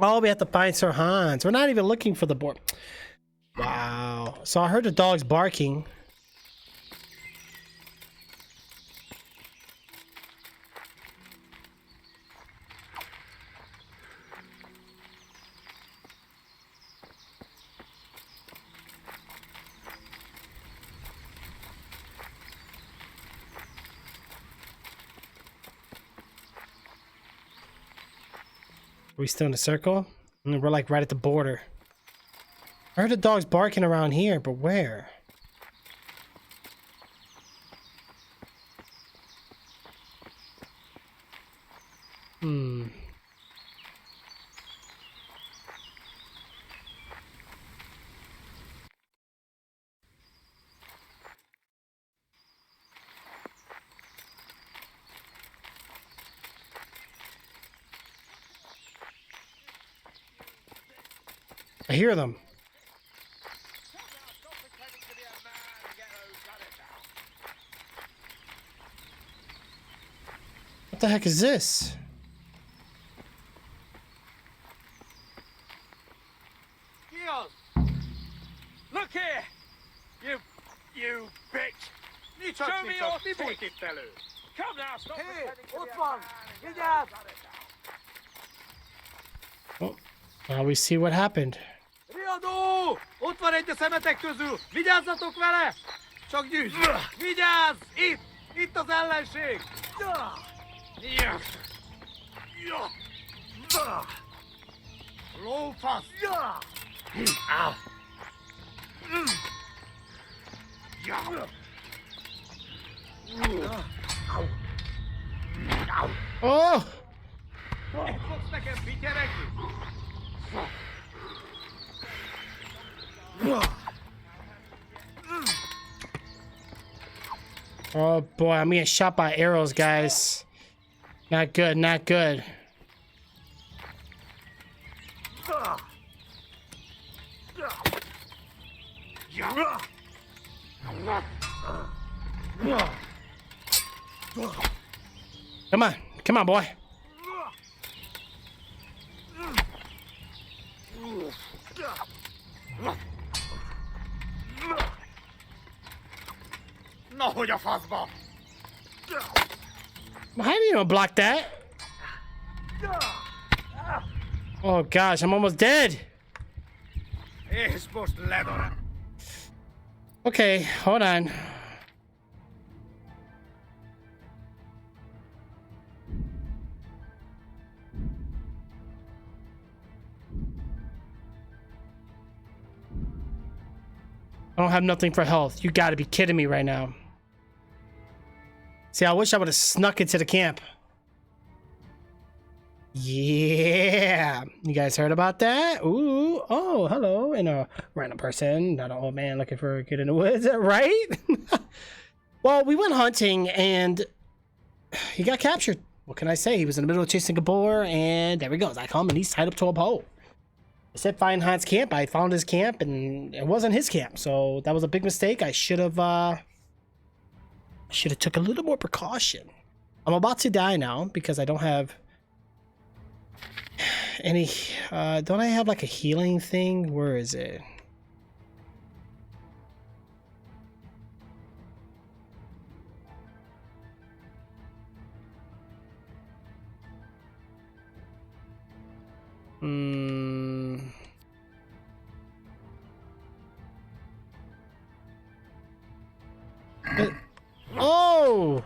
Speaker 2: Oh, we have to find Sir Hans. We're not even looking for the boar. Wow. So I heard the dogs barking. Are we still in the circle? We're like right at the border. I heard the dogs barking around here, but where? I hear them. What the heck is this?
Speaker 17: Gears! Look here! You bitch! Show me your teeth! Come now, stop pretending to be a man and
Speaker 2: Oh, now we see what happened.
Speaker 17: Riadó! Ott van egy a szemetek közül! Vigyázzatok vele! Csak gyűjts! Vigyázz! Itt! Itt az ellenség! Lófasz!
Speaker 2: Oh!
Speaker 17: Itt fogsz nekem pityeregni?
Speaker 2: Oh boy, I'm getting shot by arrows, guys. Not good, not good. Come on, boy.
Speaker 17: Na, hogy a faszba!
Speaker 2: How do you block that? Oh gosh, I'm almost dead.
Speaker 17: És most ledorál.
Speaker 2: Okay, hold on. I don't have nothing for health. You gotta be kidding me right now. See, I wish I would have snuck into the camp. Yeah. You guys heard about that? Ooh. Oh, hello. And a random person, not an old man looking for a kid in the woods, right? Well, we went hunting and he got captured. What can I say? He was in the middle of chasing a boar and there he goes. I come and he's tied up to a pole. I said find Hans' camp. I found his camp and it wasn't his camp. So that was a big mistake. I should have took a little more precaution. I'm about to die now because I don't have any don't I have like a healing thing? Where is it? Hmm. Oh!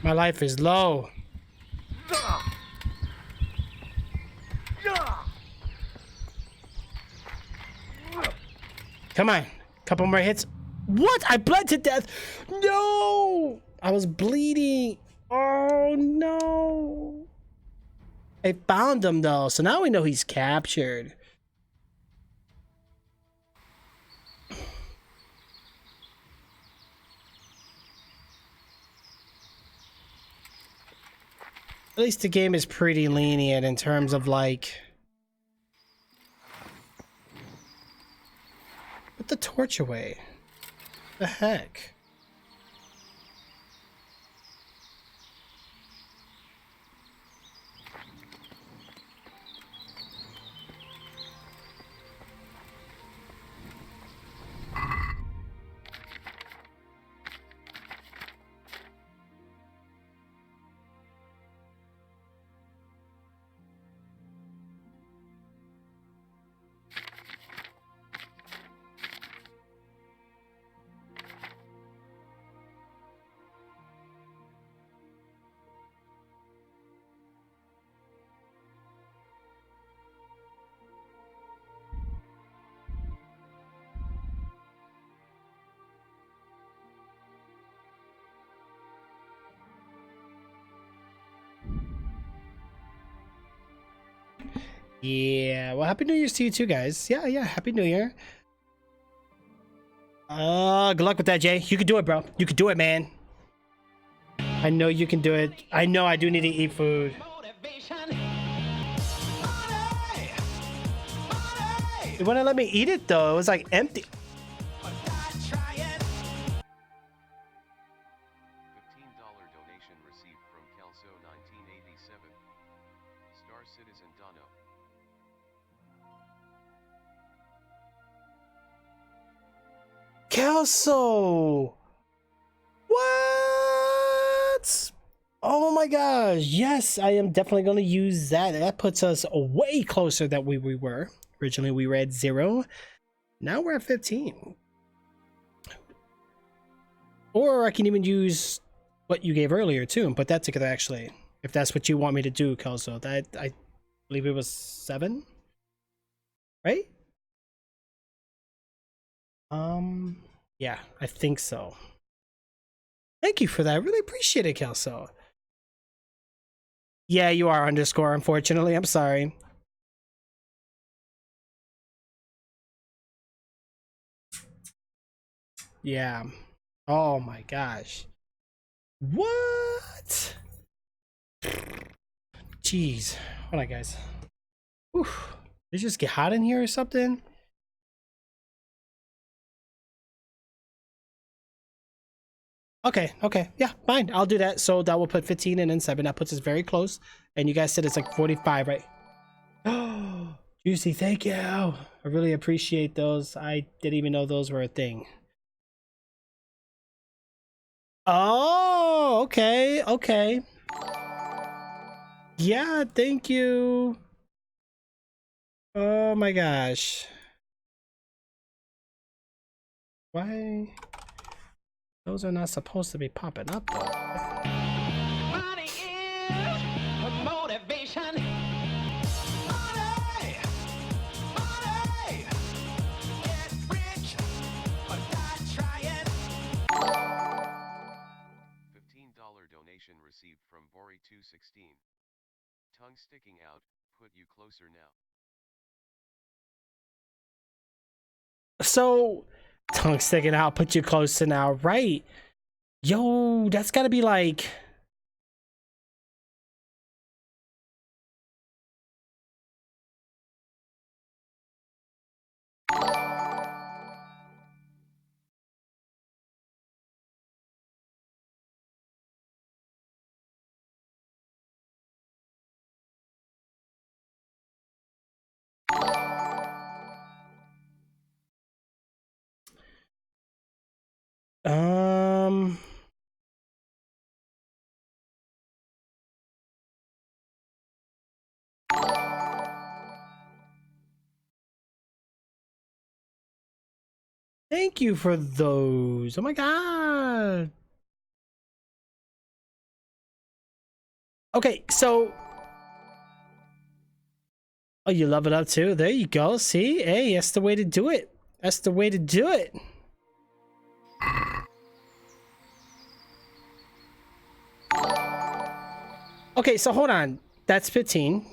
Speaker 2: My life is low. Come on. Couple more hits. What? I bled to death. No! I was bleeding. Oh, no. I found him, though. So now we know he's captured. At least the game is pretty lenient in terms of, like... Put the torch away. The heck? Yeah, well, Happy New Year's to you too, guys. Yeah, Happy New Year. Good luck with that, Jay. You can do it, bro. You can do it, man. I know you can do it. I know I do need to eat food. It wouldn't let me eat it, though. It was, like, empty. Kelso! What? Oh my gosh. Yes, I am definitely going to use that. That puts us way closer than we were. Originally, we were at 0. Now we're at 15. Or I can even use what you gave earlier, too, and put that together, actually. If that's what you want me to do, Kelso. That, I believe it was 7? Right? Yeah, I think so. Thank you for that. I really appreciate it, Kelso. Yeah, you are underscore, unfortunately. I'm sorry. Yeah. Oh my gosh. What? Jeez. Hold on, guys. Whew. Did it just get hot in here or something? Okay, yeah, fine. I'll do that. So that will put 15 and then 7. That puts us very close. And you guys said it's like 45, right? Oh, Juicy, thank you. I really appreciate those. I didn't even know those were a thing. Oh, okay. Yeah, thank you. Oh my gosh. Why? Those are not supposed to be popping up though. Money is motivation. Money. Get rich or die trying.
Speaker 6: $15 donation received from Bori216. Tongue sticking out, put you closer now.
Speaker 2: So, tongue sticking out, put you closer now, right? Yo, that's gotta be like... Thank you for those. Oh my god. Okay, so oh, you love it up too. There you go. See, hey, that's the way to do it. That's the way to do it. Okay, so hold on. That's 15,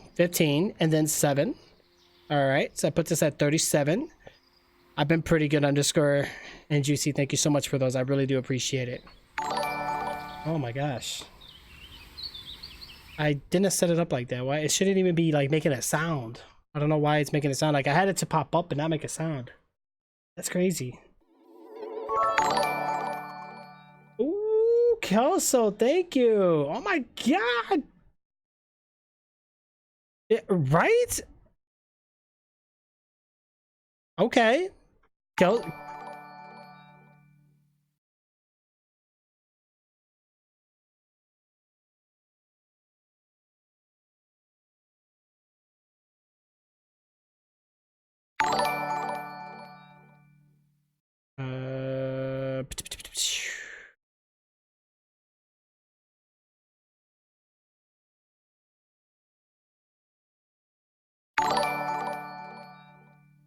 Speaker 2: and then 7. All right, so I put this at 37. I've been pretty good, underscore and Juicy. Thank you so much for those. I really do appreciate it. Oh my gosh. I didn't set it up like that. Why? It shouldn't even be like making a sound. I don't know why it's making a sound. Like I had it to pop up and not make a sound. That's crazy. Ooh, Kelso, thank you. Oh my god. Right? Okay. Kel.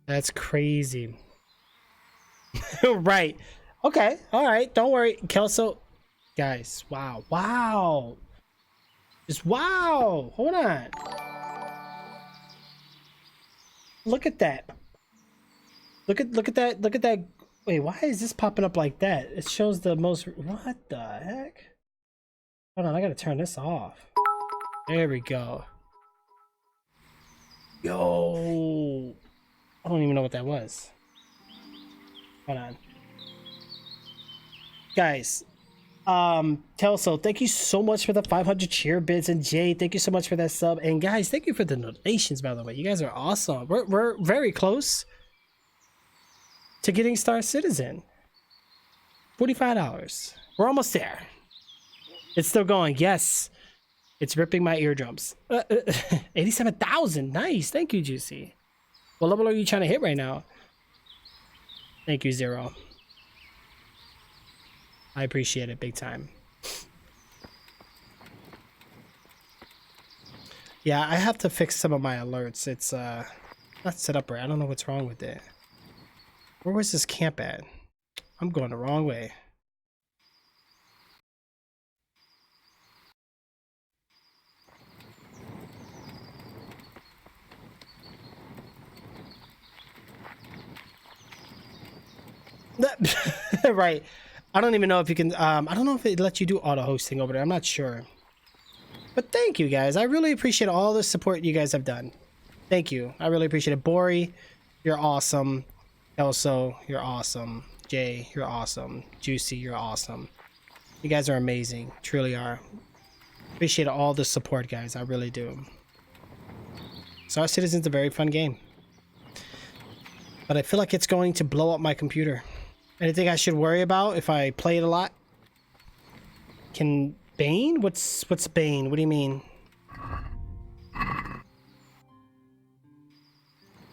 Speaker 2: That's crazy. Right. Okay. All right. Don't worry. Kelso. Guys. Wow. Wow. Just wow. Hold on. Look at that. Look at that. Look at that. Wait, why is this popping up like that? It shows the most. What the heck? Hold on. I gotta turn this off. There we go. Yo. I don't even know what that was. Hold on. Guys, Kelso, thank you so much for the 500 cheer bids, and Jay, thank you so much for that sub. And guys, thank you for the donations, by the way. You guys are awesome. We're very close to getting Star Citizen. $45. We're almost there. It's still going. Yes. It's ripping my eardrums. 87,000. Nice. Thank you, Juicy. What level are you trying to hit right now? Thank you, Zero. I appreciate it big time. Yeah, I have to fix some of my alerts. It's not set up right. I don't know what's wrong with it. Where was this camp at? I'm going the wrong way. Right. I don't even know if you can I don't know if it lets you do auto hosting over there. I'm not sure. But thank you guys. I really appreciate all the support you guys have done. Thank you. I really appreciate it. Bori, you're awesome. Elso, you're awesome. Jay, you're awesome. Juicy, you're awesome. You guys are amazing. Truly are. Appreciate all the support, guys. I really do. Star Citizen's a very fun game. But I feel like it's going to blow up my computer. Anything I should worry about if I play it a lot? Can Bane? What's Bane? What do you mean?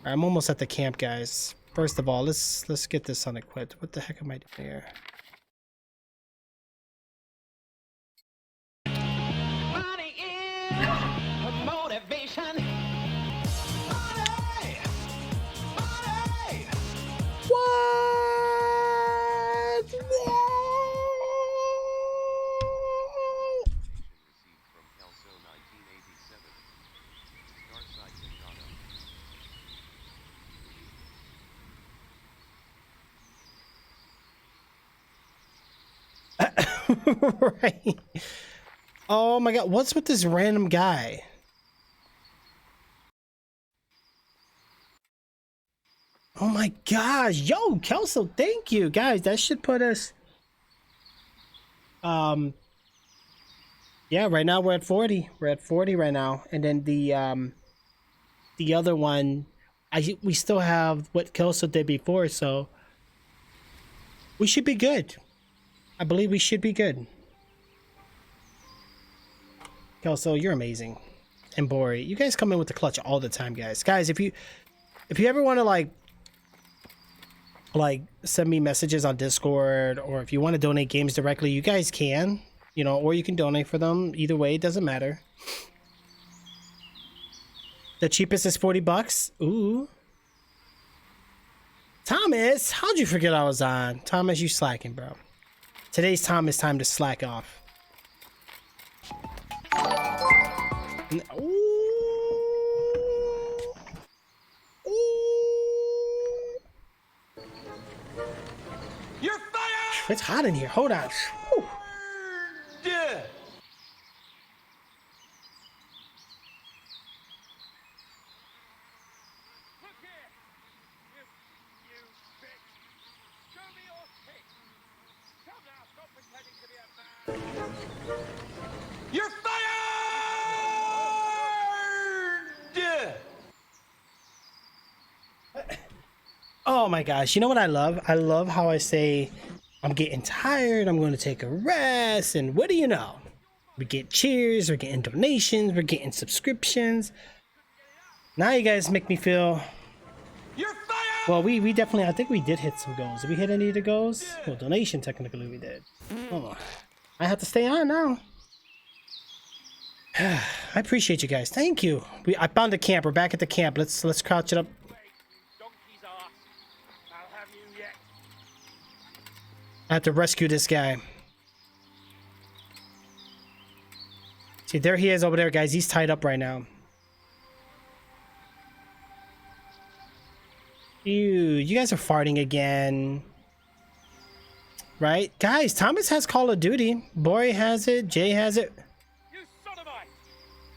Speaker 2: I'm almost at the camp, guys. First of all, let's get this unequipped. What the heck am I doing here?
Speaker 10: Money is motivation. Money. Money.
Speaker 2: What? Right. Oh my god, what's with this random guy? Oh my gosh, yo, Kelso, thank you. Guys, that should put us yeah, right now we're at 40. We're at 40 right now. And then the other one, we still have what Kelso did before, so we should be good. I believe we should be good. Kelso, you're amazing. And Bori, you guys come in with the clutch all the time, guys. Guys, if you ever want to like like send me messages on Discord, or if you want to donate games directly, you guys can, you know, or you can donate for them. Either way, it doesn't matter. The cheapest is $40. Ooh. Thomas, how'd you forget I was on? Thomas, you slacking, bro. Today's Thomas time to slack off. Ooh.
Speaker 10: You're fired!
Speaker 2: It's hot in here. Hold on. Whew.
Speaker 10: Yeah. You're fired!
Speaker 2: Oh my gosh, you know what I love? I love how I say, I'm getting tired, I'm going to take a rest, and what do you know? We get cheers, we're getting donations, we're getting subscriptions. Now you guys make me feel... Well, we definitely, I think we did hit some goals. Did we hit any of the goals? Well, donation, technically we did. Oh, I have to stay on now. I appreciate you guys. Thank you. I found the camp. We're back at the camp. Let's crouch it up. I have to rescue this guy. See, there he is over there, guys. He's tied up right now. Ew, you guys are farting again. Right? Guys, Thomas has Call of Duty. Bori has it. Jay has it.
Speaker 17: You sodomite!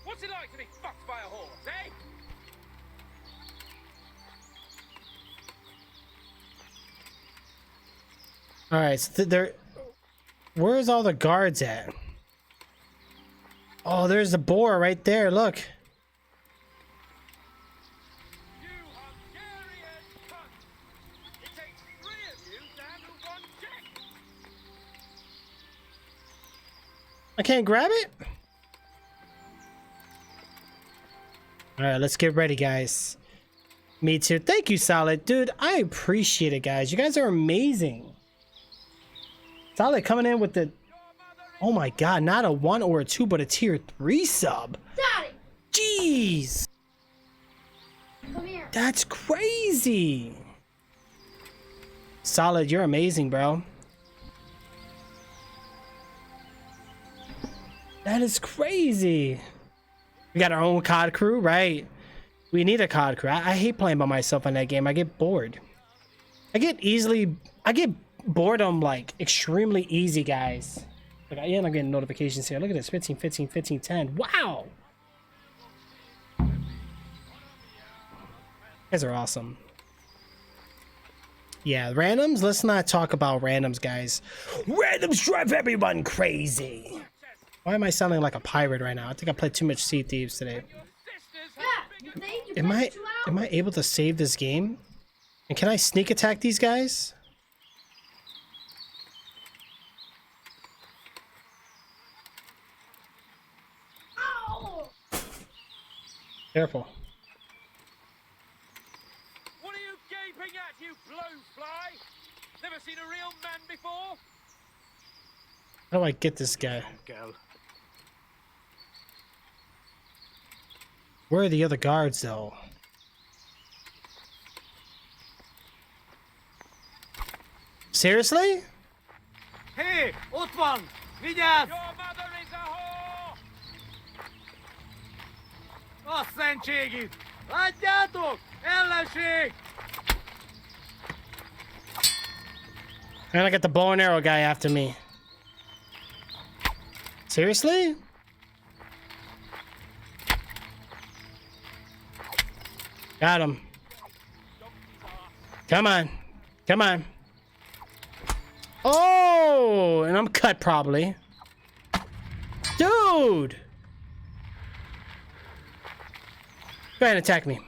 Speaker 17: What's it like to be fucked by a horse, eh?
Speaker 2: Alright, so there... Where's all the guards at? Oh, there's the boar right there. Look. I can't grab it? Alright, let's get ready, guys. Me too. Thank you, Solid. Dude, I appreciate it, guys. You guys are amazing. Solid coming in with the... Oh my god, not a 1 or a 2, but a tier 3 sub.
Speaker 4: Daddy!
Speaker 2: Jeez!
Speaker 4: Come here.
Speaker 2: That's crazy! Solid, you're amazing, bro. That is crazy. We got our own COD crew, right? We need a COD crew. I hate playing by myself in that game. I get bored. I get boredom like extremely easy, guys. Look, I'm getting notifications here. Look at this. 15, 15, 15, 10. Wow. You guys are awesome. Yeah, randoms. Let's not talk about randoms, guys. Randoms drive everyone crazy. Why am I sounding like a pirate right now? I think I played too much Sea Thieves today. Am I able to save this game? And can I sneak attack these guys? Careful.
Speaker 17: What are you gaping at, you blowfly? Never seen a real man before?
Speaker 2: How do I get this guy?
Speaker 17: Go.
Speaker 2: Where are the other guards, though? Seriously?
Speaker 3: Hey, Otvan! Vigyázz!
Speaker 17: Your mother is a whore!
Speaker 3: A szentségit! Látjátok! Ellenség!
Speaker 2: And I got the bow and arrow guy after me. Seriously? Got him. Come on. Come on. Oh, and I'm cut probably. Dude! Go ahead and attack me.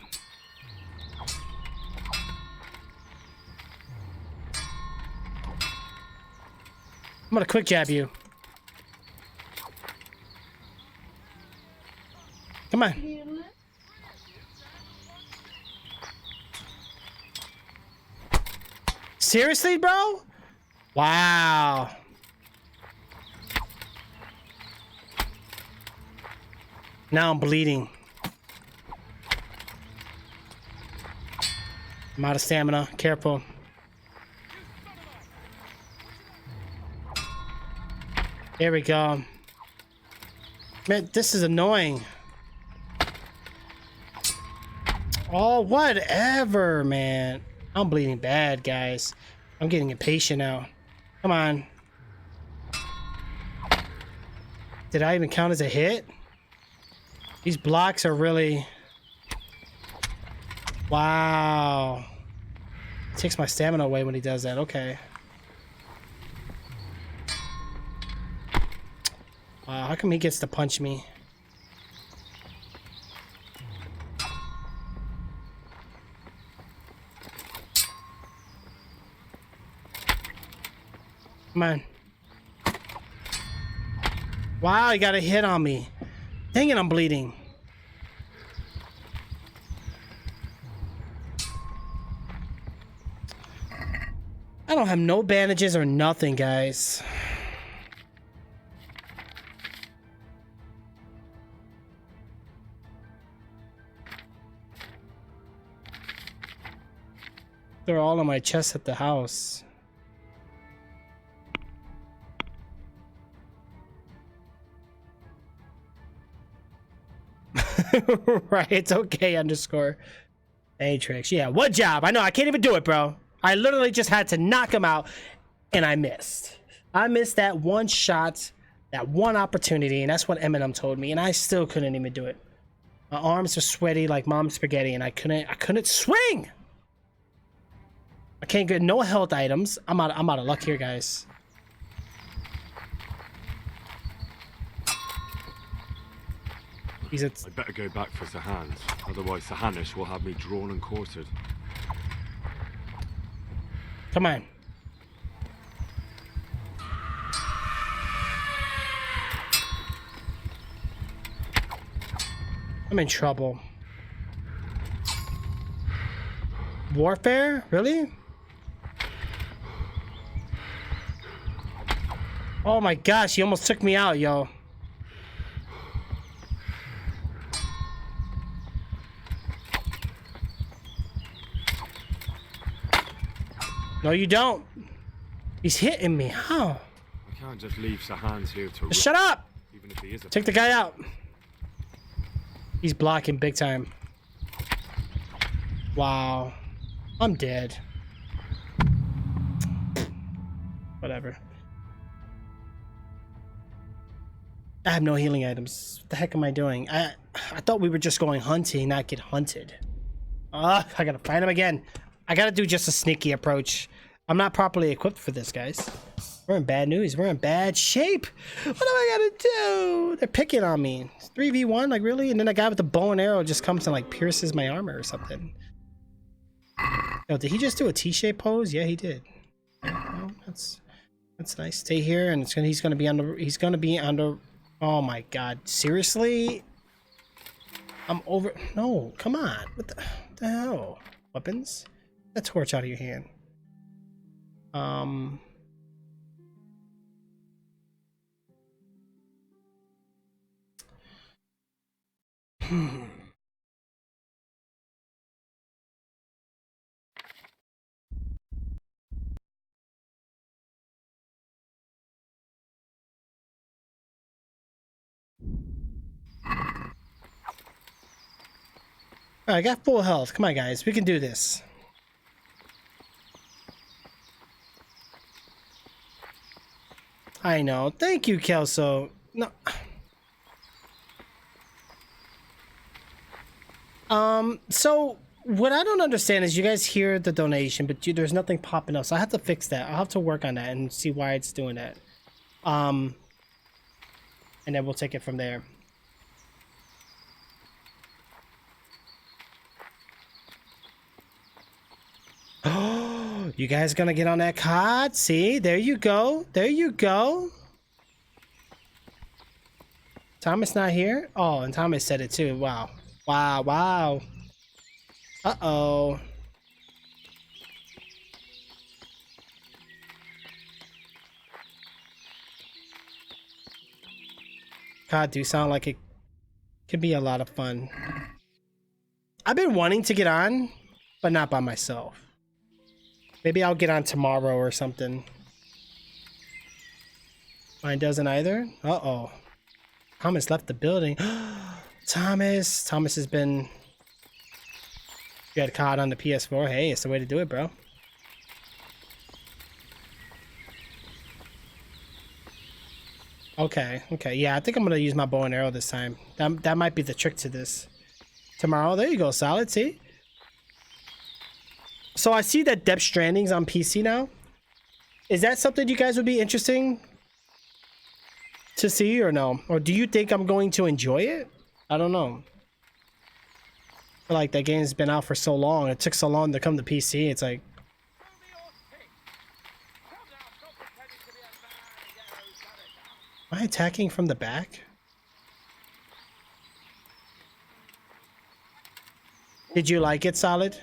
Speaker 2: I'm gonna quick jab you. Come on. Seriously, bro? Wow. Now I'm bleeding. I'm out of stamina. Careful. There we go. Man, this is annoying. Oh, whatever, man. I'm bleeding bad, guys. I'm getting impatient now. Come on. Did I even count as a hit? These blocks are really... Wow. Takes my stamina away when he does that. Okay. Wow, how come he gets to punch me? Come on. Wow, he got a hit on me. Dang it, I'm bleeding. I don't have no bandages or nothing, guys. They're all on my chest at the house. Right, it's okay underscore Atrix. Yeah, what job? I know, I can't even do it, bro. I literally just had to knock him out and I missed. I missed that one shot, that one opportunity, and that's what Eminem told me, and I still couldn't even do it. My arms are sweaty like mom's spaghetti and I couldn't swing. I can't get no health items. I'm out of luck here, guys.
Speaker 7: I better go back for Sahans, otherwise Sahanish will have me drawn and quartered.
Speaker 2: Come on. I'm in trouble. Warfare? Really? Oh my gosh, he almost took me out, yo. No, you don't. He's hitting me. How?
Speaker 7: I can't just leave Sahans here to
Speaker 2: Shut up!
Speaker 7: Even if he is a
Speaker 2: Take the guy out. He's blocking big time. Wow. I'm dead. Whatever. I have no healing items. What the heck am I doing? I thought we were just going hunting, not get hunted. I gotta find him again. I gotta do just a sneaky approach. I'm not properly equipped for this, guys. We're in bad news. We're in bad shape. What am I gonna do? They're picking on me. It's 3v1, like really? And then a guy with the bow and arrow just comes and like pierces my armor or something. Oh, did he just do a T-shape pose? Yeah, he did. Oh, that's nice. Stay here, and he's gonna be under. Oh my God! Seriously? I'm over. No, come on. What the hell? Weapons? Get that torch out of your hand. I got full health. Come on, guys. We can do this. I know. Thank you, Kelso. No. So what I don't understand is you guys hear the donation, but there's nothing popping up. So I have to fix that. I'll have to work on that and see why it's doing that. And then we'll take it from there. Oh, you guys gonna get on that cod? See, there you go. There you go. Thomas not here? Oh, and Thomas said it too. Wow. Wow, wow. Uh-oh. God, do sound like it could be a lot of fun. I've been wanting to get on, but not by myself. Maybe I'll get on tomorrow or something. Mine doesn't either. Uh-oh. Thomas left the building. Thomas has been... got caught on the PS4. Hey, it's the way to do it, bro. Okay, yeah, I think I'm gonna use my bow and arrow this time. That might be the trick to this. Tomorrow, there you go, Solid, see? So I see that Death Stranding's on PC now. Is that something you guys would be interesting to see or no? Or do you think I'm going to enjoy it? I don't know. I feel like that game's been out for so long. It took so long to come to PC. It's like... Am I attacking from the back? Did you like it, Solid?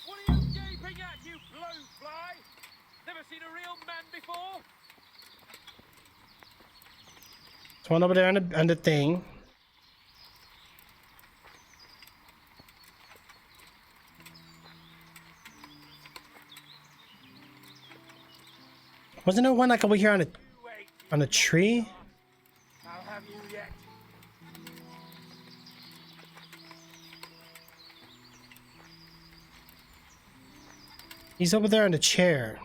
Speaker 17: What are you gaping at, you blowfly? Never seen a real man before?
Speaker 2: There's one over there on the thing. Wasn't there one like over here on a tree?
Speaker 17: I'll have you yet.
Speaker 2: He's over there on the chair.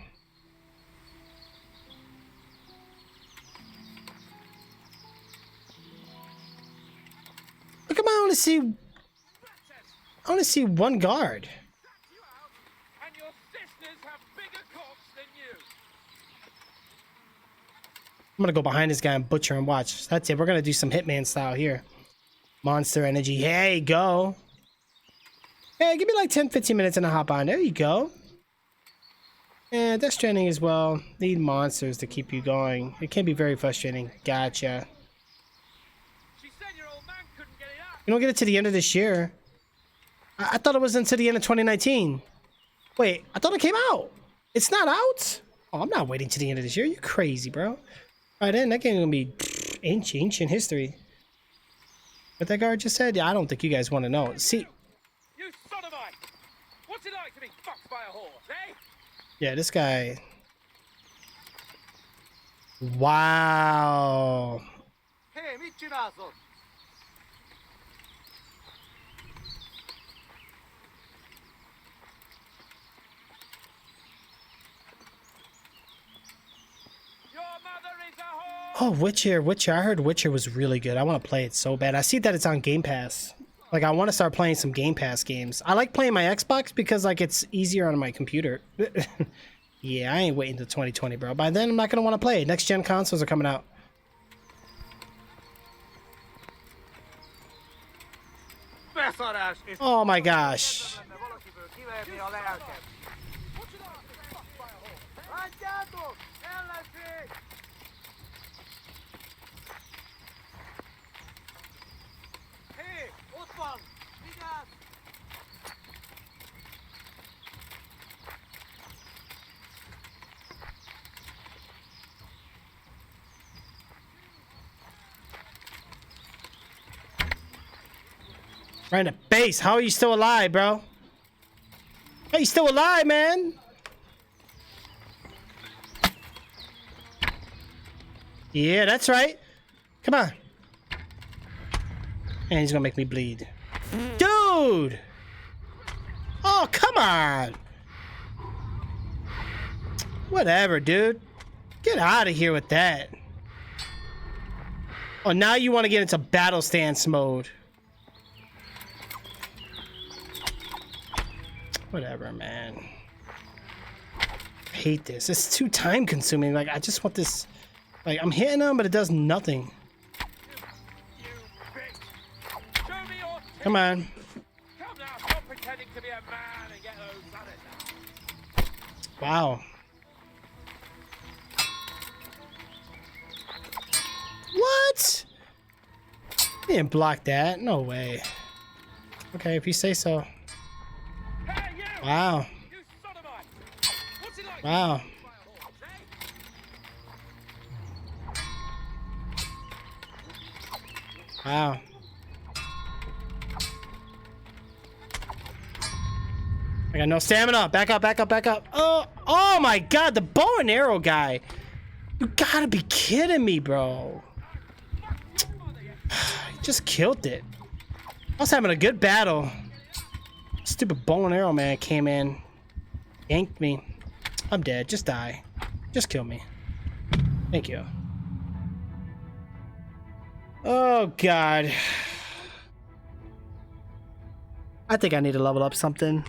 Speaker 2: Look at I only see one guard.
Speaker 17: And your sisters have bigger cocks than you.
Speaker 2: I'm gonna go behind this guy and butcher and watch. That's it. We're gonna do some Hitman style here. Monster energy. Hey, go. Hey, give me like 10-15 minutes and I'll hop on. There you go. Yeah, Death Stranding as well. Need monsters to keep you going. It can be very frustrating. Gotcha. You don't get it to the end of this year. I thought it was until the end of 2019. Wait, I thought it came out. It's not out? Oh, I'm not waiting to the end of this year. You crazy, bro. Alright then, that game's gonna be ancient history. What that guard just said? Yeah, I don't think you guys want to know. See...
Speaker 17: You sodomite! What's it like to be fucked by a horse, eh?
Speaker 2: Yeah, this guy... Wow.
Speaker 13: Hey, Michinazo!
Speaker 2: Oh, Witcher. I heard Witcher was really good. I want to play it so bad. I see that it's on Game Pass. Like, I want to start playing some Game Pass games. I like playing my Xbox because, like, it's easier on my computer. Yeah, I ain't waiting till 2020, bro. By then, I'm not going to want to play. Next-gen consoles are coming out. Oh, my gosh. Right in the base. How are you still alive, bro? How you still alive, man? Yeah, that's right. Come on. And he's gonna make me bleed. Dude! Oh, come on! Whatever, dude. Get out of here with that. Oh, now you want to get into battle stance mode. Whatever, man. I hate this. It's too time consuming. Like, I just want this. Like, I'm hitting him, but it does nothing. Come on.
Speaker 17: Come now, stop pretending to be a man and get those others out.
Speaker 2: Wow. What? You didn't block that. No way. Okay, if you say so. Wow. Wow. Wow. I got no stamina. Back up, back up, back up. Oh my god, the bow and arrow guy. You gotta be kidding me, bro. He just killed it. I was having a good battle. Stupid bow and arrow man came in. Yanked me. I'm dead. Just die. Just kill me. Thank you. Oh god. I think I need to level up something.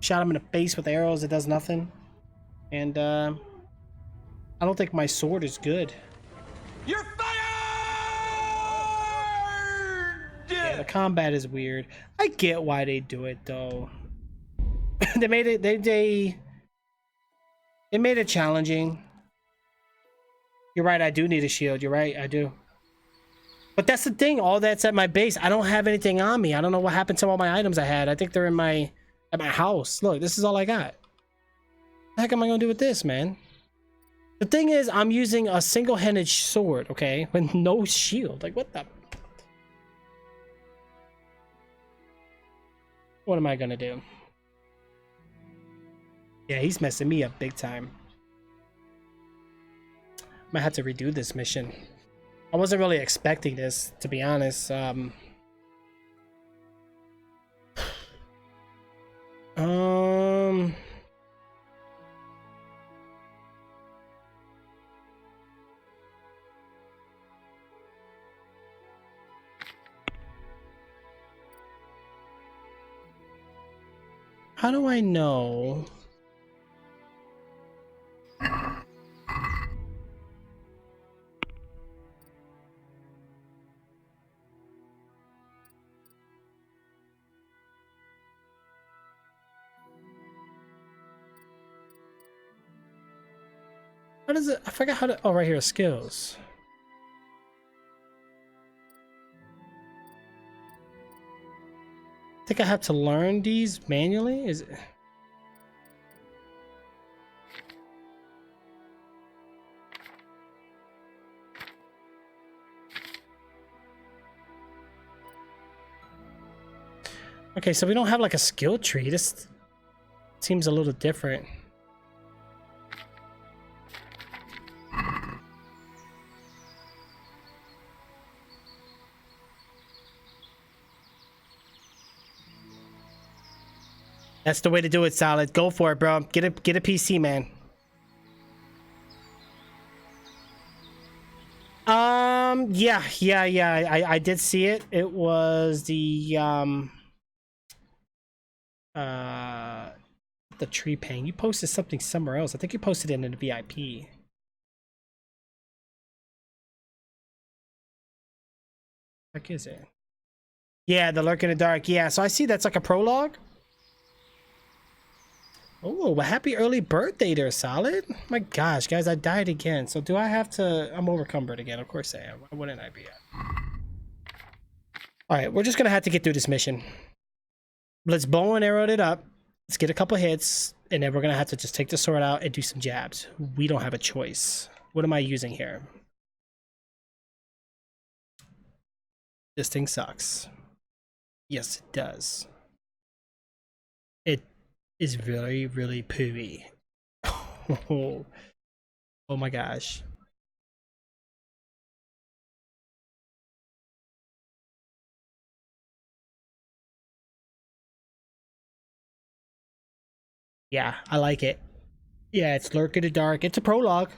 Speaker 2: Shot him in the face with arrows, it does nothing. And I don't think my sword is good.
Speaker 10: You're fired!
Speaker 2: Yeah, the combat is weird. I get why they do it though. They made it they made it challenging. You're right, I do need a shield. You're right, I do. But that's the thing, all that's at my base. I don't have anything on me. I don't know what happened to all my items I had. I think they're in my at my house. Look, this is all I got. What the heck am I gonna do with this, man? The thing is, I'm using a single-handed sword, okay? With no shield. Like, what the? What am I gonna do? Yeah, he's messing me up big time. Might have to redo this mission. I wasn't really expecting this, to be honest. How do I know? How does it? I forgot how to. Oh, right here, skills. I think I have to learn these manually. Is it? Okay, so we don't have like a skill tree. This seems a little different. That's the way to do it, Solid. Go for it, bro. Get a PC, man. Yeah. I did see it. It was the tree pang. You posted something somewhere else. I think you posted it in the VIP. What is it? Yeah, the Lurk in the Dark. Yeah, so I see that's like a prologue. Oh, well, happy early birthday there, Solid. My gosh, guys, I died again. So do I have to... I'm overcumbered again. Of course I am. Why wouldn't I be? Alright, we're just going to have to get through this mission. Let's bow and arrow it up. Let's get a couple hits. And then we're going to have to just take the sword out and do some jabs. We don't have a choice. What am I using here? This thing sucks. Yes, it does. It is really, really pooey. Oh my gosh. Yeah, I like it. Yeah, it's Lurk in the Dark. It's a prologue.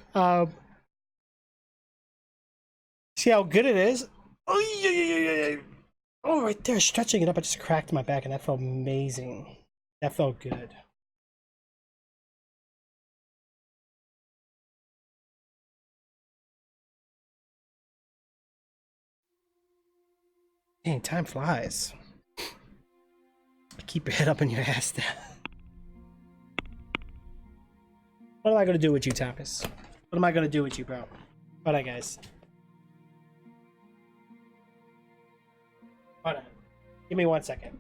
Speaker 2: See how good it is? Oh, right there, stretching it up. I just cracked my back and that felt amazing. That felt good. Dang, time flies. Keep your head up in your ass down. What am I gonna do with you, Thomas? What am I gonna do with you, bro? Alright, guys. Hold on. Give me 1 second.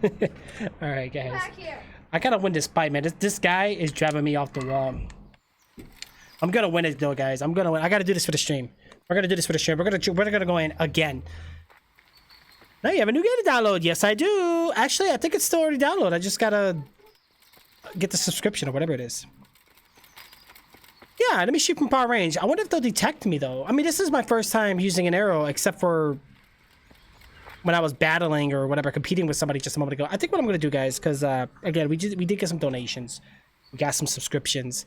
Speaker 2: All right, guys.
Speaker 4: Back here.
Speaker 2: I gotta win this fight, man. This guy is driving me off the wall. I'm gonna win it though, guys. I'm gonna win. I gotta do this for the stream. We're gonna do this for the stream. We're gonna go in again. Now you have a new game to download. Yes, I do. Actually, I think it's still already downloaded. I just gotta get the subscription or whatever it is. Yeah, let me shoot from far range. I wonder if they'll detect me though. I mean, this is my first time using an arrow, except for when I was battling or whatever, competing with somebody just a moment ago. I think what I'm gonna do, guys, because again, we did get some donations, we got some subscriptions,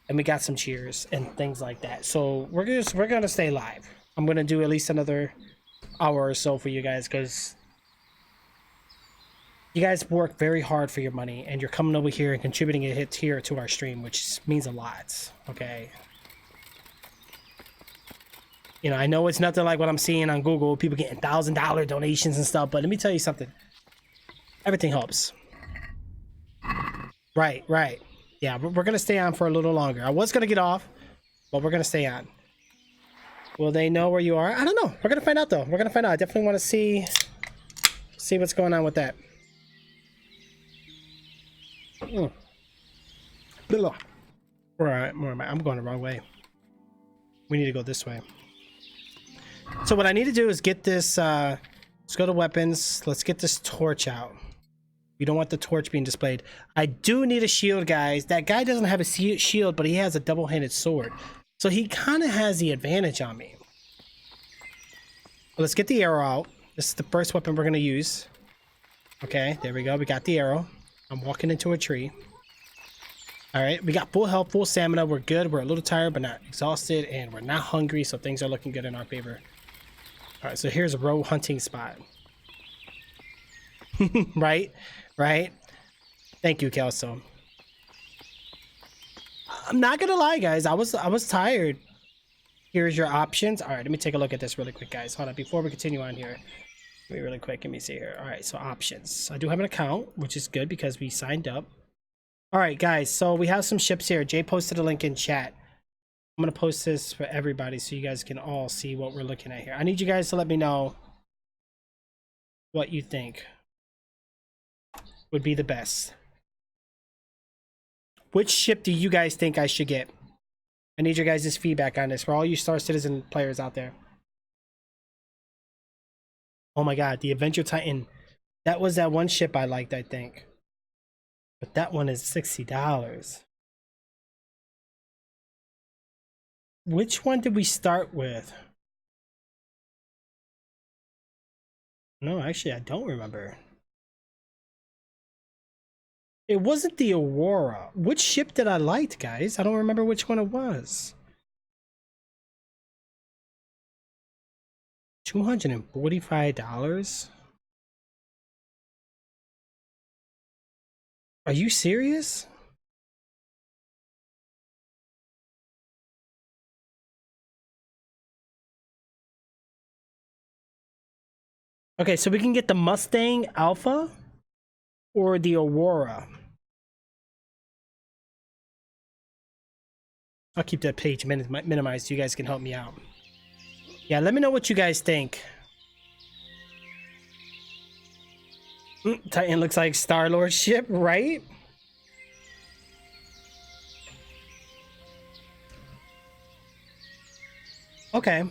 Speaker 2: and we got some cheers and things like that. So we're gonna stay live. I'm gonna do at least another hour or so for you guys, because you guys work very hard for your money, and you're coming over here and contributing a hit here to our stream, which means a lot. Okay. You know, I know it's nothing like what I'm seeing on Google, people getting $1,000 donations and stuff, but let me tell you something. Everything helps. Right. Yeah, we're going to stay on for a little longer. I was going to get off, but we're going to stay on. Will they know where you are? I don't know. We're going to find out, though. We're going to find out. I definitely want to see what's going on with that. Where am I? I'm going the wrong way. We need to go this way. So what I need to do is get this, let's go to weapons. Let's get this torch out. You don't want the torch being displayed. I do need a shield, guys. That guy doesn't have a shield, but he has a double-handed sword. So he kind of has the advantage on me. Let's get the arrow out. This is the first weapon we're going to use. Okay, there we go. We got the arrow. I'm walking into a tree. All right, we got full health, full stamina. We're good. We're a little tired, but not exhausted, and we're not hungry, so things are looking good in our favor. All right, so here's a row hunting spot. right. Thank you, Kelso. I'm not gonna lie, guys. I was tired. Here's your options. All right, let me take a look at this really quick, guys. Hold on, before we continue on here. Wait, really quick. Let me see here. All right, so options. I do have an account, which is good because we signed up. All right, guys. So we have some ships here. Jay posted a link in chat. I'm gonna post this for everybody so you guys can all see what we're looking at here. I need you guys to let me know what you think would be the best. Which ship do you guys think I should get? I need your guys' feedback on this for all you Star Citizen players out there. Oh my god, the Adventure Titan. That was that one ship I liked, I think. But that one is $60. Which one did we start with? No, actually, I don't remember. It wasn't the Aurora. Which ship did I like, guys? I don't remember which one it was. $245? Are you serious? Okay, so we can get the Mustang Alpha or the Aurora. I'll keep that page minimized so you guys can help me out. Yeah, let me know what you guys think. Titan looks like Star-Lord's ship, right? Okay.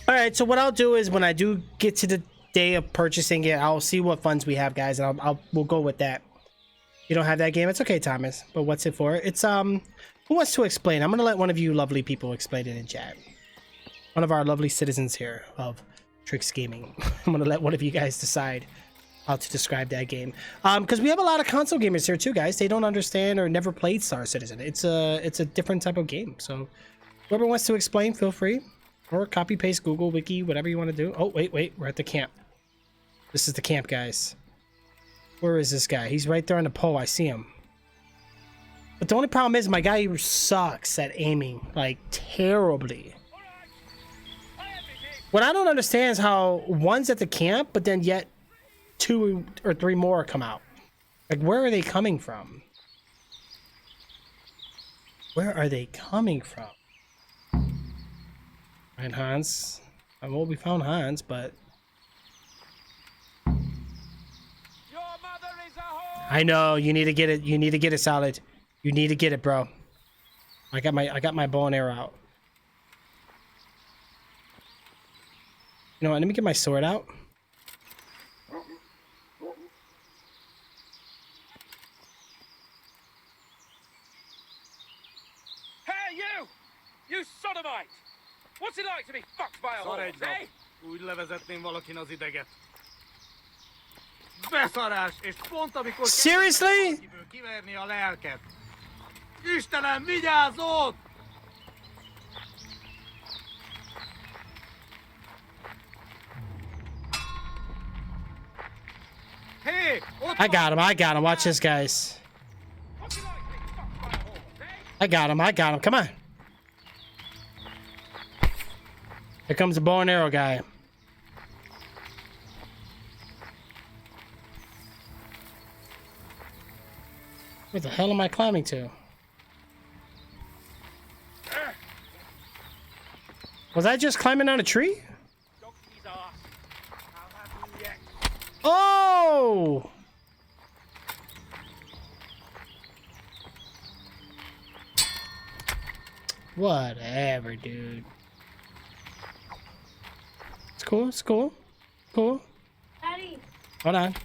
Speaker 2: Alright, so what I'll do is when I do get to the day of purchasing it, I'll see what funds we have, guys, and we'll go with that. You don't have that game? It's okay, Thomas. But what's it for? It's who wants to explain? I'm gonna let one of you lovely people explain it in chat. One of our lovely citizens here of Tricks Gaming. I'm gonna let one of you guys decide how to describe that game. Because we have a lot of console gamers here too, guys. They don't understand or never played Star Citizen. It's a different type of game. So whoever wants to explain, feel free. Or copy paste Google Wiki, whatever you want to do. Oh, wait, we're at the camp. This is the camp, guys. Where is this guy? He's right there on the pole. I see him. But the only problem is my guy sucks at aiming, like, terribly. What I don't understand is how one's at the camp, but then yet 2 or 3 more come out. Like, where are they coming from? Where are they coming from? And Hans. Well, we found Hans, but I know you need to get it. You need to get it, Solid. You need to get it, bro. I got my bow and arrow out. You know what? Let me get my sword out.
Speaker 11: Hey, you! You sodomite! What's it like to be fucked by a horse, eh?
Speaker 14: Úgy levezetném valakin az ideget. Beszarás, és pont amikor...
Speaker 2: Seriously?
Speaker 14: Kiverni a lelket. Istenem, vigyázzon! Hey,
Speaker 2: I got him. Watch this, guys. I got him. Come on. Here comes the bow and arrow guy. Where the hell am I climbing to? Was I just climbing on a tree? Oh! Whatever, dude. It's cool. It's cool. Cool.
Speaker 4: Daddy.
Speaker 2: Hold on.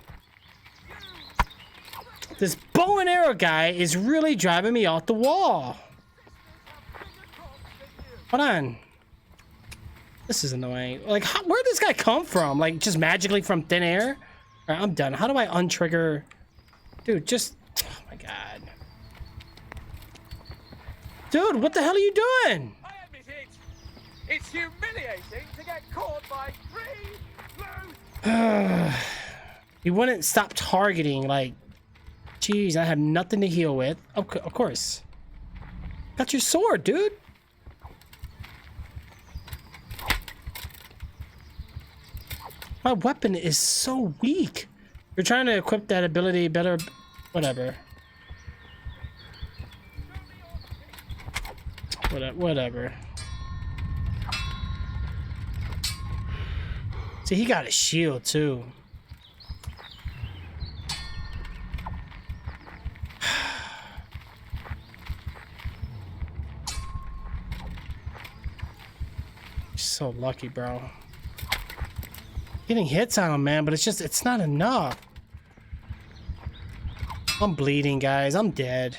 Speaker 2: This bow and arrow guy is really driving me off the wall. Hold on. This is annoying. Like, where'd this guy come from? Like, just magically from thin air? All right, I'm done. How do I untrigger? Dude, just... Oh, my God. Dude, what the hell are you doing?
Speaker 11: I admit it. It's humiliating to get caught by 3 blue...
Speaker 2: He wouldn't stop targeting, like... Jeez, I have nothing to heal with. Of course. Got your sword, dude. My weapon is so weak. You're trying to equip that ability better. Whatever. Whatever. See, he got a shield too. So lucky, bro. Getting hits on him, man, but it's not enough. I'm bleeding, guys. I'm dead.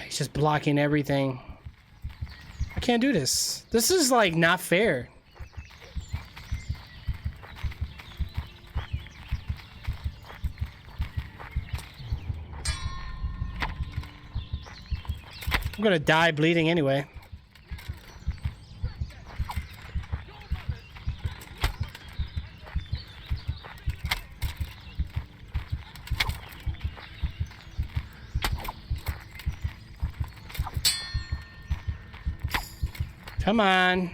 Speaker 2: He's just blocking everything. I can't do this. This is like not fair. I'm gonna die bleeding anyway. Come on.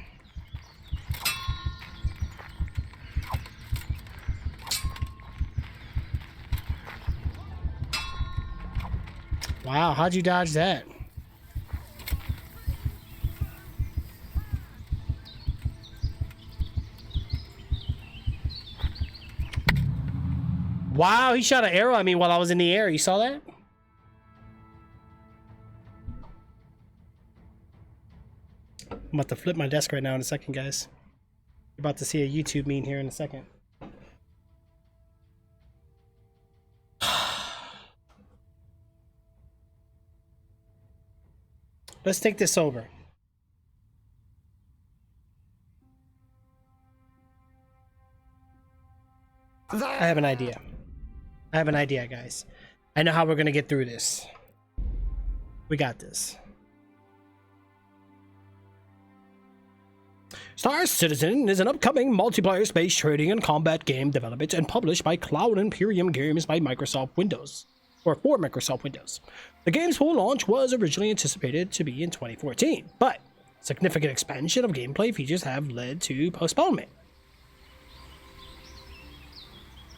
Speaker 2: Wow, how'd you dodge that? Wow, he shot an arrow at me while I was in the air. You saw that? I'm about to flip my desk right now in a second, guys. You're about to see a YouTube meme here in a second. Let's take this over. I have an idea. I have an idea, guys. I know how we're gonna get through this. We got this. Star Citizen is an upcoming multiplayer space trading and combat game developed and published by Cloud Imperium Games by Microsoft Windows, or for Microsoft Windows. The game's full launch was originally anticipated to be in 2014, but significant expansion of gameplay features have led to postponement.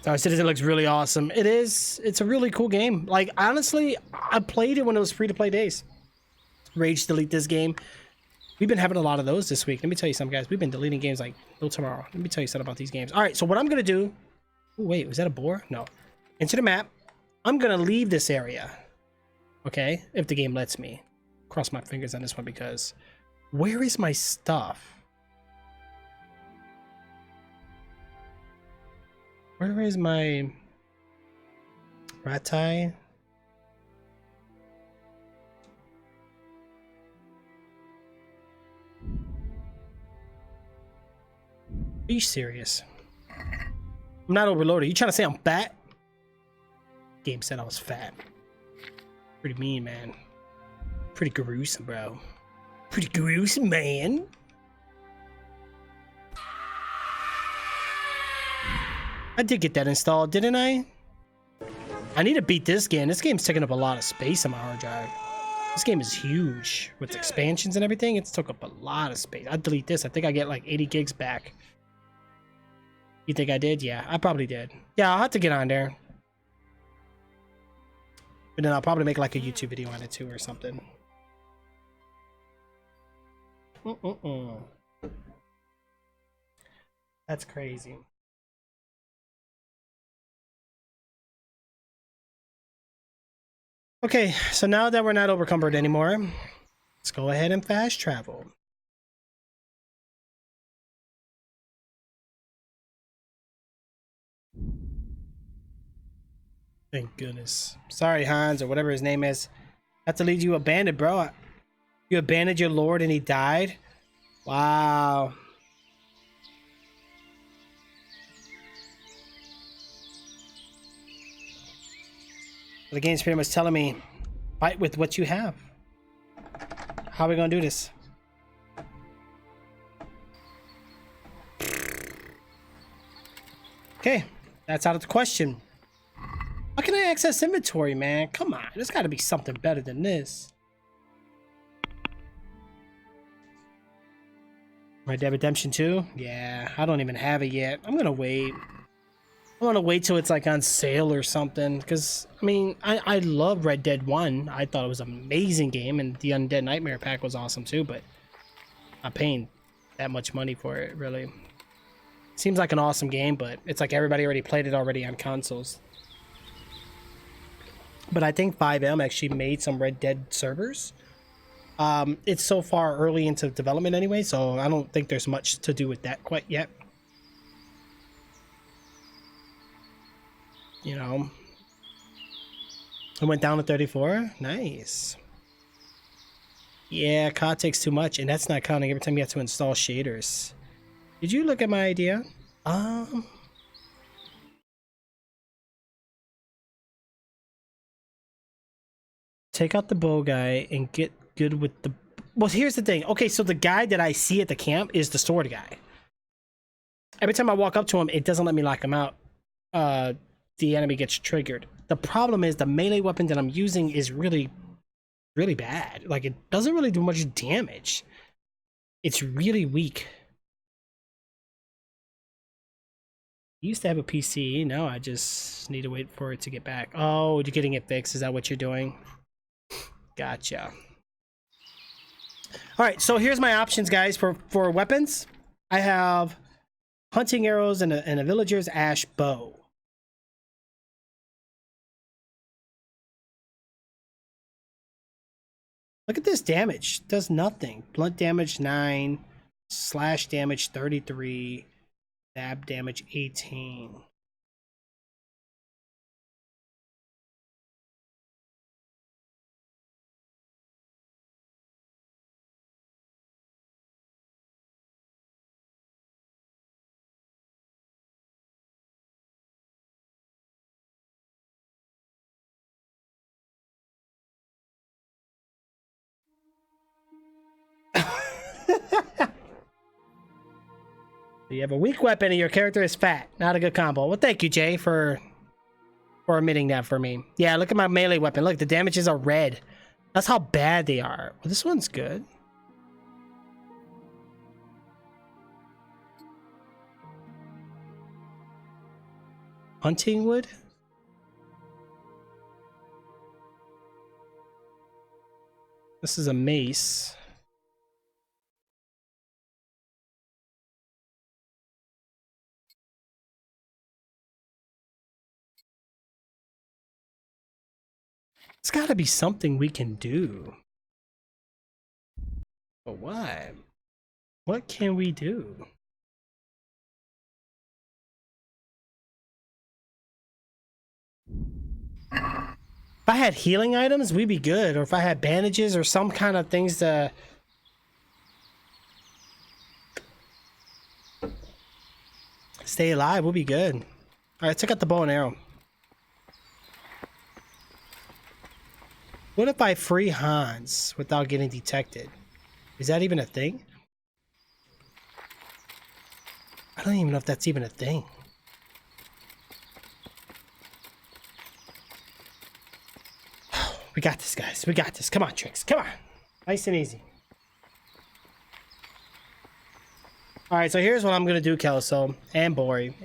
Speaker 2: Star Citizen looks really awesome. It is. It's a really cool game. Like, honestly, I played it when it was free-to-play days. Rage delete this game. We've been having a lot of those this week. Let me tell you something, guys. We've been deleting games like no tomorrow. Let me tell you something about these games. All right, so what I'm going to do... Oh, wait, was that a boar? No. Into the map. I'm going to leave this area. Okay? If the game lets me. Cross my fingers on this one because... Where is my stuff? Where is my... Ratai? Are you serious? I'm not overloaded. You trying to say I'm fat? Game said I was fat. Pretty mean, man. Pretty gruesome, bro. Pretty gruesome, man. I did get that installed, didn't I? I need to beat this game. This game's taking up a lot of space on my hard drive. This game is huge. With expansions and everything, it's took up a lot of space. I'd delete this. I think I get like 80 gigs back. You think I did? Yeah, I probably did. Yeah, I'll have to get on there. But then I'll probably make like a YouTube video on it too or something. That's crazy. Okay, so now that we're not overcumbered anymore, let's go ahead and fast travel. Thank goodness. Sorry, Hans, or whatever his name is. I have to lead you abandoned, bro. You abandoned your lord and he died? Wow. The game's pretty much telling me, fight with what you have. How are we gonna do this? Okay, that's out of the question. How can I access inventory, man? Come on, there's gotta be something better than this. Red Dead Redemption 2? Yeah, I don't even have it yet. I'm gonna wait. I want to wait till it's like on sale or something, because I mean I love Red Dead 1. I thought it was an amazing game, and the Undead Nightmare pack was awesome too, but I'm paying that much money for it, really. Seems like an awesome game, but it's like everybody already played it already on consoles. But I think 5M actually made some Red Dead servers. It's so far early into development anyway, so I don't think there's much to do with that quite yet. You know, it went down to 34. Nice. Yeah, COD takes too much, and that's not counting every time you have to install shaders. Did you look at my idea? Take out the bow guy and get good with the... Well, here's the thing. Okay, so the guy that I see at the camp is the sword guy. Every time I walk up to him, it doesn't let me lock him out. The enemy gets triggered. The problem is the melee weapon that I'm using is really bad. Like, it doesn't really do much damage. It's really weak. I used to have a PC. Now I just need to wait for it to get back. Oh, you're getting it fixed. Is that what you're doing? Gotcha. All right, so here's my options, guys, for weapons. I have hunting arrows and a villager's ash bow. Look at this damage. Does nothing. Blunt damage 9, slash damage 33, stab damage 18. You have a weak weapon and your character is fat. Not a good combo. Well, thank you, Jay, for admitting that for me. Yeah, look at my melee weapon. Look, the damages are red. That's how bad they are. Well, this one's good. Hunting wood? This is a mace. It's got to be something we can do. But what? What can we do? If I had healing items, we'd be good. Or if I had bandages or some kind of things to... stay alive, we'll be good. Alright, check out the bow and arrow. What if I free Hans without getting detected? Is that even a thing? I don't even know if that's even a thing. We got this, guys. We got this. Come on, Trix. Come on. Nice and easy. Alright, so here's what I'm going to do, Kelso and Bori.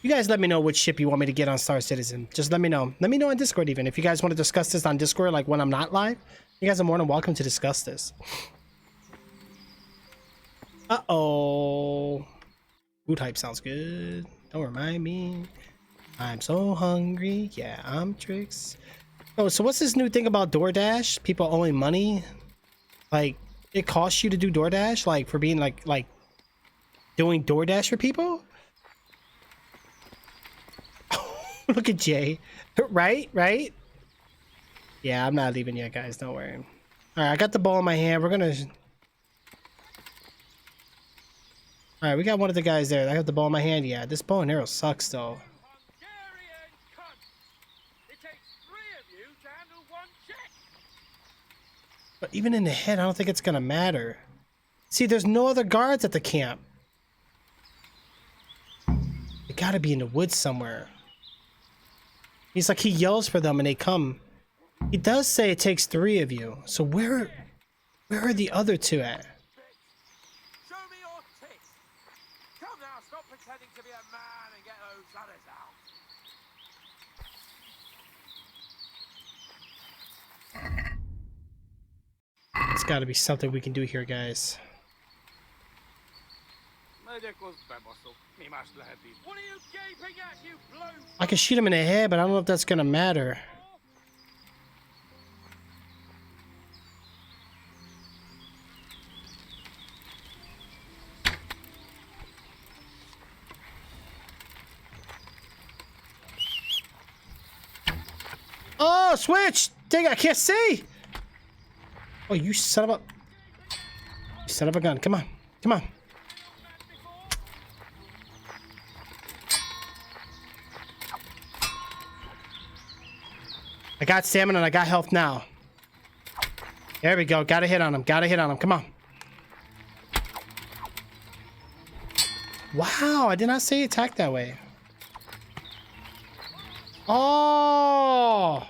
Speaker 2: You guys let me know which ship you want me to get on Star Citizen. Just let me know. Let me know on Discord even. If you guys want to discuss this on Discord, like when I'm not live, you guys are more than welcome to discuss this. Uh-oh. Food hype sounds good. Don't remind me. I'm so hungry. Yeah, I'm Trix. Oh, so what's this new thing about DoorDash? People owing money? Like, it costs you to do DoorDash? Like, for being like doing DoorDash for people? Look at Jay. Right? Yeah, I'm not leaving yet, guys. Don't worry. Alright, I got the ball in my hand. We're gonna... Alright, we got one of the guys there. I got the ball in my hand. Yeah, this bow and arrow sucks, though. But even in the head, I don't think it's gonna matter. See, there's no other guards at the camp. They gotta be in the woods somewhere. He's like, he yells for them and they come. He does say it takes 3 of you. So where are the other 2 at?
Speaker 10: Show me your tits. Come now, stop pretending to be a man and get those others out.
Speaker 2: It's gotta be something we can do here, guys.
Speaker 10: What are you gaping at, you blow?
Speaker 2: I can shoot him in the head, but I don't know if that's gonna matter. Oh, switch! Dang, I can't see! Oh, you son of a... You son of a gun. Come on. Come on. I got stamina and I got health now. There we go. Gotta hit on him. Gotta hit on him. Come on. Wow, I did not say attack that way. Oh!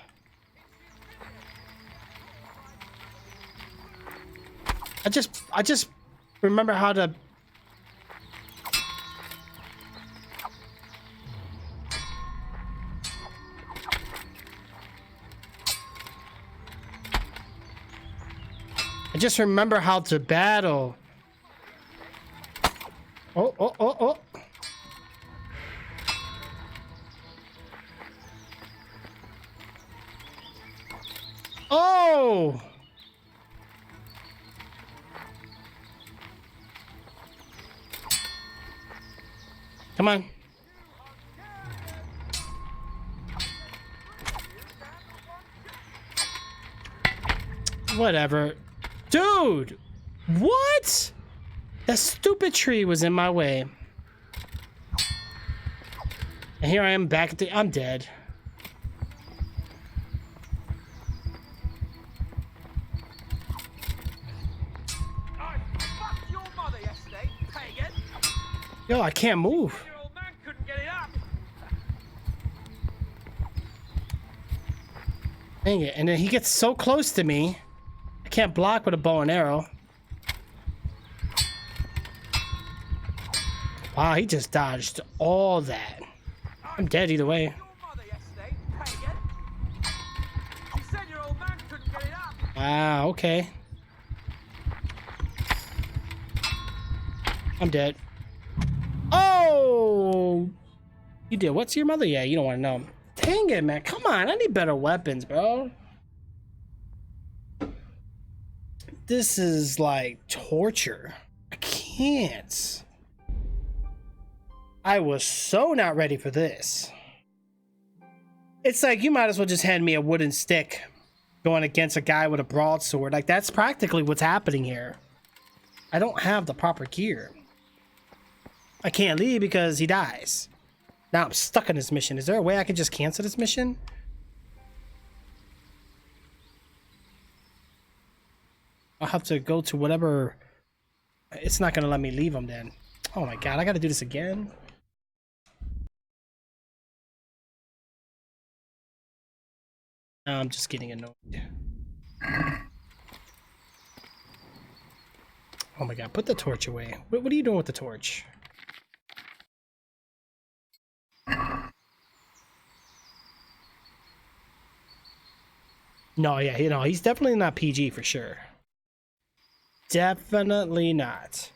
Speaker 2: I just remember how to... I just remember how to battle. Oh, oh, oh, oh. Oh! Come on. Whatever. Dude! What? That stupid tree was in my way. And here I am back at the... I'm dead.
Speaker 10: I fucked your mother yesterday, pagan.
Speaker 2: Yo, I can't move.
Speaker 10: Your old man couldn't get it up.
Speaker 2: Dang it. And then he gets so close to me. I can't block with a bow and arrow. Wow, he just dodged all that.
Speaker 10: I
Speaker 2: I'm dead either way.
Speaker 10: She said your old man couldn't get it up.
Speaker 2: Ah, okay. I'm dead. Oh! You did what's your mother? Yeah, you don't want to know. Dang it, man. Come on, I need better weapons, bro. This is like torture. I can't. I was so not ready for this. It's like you might as well just hand me a wooden stick going against a guy with a broadsword. Like, that's practically what's happening here. I don't have the proper gear. I can't leave because he dies. Now I'm stuck in this mission. Is there a way I can just cancel this mission? I'll have to go to whatever. It's not going to let me leave him then. Oh my god, I got to do this again. I'm just getting annoyed. Oh my god, put the torch away. What are you doing with the torch? No, yeah, you know, he's definitely not PG for sure. Definitely not.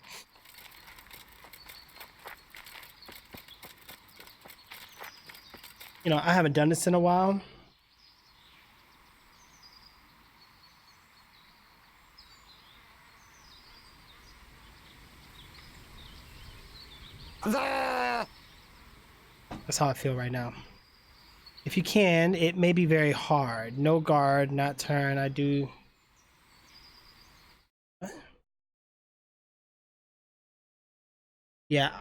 Speaker 2: You know, I haven't done this in a while. That's how I feel right now. If you can, it may be very hard. No guard, not turn. I do. What? Yeah.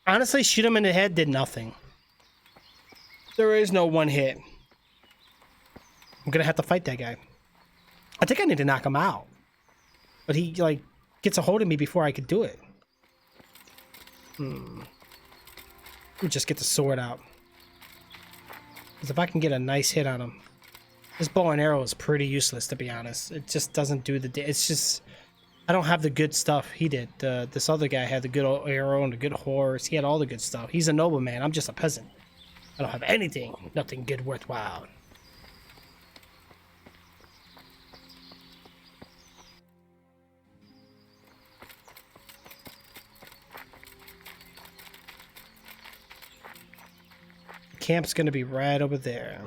Speaker 2: Honestly, shoot him in the head did nothing. There is no one hit. I'm gonna have to fight that guy. I think I need to knock him out. But he, like, gets a hold of me before I could do it. Let me just get the sword out. Because if I can get a nice hit on him. This bow and arrow is pretty useless, to be honest. It just doesn't do the... It's just... I don't have the good stuff he did. This other guy had the good arrow and the good horse. He had all the good stuff. He's a nobleman. I'm just a peasant. I don't have anything. Nothing good worthwhile. Camp's gonna be right over there.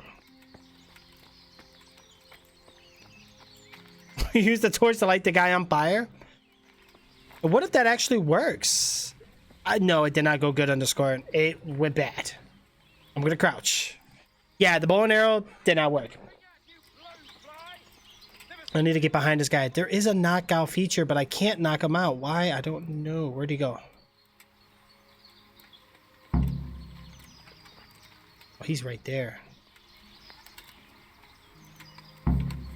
Speaker 2: Use the torch to light the guy on fire. What if that actually works? No, it did not go good underscore. It went bad. I'm gonna crouch. Yeah, the bow and arrow did not work. I need to get behind this guy. There is a knockout feature, but I can't knock him out. Why? I don't know. Where'd he go? Oh, he's right there.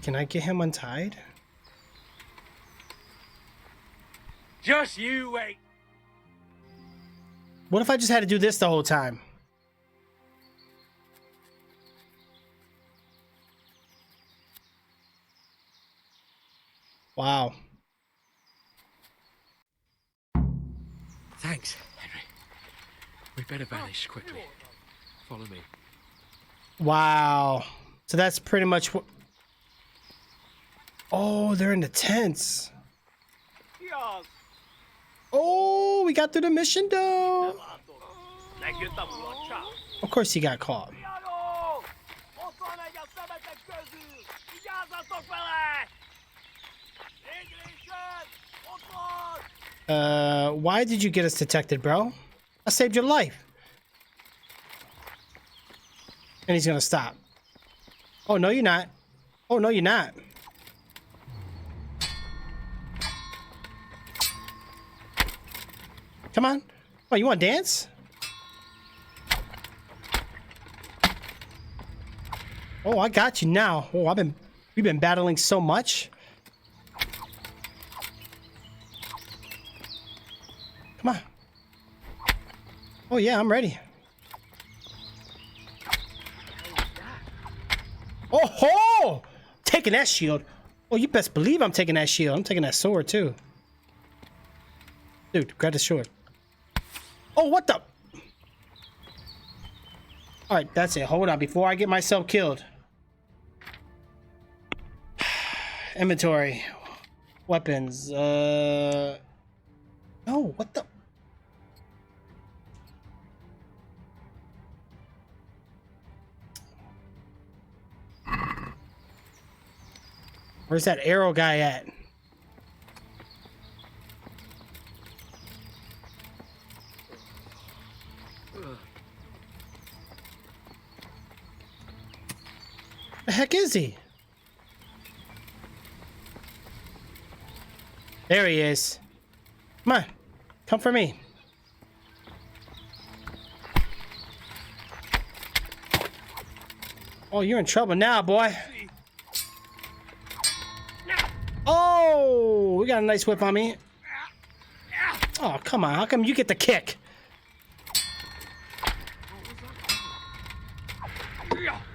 Speaker 2: Can I get him untied?
Speaker 10: Just you wait.
Speaker 2: What if I just had to do this the whole time? Wow.
Speaker 1: Thanks, Henry. We better vanish quickly. Follow me.
Speaker 2: Wow. So that's pretty much what... Oh, they're in the tents. Oh, we got through the mission though. Of course he got caught. Why did you get us detected, bro? I saved your life. And he's gonna stop. Oh, no, you're not. Oh, no, you're not. Come on. Oh, you want to dance? Oh, I got you now. Oh, we've been battling so much. Come on. Oh, yeah, I'm ready. Oh ho! Taking that shield. Oh, you best believe I'm taking that shield. I'm taking that sword too. Dude, grab the sword. Oh, what the? All right, that's it. Hold on, before I get myself killed. Inventory, weapons. No, what the? Where's that arrow guy at? The heck is he? There he is. Come on, come for me. Oh, you're in trouble now, boy. Oh, we got a nice whip on me. Oh, come on. How come you get the kick?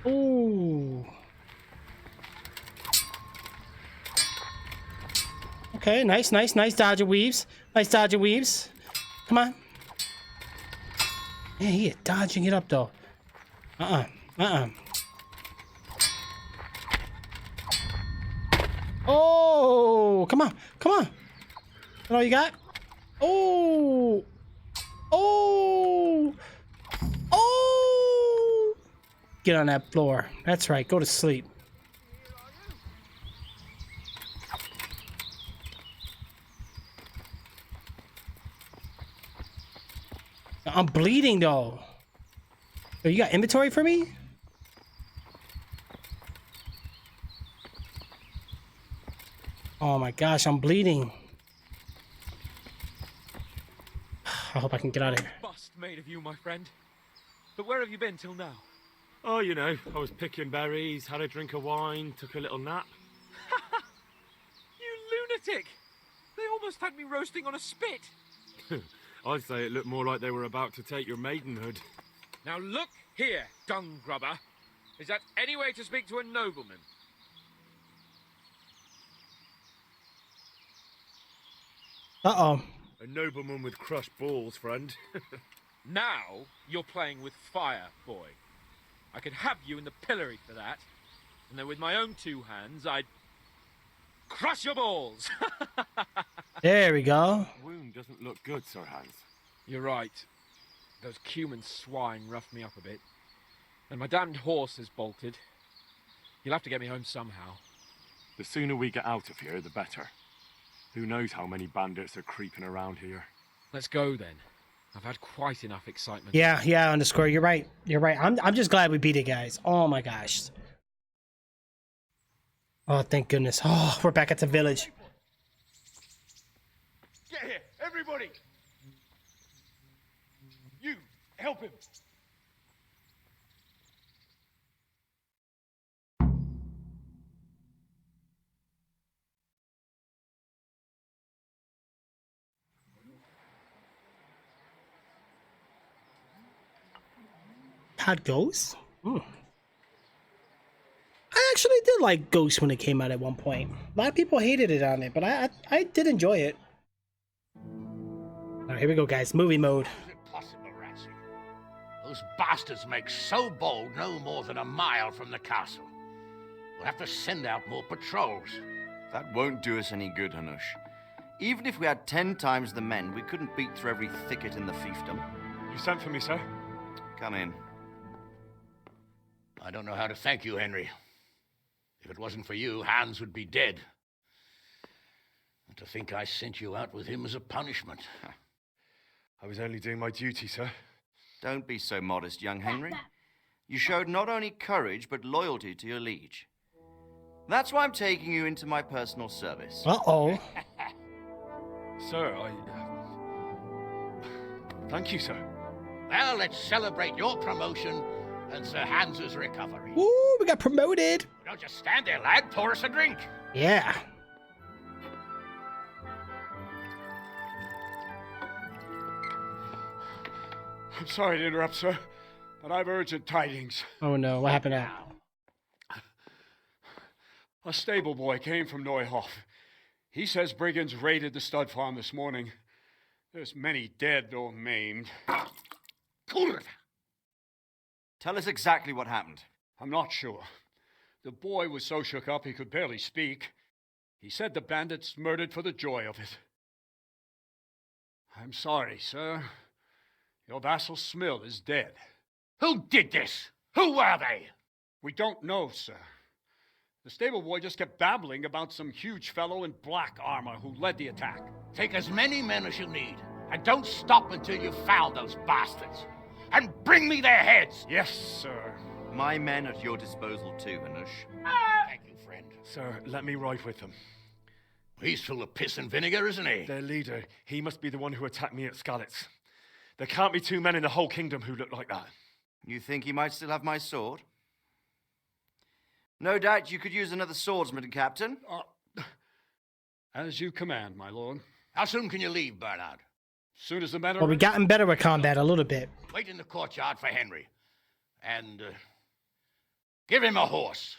Speaker 2: Ooh. Okay, nice dodge and weaves. Nice dodge and weaves. Come on. Man, he is dodging it up, though. Oh, come on. That's all you got? Oh. Get on that floor. That's right. Go to sleep. I'm bleeding, though. Oh, you got inventory for me? Oh my gosh, I'm bleeding. I hope I can get out of here.
Speaker 11: Bust made of you, my friend. But where have you been till now?
Speaker 7: Oh, you know, I was picking berries, had a drink of wine, took a little nap.
Speaker 11: You lunatic! They almost had me roasting on a spit.
Speaker 7: I'd say it looked more like they were about to take your maidenhood.
Speaker 11: Now look here, dung grubber. Is that any way to speak to a nobleman?
Speaker 2: Uh-oh.
Speaker 7: A nobleman with crushed balls, friend.
Speaker 11: Now you're playing with fire, boy. I could have you in the pillory for that. And then with my own two hands, I'd crush your balls.
Speaker 2: There we go.
Speaker 7: Wound doesn't look good, Sir Hans.
Speaker 11: You're right. Those Cuman swine roughed me up a bit. And my damned horse is bolted. You'll have to get me home somehow.
Speaker 7: The sooner we get out of here, the better. Who knows how many bandits are creeping around here.
Speaker 11: Let's go then. I've had quite enough excitement.
Speaker 2: Yeah, underscore. You're right. I'm just glad we beat it, guys. Oh my gosh. Oh, thank goodness. Oh, we're back at the village.
Speaker 18: Get here, everybody! You, help him!
Speaker 2: Had Ghost? I actually did like Ghost when it came out at one point. A lot of people hated it on it, but I did enjoy it. Alright, here we go, guys. Movie mode.
Speaker 18: Impossible, Ratsy. Those bastards make so bold no more than a mile from the castle. We'll have to send out more patrols.
Speaker 12: That won't do us any good, Hanush. Even if we had 10 times the men, we couldn't beat through every thicket in the fiefdom.
Speaker 7: You sent for me, sir?
Speaker 12: Come in.
Speaker 18: I don't know how to thank you, Henry. If it wasn't for you, Hans would be dead. And to think I sent you out with him as a punishment.
Speaker 7: I was only doing my duty, sir.
Speaker 12: Don't be so modest, young Henry. You showed not only courage, but loyalty to your liege. That's why I'm taking you into my personal service.
Speaker 2: Uh-oh.
Speaker 7: Sir, thank you, sir.
Speaker 18: Well, let's celebrate your promotion and Sir Hans's recovery.
Speaker 2: Ooh, we got promoted.
Speaker 18: Don't just stand there, lad. Pour us a drink.
Speaker 2: Yeah.
Speaker 14: I'm sorry to interrupt, sir, but I've urgent tidings.
Speaker 2: Oh no, what happened now?
Speaker 14: A stable boy came from Neuhof. He says brigands raided the stud farm this morning. There's many dead or maimed.
Speaker 12: Kurva! Tell us exactly what happened.
Speaker 15: I'm not sure. The boy was so shook up he could barely speak. He said the bandits murdered for the joy of it. I'm sorry, sir. Your vassal Smill is dead.
Speaker 18: Who did this? Who were they?
Speaker 15: We don't know, sir. The stable boy just kept babbling about some huge fellow in black armor who led the attack.
Speaker 18: Take as many men as you need, and don't stop until you've found those bastards. And bring me their heads!
Speaker 15: Yes, sir.
Speaker 12: My men at your disposal too, Hanush.
Speaker 18: Thank you, friend.
Speaker 7: Sir, let me ride with them.
Speaker 18: He's full of piss and vinegar, isn't he?
Speaker 7: Their leader, he must be the one who attacked me at Skalitz. There can't be 2 men in the whole kingdom who look like that.
Speaker 12: You think he might still have my sword? No doubt you could use another swordsman, Captain.
Speaker 15: As you command, my lord.
Speaker 18: How soon can you leave, Bernard?
Speaker 15: Soon as the matter.
Speaker 2: Well, we gotten better with combat a little bit.
Speaker 18: Wait in the courtyard for Henry. And give him a horse.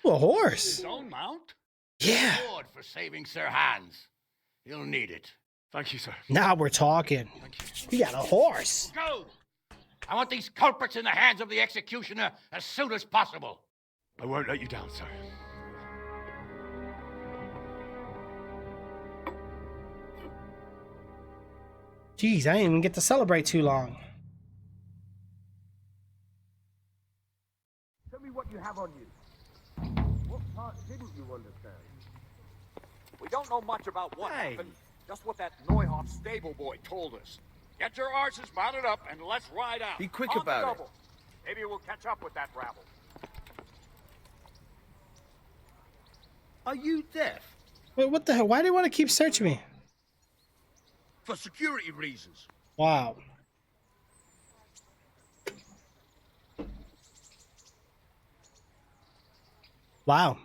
Speaker 2: Ooh, a horse?
Speaker 15: His own mount?
Speaker 2: Yeah.
Speaker 18: Reward for saving Sir Hans. He'll need it.
Speaker 7: Thank you, sir.
Speaker 2: Now we're talking. We got a horse.
Speaker 18: Go! I want these culprits in the hands of the executioner as soon as possible.
Speaker 7: I won't let you down, sir.
Speaker 2: Jeez, I didn't even get to celebrate too long.
Speaker 10: Tell me what you have on you. What part didn't you understand?
Speaker 11: We don't know much about what happened, just what that Neuhoff stable boy told us. Get your horses mounted up and let's ride out.
Speaker 12: Be quick
Speaker 11: On the
Speaker 12: about it.
Speaker 11: double. Maybe we'll catch up with that rabble.
Speaker 10: Are you deaf?
Speaker 2: Wait, what the hell? Why do you want to keep searching me?
Speaker 10: For security reasons.
Speaker 2: Wow. Wow.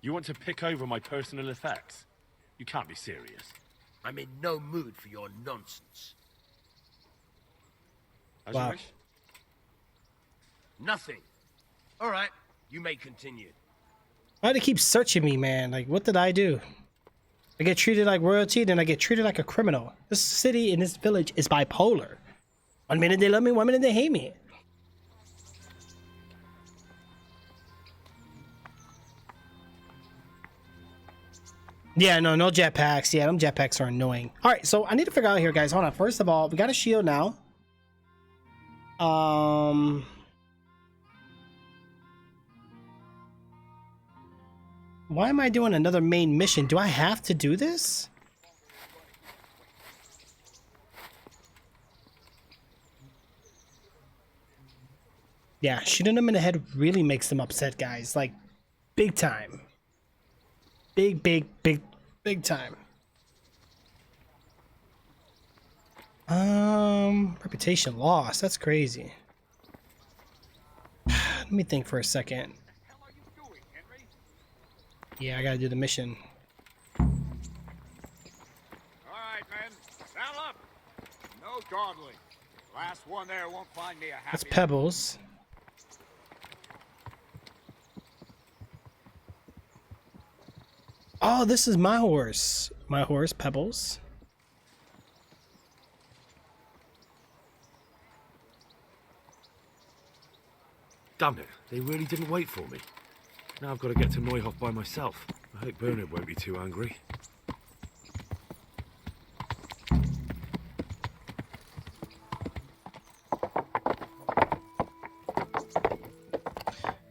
Speaker 7: You want to pick over my personal effects? You can't be serious.
Speaker 10: I'm in no mood for your nonsense.
Speaker 7: As you
Speaker 2: Wow.
Speaker 7: wish.
Speaker 10: Nothing. All right, you may continue.
Speaker 2: Why do they keep searching me, man? Like, what did I do? I get treated like royalty, then I get treated like a criminal. This city and this village is bipolar. 1 minute they love me, 1 minute they hate me. Yeah, no jetpacks. Yeah, them jetpacks are annoying. All right, so I need to figure out here, guys. Hold on. First of all, we got a shield now. Why am I doing another main mission? Do I have to do this? Yeah, shooting them in the head really makes them upset, guys. Like, big time. Big time. Reputation lost. That's crazy. Let me think for a second. Yeah, I gotta do the mission.
Speaker 11: All right, men. Saddle up. No dawdling. Last one there won't find me a happy...
Speaker 2: That's Pebbles. Oh, this is my horse. My horse, Pebbles.
Speaker 7: Damn it, they really didn't wait for me. Now I've got to get to Neuhoff by myself. I hope Bernard won't be too angry.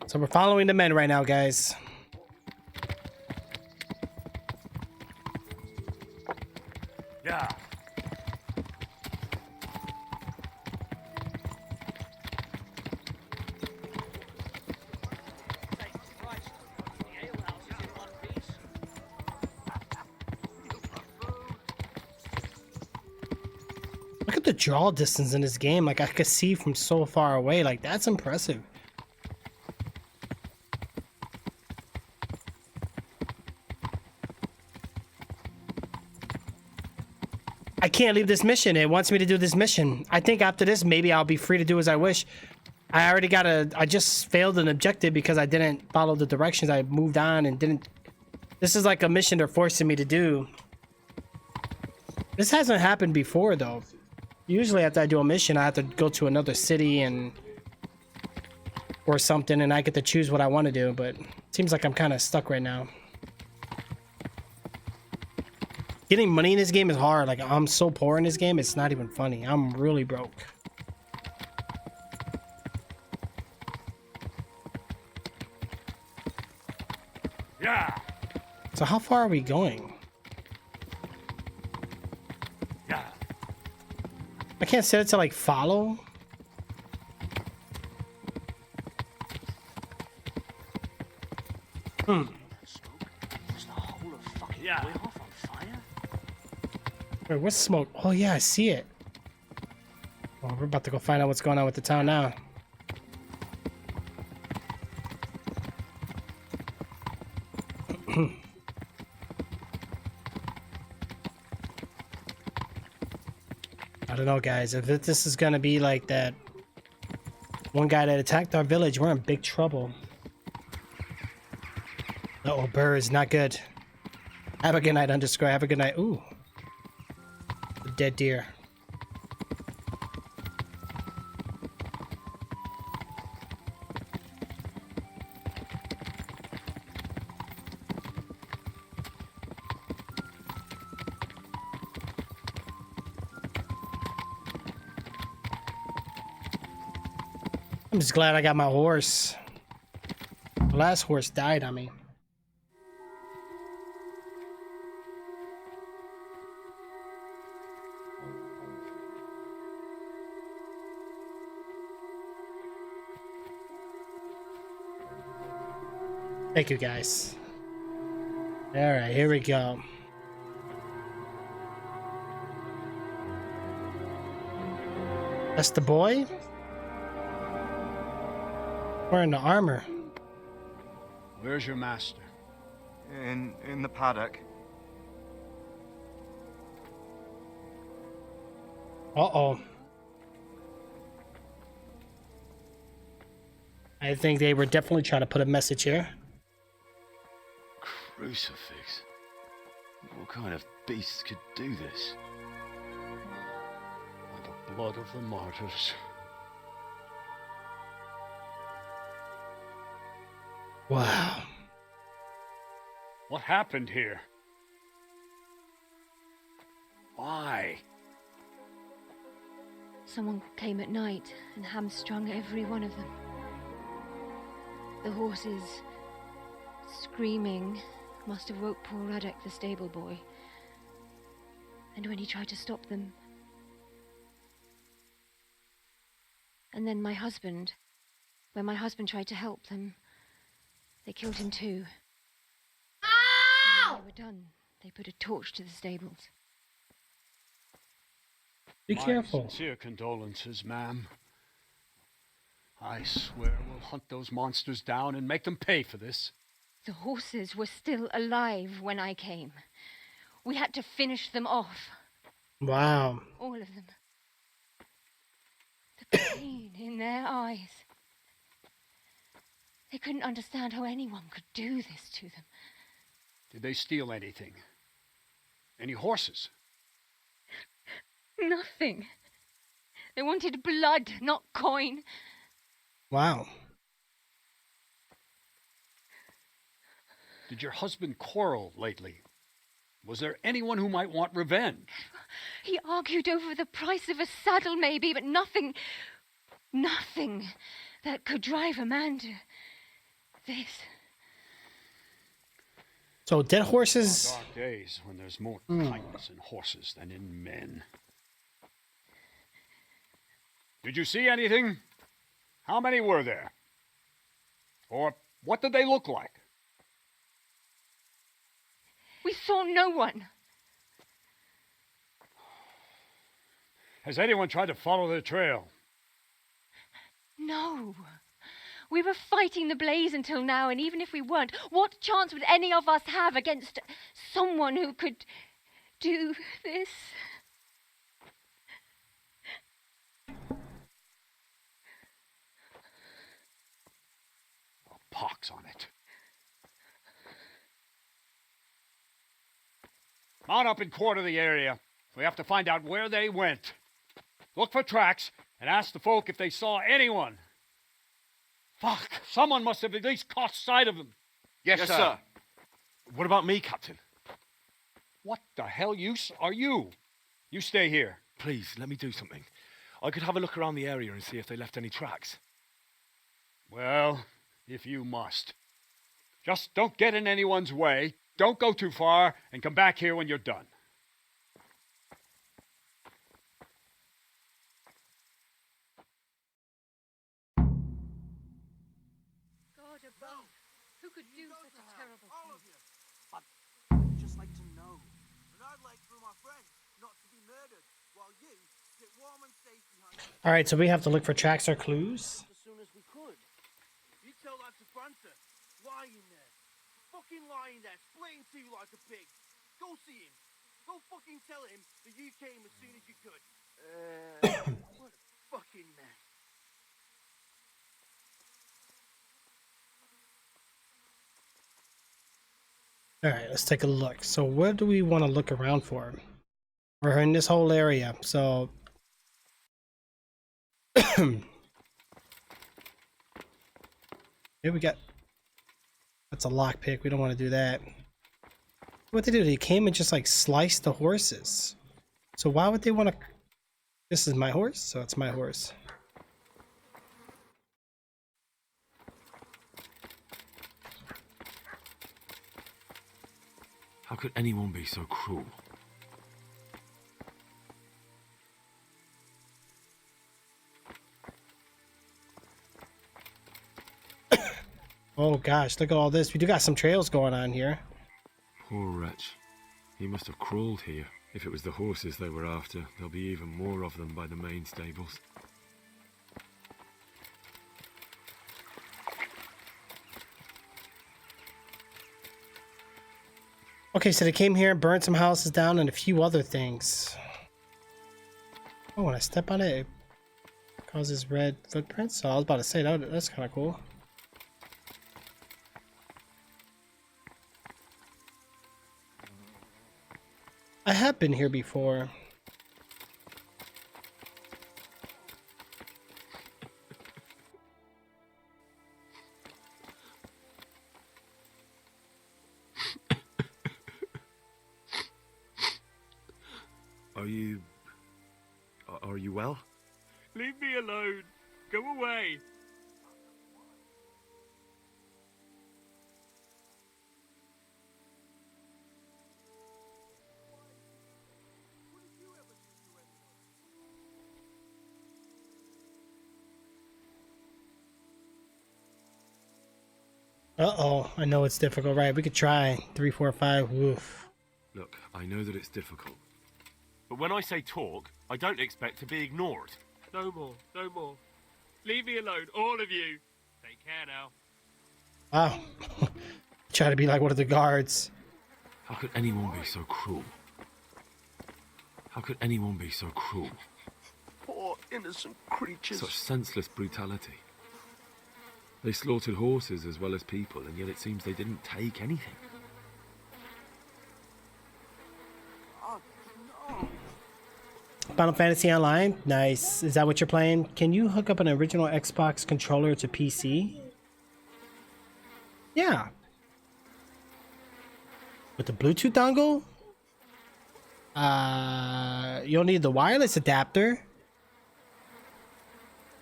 Speaker 2: So we're following the men right now, guys.
Speaker 7: Yeah.
Speaker 2: Look at the draw distance in this game. Like, I could see from so far away. Like, that's impressive. I can't leave this mission. It wants me to do this mission. I think after this, maybe I'll be free to do as I wish. I just failed an objective because I didn't follow the directions. I moved on and didn't. This is like a mission they're forcing me to do. This hasn't happened before, though. Usually after I do a mission, I have to go to another city and or something, and I get to choose what I want to do, but it seems like I'm kind of stuck right now. Getting money in this game is hard. Like, I'm so poor in this game, it's not even funny. I'm really broke.
Speaker 15: Yeah.
Speaker 2: So how far are we going?
Speaker 15: Yeah.
Speaker 2: I can't set it to like follow.
Speaker 21: Was the whole of fucking way off on fire?
Speaker 2: Wait, what's smoke? Oh yeah, I see it. Well, we're about to go find out what's going on with the town now. I don't know, guys. If this is gonna be like that one guy that attacked our village, we're in big trouble. Uh-oh, birds, not good. Have a good night, underscore. Have a good night. Ooh. A dead deer. I'm just glad I got my horse. The last horse died on me. Thank you, guys. All right, here we go. That's the boy? Wearing the armor.
Speaker 15: Where's your master?
Speaker 12: In the paddock.
Speaker 2: Uh-oh. I think they were definitely trying to put a message here.
Speaker 7: Crucifix. What kind of beast could do this?
Speaker 15: By the blood of the martyrs.
Speaker 2: Wow.
Speaker 15: What happened here? Why?
Speaker 8: Someone came at night and hamstrung every one of them. The horses, screaming, must have woke poor Radek, the stable boy. And when he tried to stop them... And then my husband, when my husband tried to help them, they killed him too. And when they were done, they put a torch to the stables.
Speaker 2: Be
Speaker 15: My
Speaker 2: careful.
Speaker 15: sincere condolences, ma'am. I swear we'll hunt those monsters down and make them pay for this.
Speaker 8: The horses were still alive when I came. We had to finish them off.
Speaker 2: Wow.
Speaker 8: All of them. The pain in their eyes. They couldn't understand how anyone could do this to them.
Speaker 15: Did they steal anything? Any horses?
Speaker 8: Nothing. They wanted blood, not coin.
Speaker 2: Wow.
Speaker 15: Did your husband quarrel lately? Was there anyone who might want revenge?
Speaker 8: He argued over the price of a saddle, maybe, but nothing that could drive a man to this.
Speaker 2: So dead horses.
Speaker 15: Dark days when there's more kindness in horses than in men. Did you see anything? How many were there? Or what did they look like?
Speaker 8: We saw no one.
Speaker 15: Has anyone tried to follow the trail?
Speaker 8: No. We were fighting the blaze until now, and even if we weren't, what chance would any of us have against someone who could do this?
Speaker 15: Pox on it. Mount up and quarter the area. We have to find out where they went. Look for tracks and ask the folk if they saw anyone. Fuck! Someone must have at least caught sight of them.
Speaker 7: Yes, sir.
Speaker 15: What about me, Captain? What the hell use are you? You stay here.
Speaker 7: Please, let me do something. I could have a look around the area and see if they left any tracks.
Speaker 15: Well, if you must. Just don't get in anyone's way, don't go too far, and come back here when you're done.
Speaker 8: God above, who could do such a terrible thing?
Speaker 21: I'd just like to know.
Speaker 10: And I'd like for my friend not to be murdered, while you sit warm and safe behind me.
Speaker 2: All right, so we have to look for tracks or clues.
Speaker 21: As soon as we could.
Speaker 10: You tell that to Francis. Lying there. Fucking lying there, splitting to you like a pig. Go see him. Go fucking tell him that you came as soon as you could. What a fucking mess.
Speaker 2: All right, let's take a look. So what do we want to look around for? We're in this whole area, so here we got. That's a lockpick. We don't want to do that. What they do? They came and just like sliced the horses. So why would they want to? This is my horse, so it's my horse.
Speaker 7: How could anyone be so cruel?
Speaker 2: Oh gosh, look at all this. We do got some trails going on here.
Speaker 7: Poor wretch. He must have crawled here. If it was the horses they were after, there'll be even more of them by the main stables.
Speaker 2: Okay, so they came here, burned some houses down, and a few other things. Oh, when I step on it, it causes red footprints. So I was about to say that's kind of cool. I have been here before.
Speaker 7: Are you well?
Speaker 17: Leave me alone. Go away.
Speaker 2: Uh-oh, I know it's difficult, right? We could try 3, 4, 5. Woof.
Speaker 7: Look, I know that it's difficult.
Speaker 5: But when I say talk, I don't expect to be ignored.
Speaker 17: No more, no more. Leave me alone, all of you. Take care now.
Speaker 2: Wow. Try to be like one of the guards.
Speaker 7: How could anyone be so cruel? How could anyone be so cruel?
Speaker 21: Poor innocent creatures.
Speaker 7: Such senseless brutality. They slaughtered horses as well as people, and yet it seems they didn't take anything.
Speaker 2: Final Fantasy Online? Nice. Is that what you're playing? Can you hook up an original Xbox controller to PC? Yeah. With the Bluetooth dongle? You'll need the wireless adapter.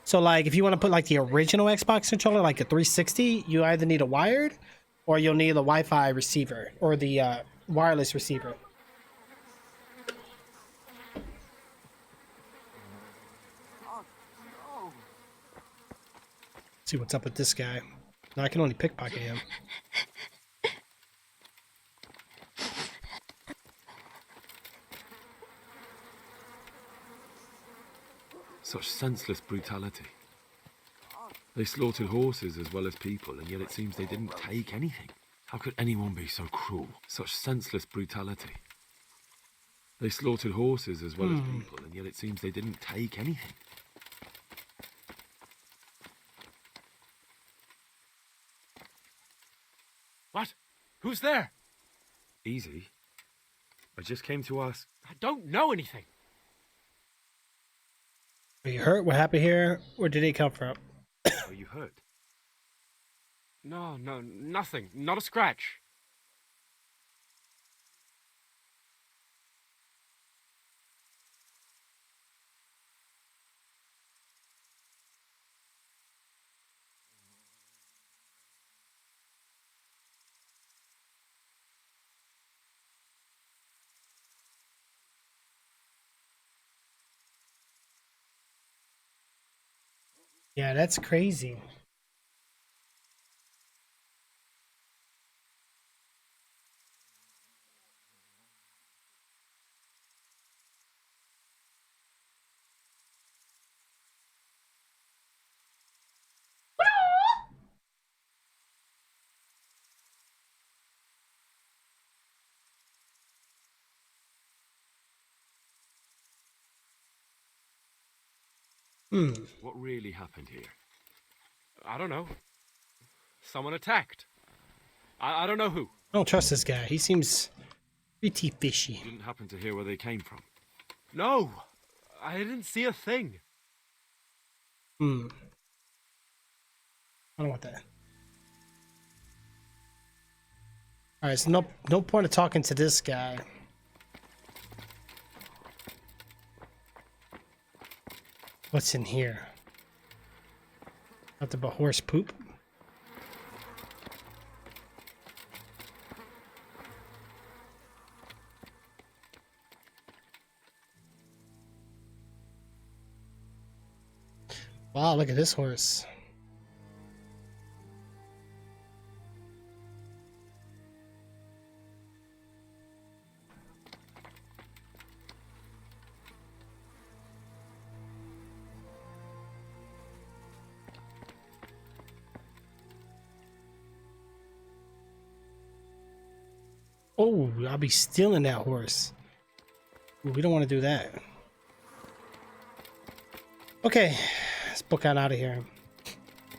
Speaker 2: So like if you want to put like the original Xbox controller, like a 360, you either need a wired or you'll need a Wi-Fi receiver or the wireless receiver. See what's up with this guy. No, I can only pickpocket him.
Speaker 7: Such senseless brutality. They slaughtered horses as well as people, and yet it seems they didn't take anything. How could anyone be so cruel? Such senseless brutality. They slaughtered horses as well as people, and yet it seems they didn't take anything.
Speaker 5: What? Who's there?
Speaker 7: Easy. I just came to ask.
Speaker 17: I don't know anything.
Speaker 2: Are you hurt? What happened here? Where did he come from?
Speaker 7: Are you hurt?
Speaker 11: No, nothing. Not a scratch.
Speaker 2: Yeah, that's crazy.
Speaker 7: What really happened here?
Speaker 11: I don't know. Someone attacked. I don't know who.
Speaker 2: I don't trust this guy. He seems pretty fishy.
Speaker 7: You didn't happen to hear where they came from?
Speaker 11: No, I didn't see a thing.
Speaker 2: I don't want that. Alright, so no point of talking to this guy. What's in here? Nothing but horse poop. Wow, look at this horse. Oh, I'll be stealing that horse. Ooh, we don't want to do that. Okay, let's book on out of here.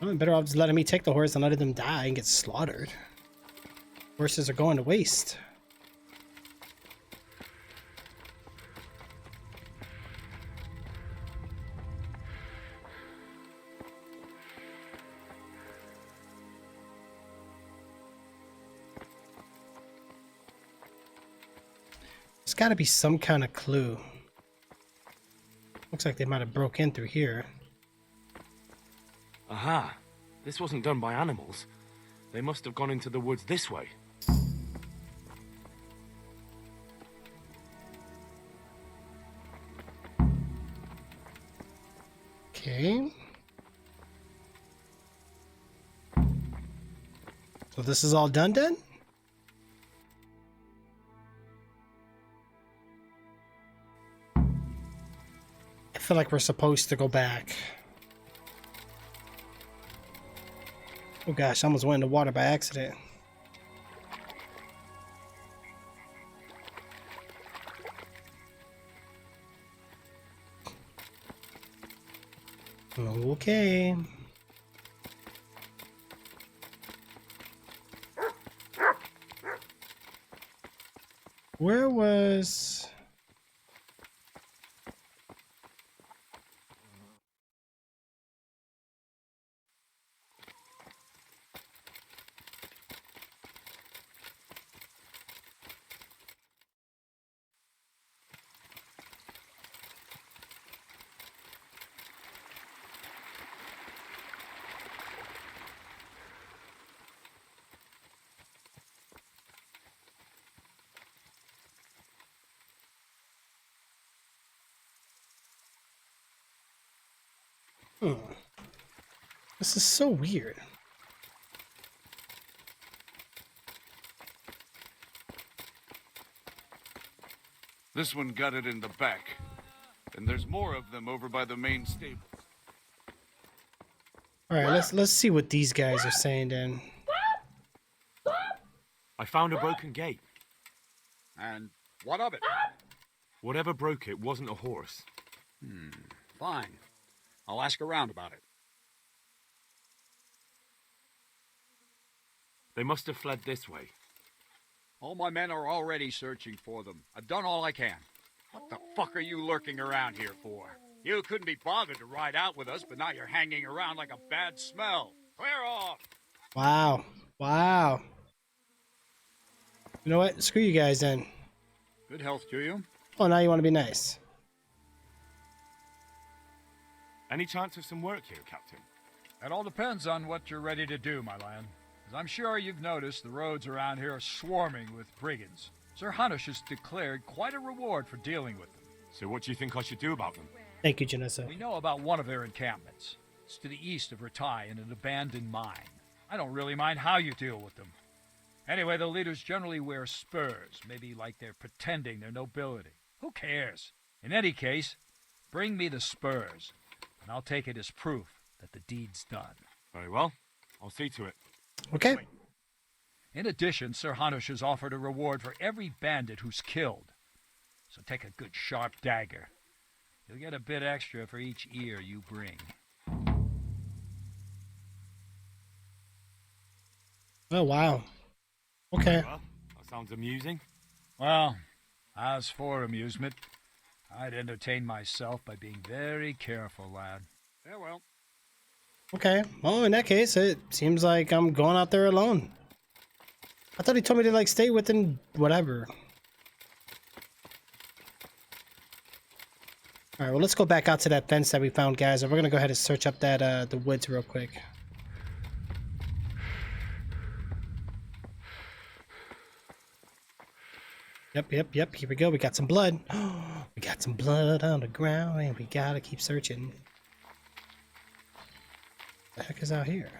Speaker 2: Well, better off just letting me take the horse and letting them die and get slaughtered. Horses are going to waste. There's got to be some kind of clue. Looks like they might have broke in through here.
Speaker 7: Aha! This wasn't done by animals. They must have gone into the woods this way.
Speaker 2: Okay. So this is all done then? I feel like we're supposed to go back. Oh gosh, I almost went in the water by accident. Okay. Where was... This is so weird.
Speaker 9: This one got it in the back. And there's more of them over by the main stable.
Speaker 2: Alright, let's see what these guys are saying then.
Speaker 7: I found a broken gate.
Speaker 15: And what of it?
Speaker 7: Whatever broke it wasn't a horse.
Speaker 15: Fine. I'll ask around about it.
Speaker 7: They must have fled this way.
Speaker 15: All my men are already searching for them. I've done all I can. What the fuck are you lurking around here for? You couldn't be bothered to ride out with us, but now you're hanging around like a bad smell. Clear off!
Speaker 2: Wow. Wow. You know what? Screw you guys then.
Speaker 15: Good health to you.
Speaker 2: Oh, now you want to be nice.
Speaker 5: Any chance of some work here, Captain?
Speaker 15: It all depends on what you're ready to do, my lad. As I'm sure you've noticed, the roads around here are swarming with brigands. Sir Hanush has declared quite a reward for dealing with them.
Speaker 5: So what do you think I should do about them?
Speaker 2: Thank you, Janessa.
Speaker 15: We know about one of their encampments. It's to the east of Ratai in an abandoned mine. I don't really mind how you deal with them. Anyway, the leaders generally wear spurs, maybe like they're pretending they're nobility. Who cares? In any case, bring me the spurs, and I'll take it as proof that the deed's done.
Speaker 5: Very well. I'll see to it.
Speaker 2: Okay.
Speaker 15: In addition, Sir Hanush has offered a reward for every bandit who's killed. So take a good sharp dagger. You'll get a bit extra for each ear you bring.
Speaker 2: Oh, wow. Okay.
Speaker 5: Well, that sounds amusing.
Speaker 15: Well, as for amusement, I'd entertain myself by being very careful, lad. Farewell.
Speaker 2: Okay. Well, in that case, it seems like I'm going out there alone. I thought he told me to, like, stay within whatever. Alright, well, let's go back out to that fence that we found, guys, and we're gonna go ahead and search up that, the woods real quick. Yep, here we go. We got some blood. We got some blood on the ground, and we gotta keep searching. What the heck is out here?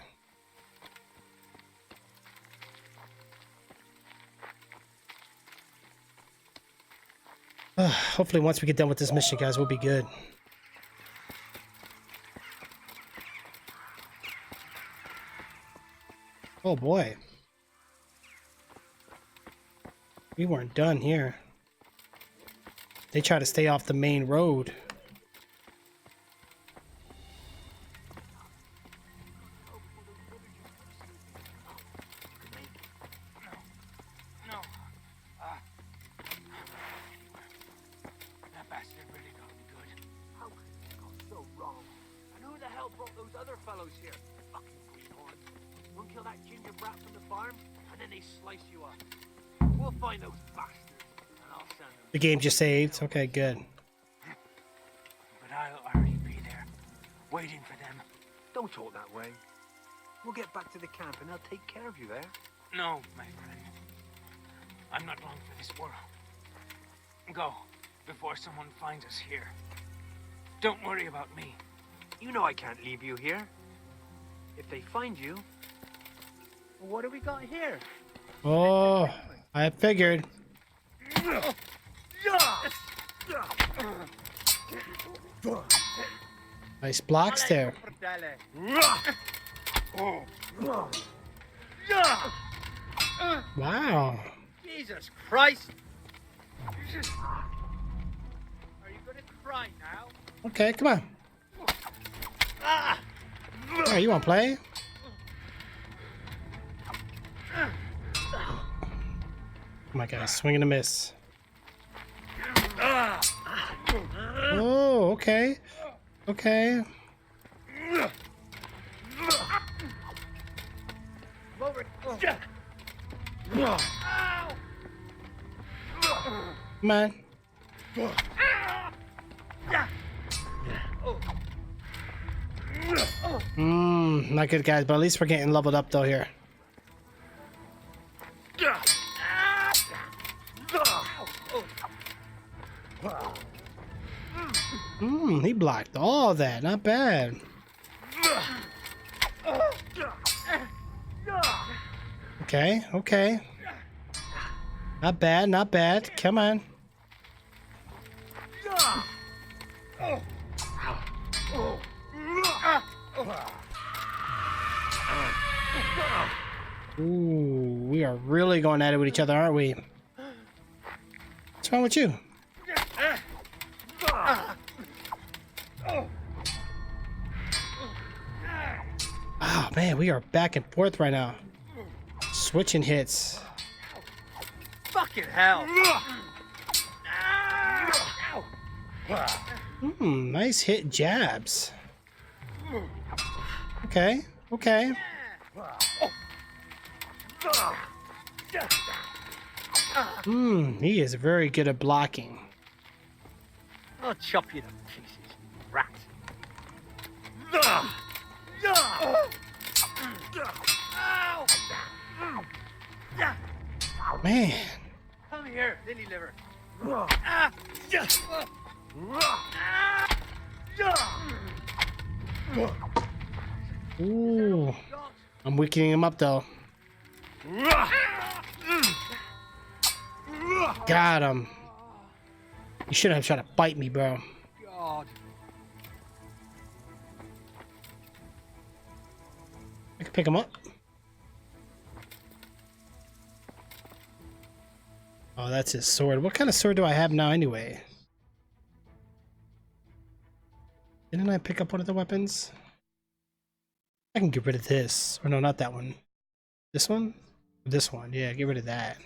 Speaker 2: Hopefully once we get done with this mission, guys, we'll be good. Oh boy. We weren't done here. They try to stay off the main road.
Speaker 21: No. That bastard really got me good.
Speaker 10: How could it go so wrong? And who the hell brought those other fellows here? Fucking greenhorns. One kill that ginger brat from the farm, and then they slice you up. We'll find those bastards, and I'll send them.
Speaker 2: The game just saved. Okay, good.
Speaker 21: But I'll already be there, waiting for them.
Speaker 10: Don't talk that way. We'll get back to the camp, and they'll take care of you there.
Speaker 21: No, my friend. I'm not long for this world. Go, before someone finds us here. Don't worry about me.
Speaker 10: You know I can't leave you here. If they find you, well, what do we got here?
Speaker 2: Oh, I figured. Nice blocks there. Wow.
Speaker 10: Jesus Christ! Are you gonna cry now?
Speaker 2: Okay, come on. Hey, you wanna play? Oh my god, swing and a miss. Oh, okay. Okay. Come on. Not good, guys, but at least we're getting leveled up though here. He blocked all that. Not bad. Okay, okay. Not bad, not bad. Come on. Ooh, we are really going at it with each other, aren't we? What's wrong with you? Oh man, we are back and forth right now. Switching hits.
Speaker 10: Fucking hell!
Speaker 2: Nice hit jabs. Okay, okay. He is very good at blocking.
Speaker 17: I'll chop you to pieces, rat.
Speaker 2: Man.
Speaker 17: Come here, lily liver.
Speaker 2: Ooh. I'm weakening him up though. Got him. You shouldn't have tried to bite me, bro.
Speaker 17: God.
Speaker 2: I can pick him up. Oh, that's his sword. What kind of sword do I have now anyway? Didn't I pick up one of the weapons? I can get rid of this. Or no, not that one. This one? This one. Yeah, get rid of that.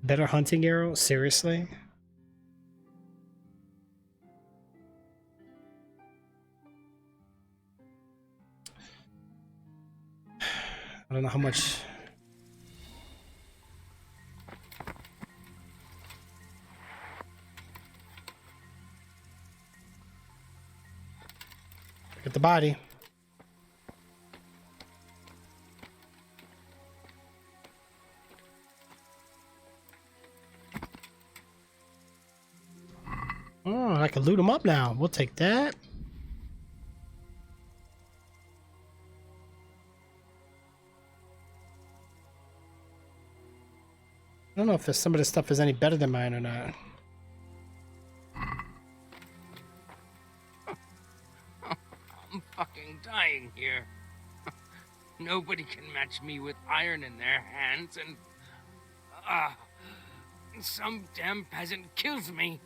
Speaker 2: Better hunting arrow? Seriously? I don't know how much. Look at the body. Oh, I can loot him up now. We'll take that. I don't know if some of this stuff is any better than mine or not.
Speaker 21: I'm fucking dying here. Nobody can match me with iron in their hands, and some damn peasant kills me.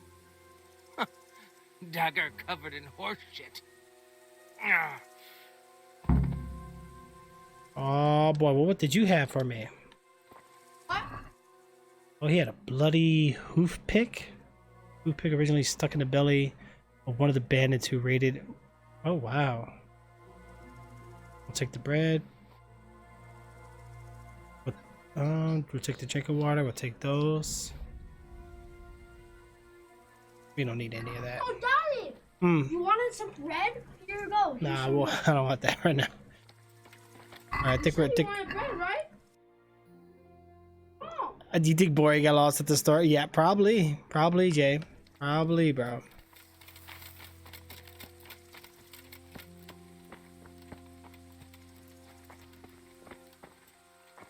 Speaker 21: Dagger covered in horse shit.
Speaker 2: Oh boy, well, what did you have for me? Oh, he had a bloody hoof pick. Hoof pick originally stuck in the belly of one of the bandits who raided. Oh wow. We'll take the bread. We'll take the drink of water. We'll take those. We don't need any of that.
Speaker 4: Oh, Daddy! You wanted some bread? Here you go.
Speaker 2: Nah, well, I don't want that right now. Alright, I think we're.
Speaker 4: You wanted bread, right?
Speaker 2: Do you think Bori got lost at the store? Yeah, probably. Probably, Jay. Probably, bro.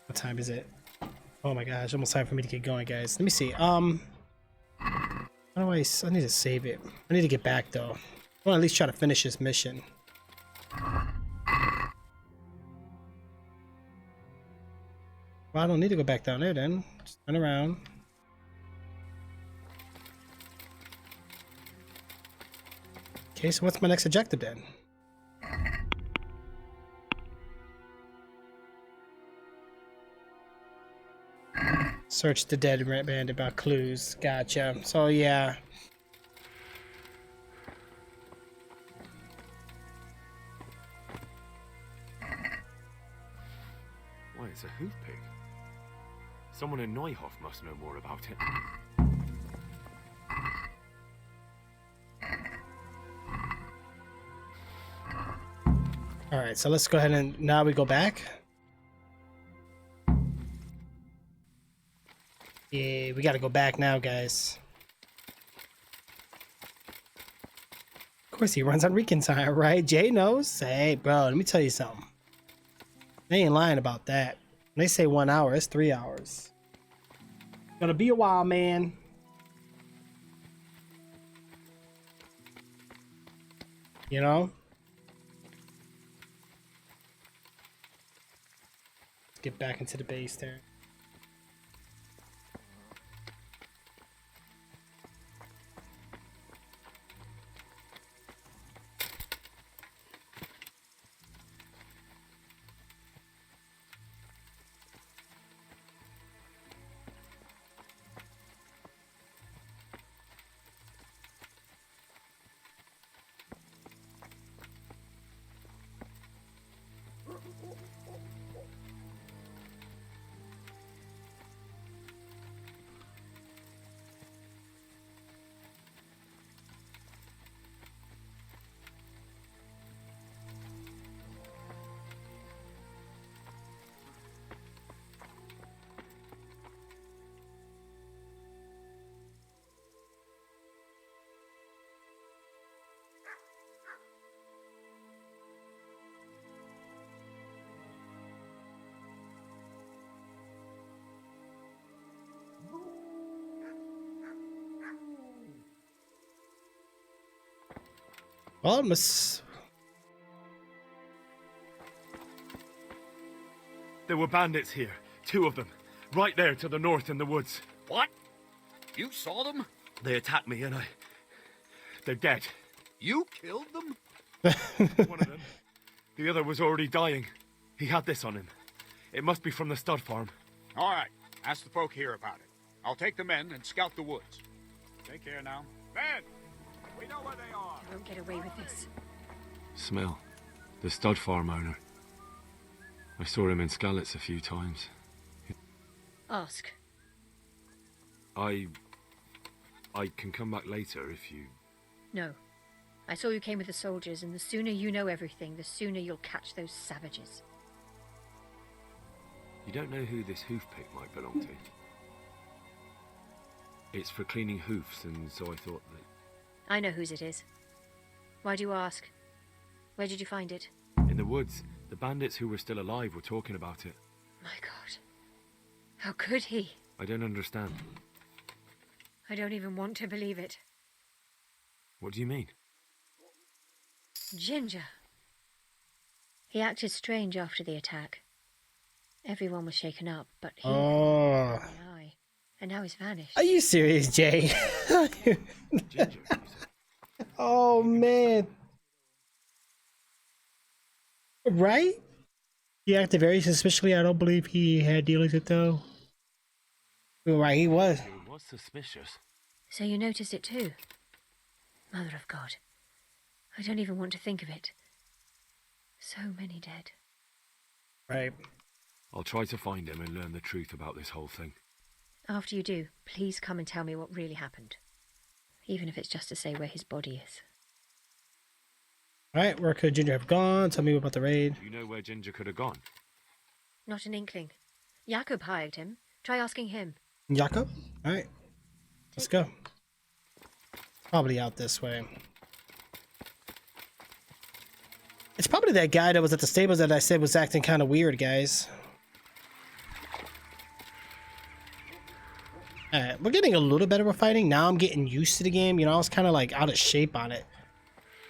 Speaker 2: What time is it? Oh my gosh, almost time for me to get going, guys. Let me see. How do I need to save it. I need to get back though. I want to at least try to finish this mission. Well, I don't need to go back down there then. Just turn around. Okay, so what's my next objective then? Search the dead bandit about clues. Gotcha. So yeah.
Speaker 7: Why, it's a hoof pick. Someone in Neuhof must know more about it.
Speaker 2: Alright, so let's go ahead and now we go back. Yeah, we gotta go back now, guys. Of course, he runs on Rican time, right? Jay knows. Hey, bro, let me tell you something. They ain't lying about that. When they say 1 hour, it's 3 hours. Gonna be a while, man. You know? Let's get back into the base there. Well, Miss.
Speaker 7: There were bandits here. 2 of them. Right there to the north in the woods.
Speaker 18: What? You saw them?
Speaker 7: They attacked me and they're dead.
Speaker 18: You killed them?
Speaker 7: One of them. The other was already dying. He had this on him. It must be from the stud farm.
Speaker 15: All right. Ask the folk here about it. I'll take the men and scout the woods. Take care now. Men! We know where they are.
Speaker 8: You won't get away with this.
Speaker 7: Smell. The stud farm owner. I saw him in Skalitz a few times.
Speaker 8: Ask.
Speaker 7: I can come back later if you...
Speaker 8: No. I saw you came with the soldiers, and the sooner you know everything, the sooner you'll catch those savages.
Speaker 7: You don't know who this hoof pick might belong to? It's for cleaning hoofs, and so I thought that...
Speaker 8: I know whose it is. Why do you ask? Where did you find it?
Speaker 7: In the woods. The bandits who were still alive were talking about it.
Speaker 8: My God. How could he?
Speaker 7: I don't understand.
Speaker 8: I don't even want to believe it.
Speaker 7: What do you mean?
Speaker 8: Ginger. He acted strange after the attack. Everyone was shaken up, but he...
Speaker 2: Oh.
Speaker 8: And now he's vanished.
Speaker 2: Are you serious, Jay?
Speaker 7: Ginger.
Speaker 2: Oh, man. Right? He acted very suspiciously. I don't believe he had dealings with though. You're right, he was.
Speaker 7: He was suspicious.
Speaker 8: So you noticed it too? Mother of God. I don't even want to think of it. So many dead.
Speaker 2: Right.
Speaker 7: I'll try to find him and learn the truth about this whole thing.
Speaker 8: After you do, please come and tell me what really happened. Even if it's just to say where his body is.
Speaker 2: Alright, where could Ginger have gone? Tell me about the raid.
Speaker 7: Do you know where Ginger could have gone?
Speaker 8: Not an inkling. Jakob hired him. Try asking him.
Speaker 2: Jakob? Alright. Let's go. Probably out this way. It's probably that guy that was at the stables that I said was acting kind of weird, guys. Alright, we're getting a little better with fighting. Now I'm getting used to the game. You know, I was kind of like out of shape on it.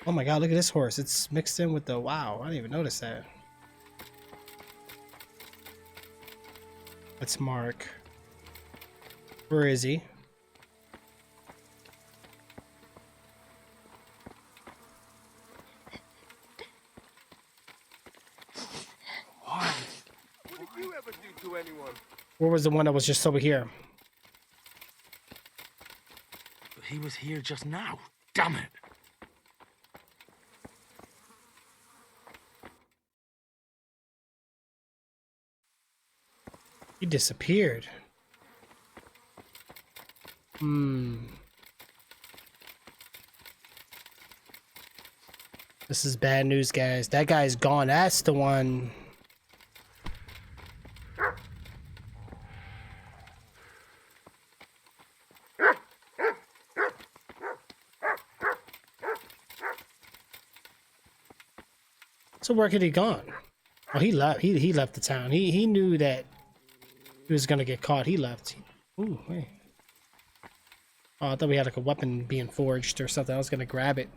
Speaker 2: Oh my God, look at this horse. It's mixed in with the... Wow, I didn't even notice that. Let's mark. Where is he?
Speaker 10: What did you ever do to anyone?
Speaker 2: Where was the one that was just over here?
Speaker 11: He was here just now. Damn it.
Speaker 2: He disappeared. This is bad news, guys. That guy's gone. That's the one. So where could he gone? Oh, he left. He left the town. He knew that he was gonna get caught. He left. Ooh, hey. Oh, I thought we had like a weapon being forged or something. I was gonna grab it.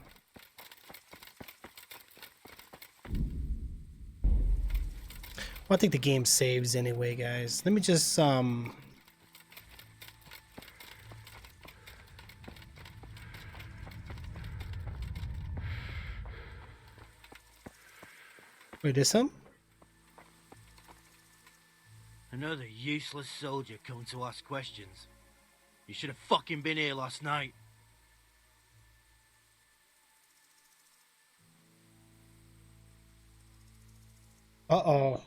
Speaker 2: Well, I think the game saves anyway, guys. Let me just Wait, there's some?
Speaker 10: Another useless soldier coming to ask questions. You should have fucking been here last night.
Speaker 2: Uh-oh.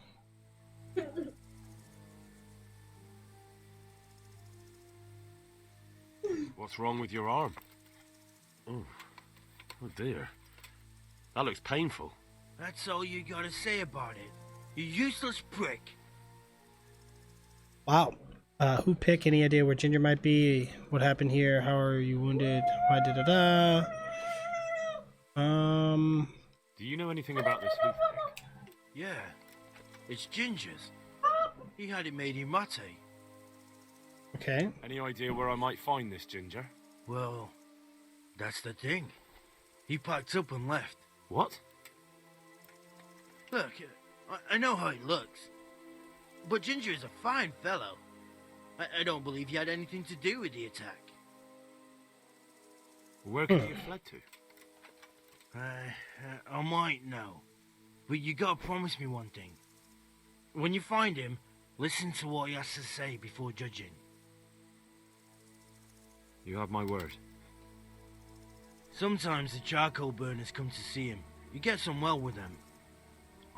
Speaker 7: What's wrong with your arm?
Speaker 5: Oh dear. That looks painful.
Speaker 10: That's all you gotta say about it. You useless prick.
Speaker 2: Wow. Who pick? Any idea where Ginger might be? What happened here? How are you wounded? Why da-da-da?
Speaker 7: Do you know anything about this hoof pick?
Speaker 10: Yeah, it's Ginger's. He had it made in Mate.
Speaker 2: Okay.
Speaker 7: Any idea where I might find this Ginger?
Speaker 10: Well, that's the thing. He packed up and left.
Speaker 7: What?
Speaker 10: Look, I know how he looks. But Ginger is a fine fellow. I don't believe he had anything to do with the attack.
Speaker 7: Where could he have fled to?
Speaker 10: I might know. But you gotta promise me one thing. When you find him, listen to what he has to say before judging.
Speaker 7: You have my word.
Speaker 10: Sometimes the charcoal burners come to see him. He gets on well with them.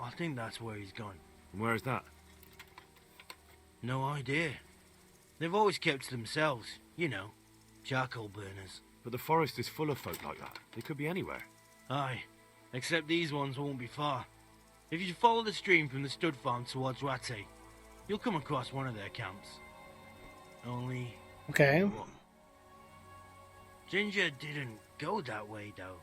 Speaker 10: I think that's where he's gone.
Speaker 7: And where is that?
Speaker 10: No idea. They've always kept to themselves, you know, charcoal burners.
Speaker 7: But the forest is full of folk like that. They could be anywhere.
Speaker 10: Aye, except these ones won't be far. If you follow the stream from the stud farm towards Rattay, you'll come across one of their camps. Only...
Speaker 2: Okay.
Speaker 10: Ginger didn't go that way, though.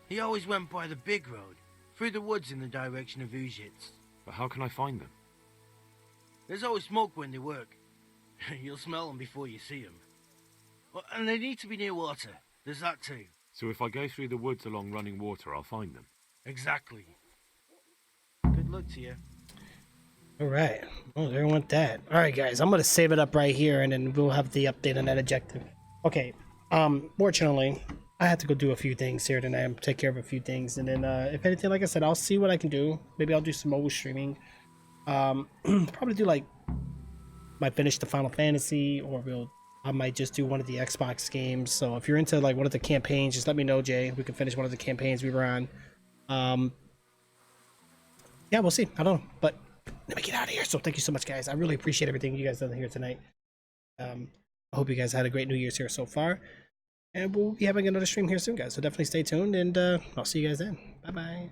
Speaker 10: He always went by the big road, through the woods in the direction of Uzhitz.
Speaker 7: But how can I find them?
Speaker 10: There's always smoke when they work. You'll smell them before you see them. Well, and they need to be near water. There's that too.
Speaker 7: So if I go through the woods along running water, I'll find them?
Speaker 10: Exactly. Good luck to you.
Speaker 2: All right. Oh, there went that. All right, guys. I'm gonna save it up right here, and then we'll have the update on that objective. Okay. Fortunately, I had to go do a few things here tonight. Take care of a few things, and then if anything, like I said, I'll see what I can do. Maybe I'll do some mobile streaming. Probably do like might finish the Final Fantasy, or I might just do one of the Xbox games. So if you're into like one of the campaigns, just let me know, Jay. We can finish one of the campaigns we were on. Yeah, we'll see. I don't know, but let me get out of here. So thank you so much, guys. I really appreciate everything you guys done here tonight. I hope you guys had a great New Year's here so far, and we'll be having another stream here soon, guys. So definitely stay tuned, and I'll see you guys then. Bye bye.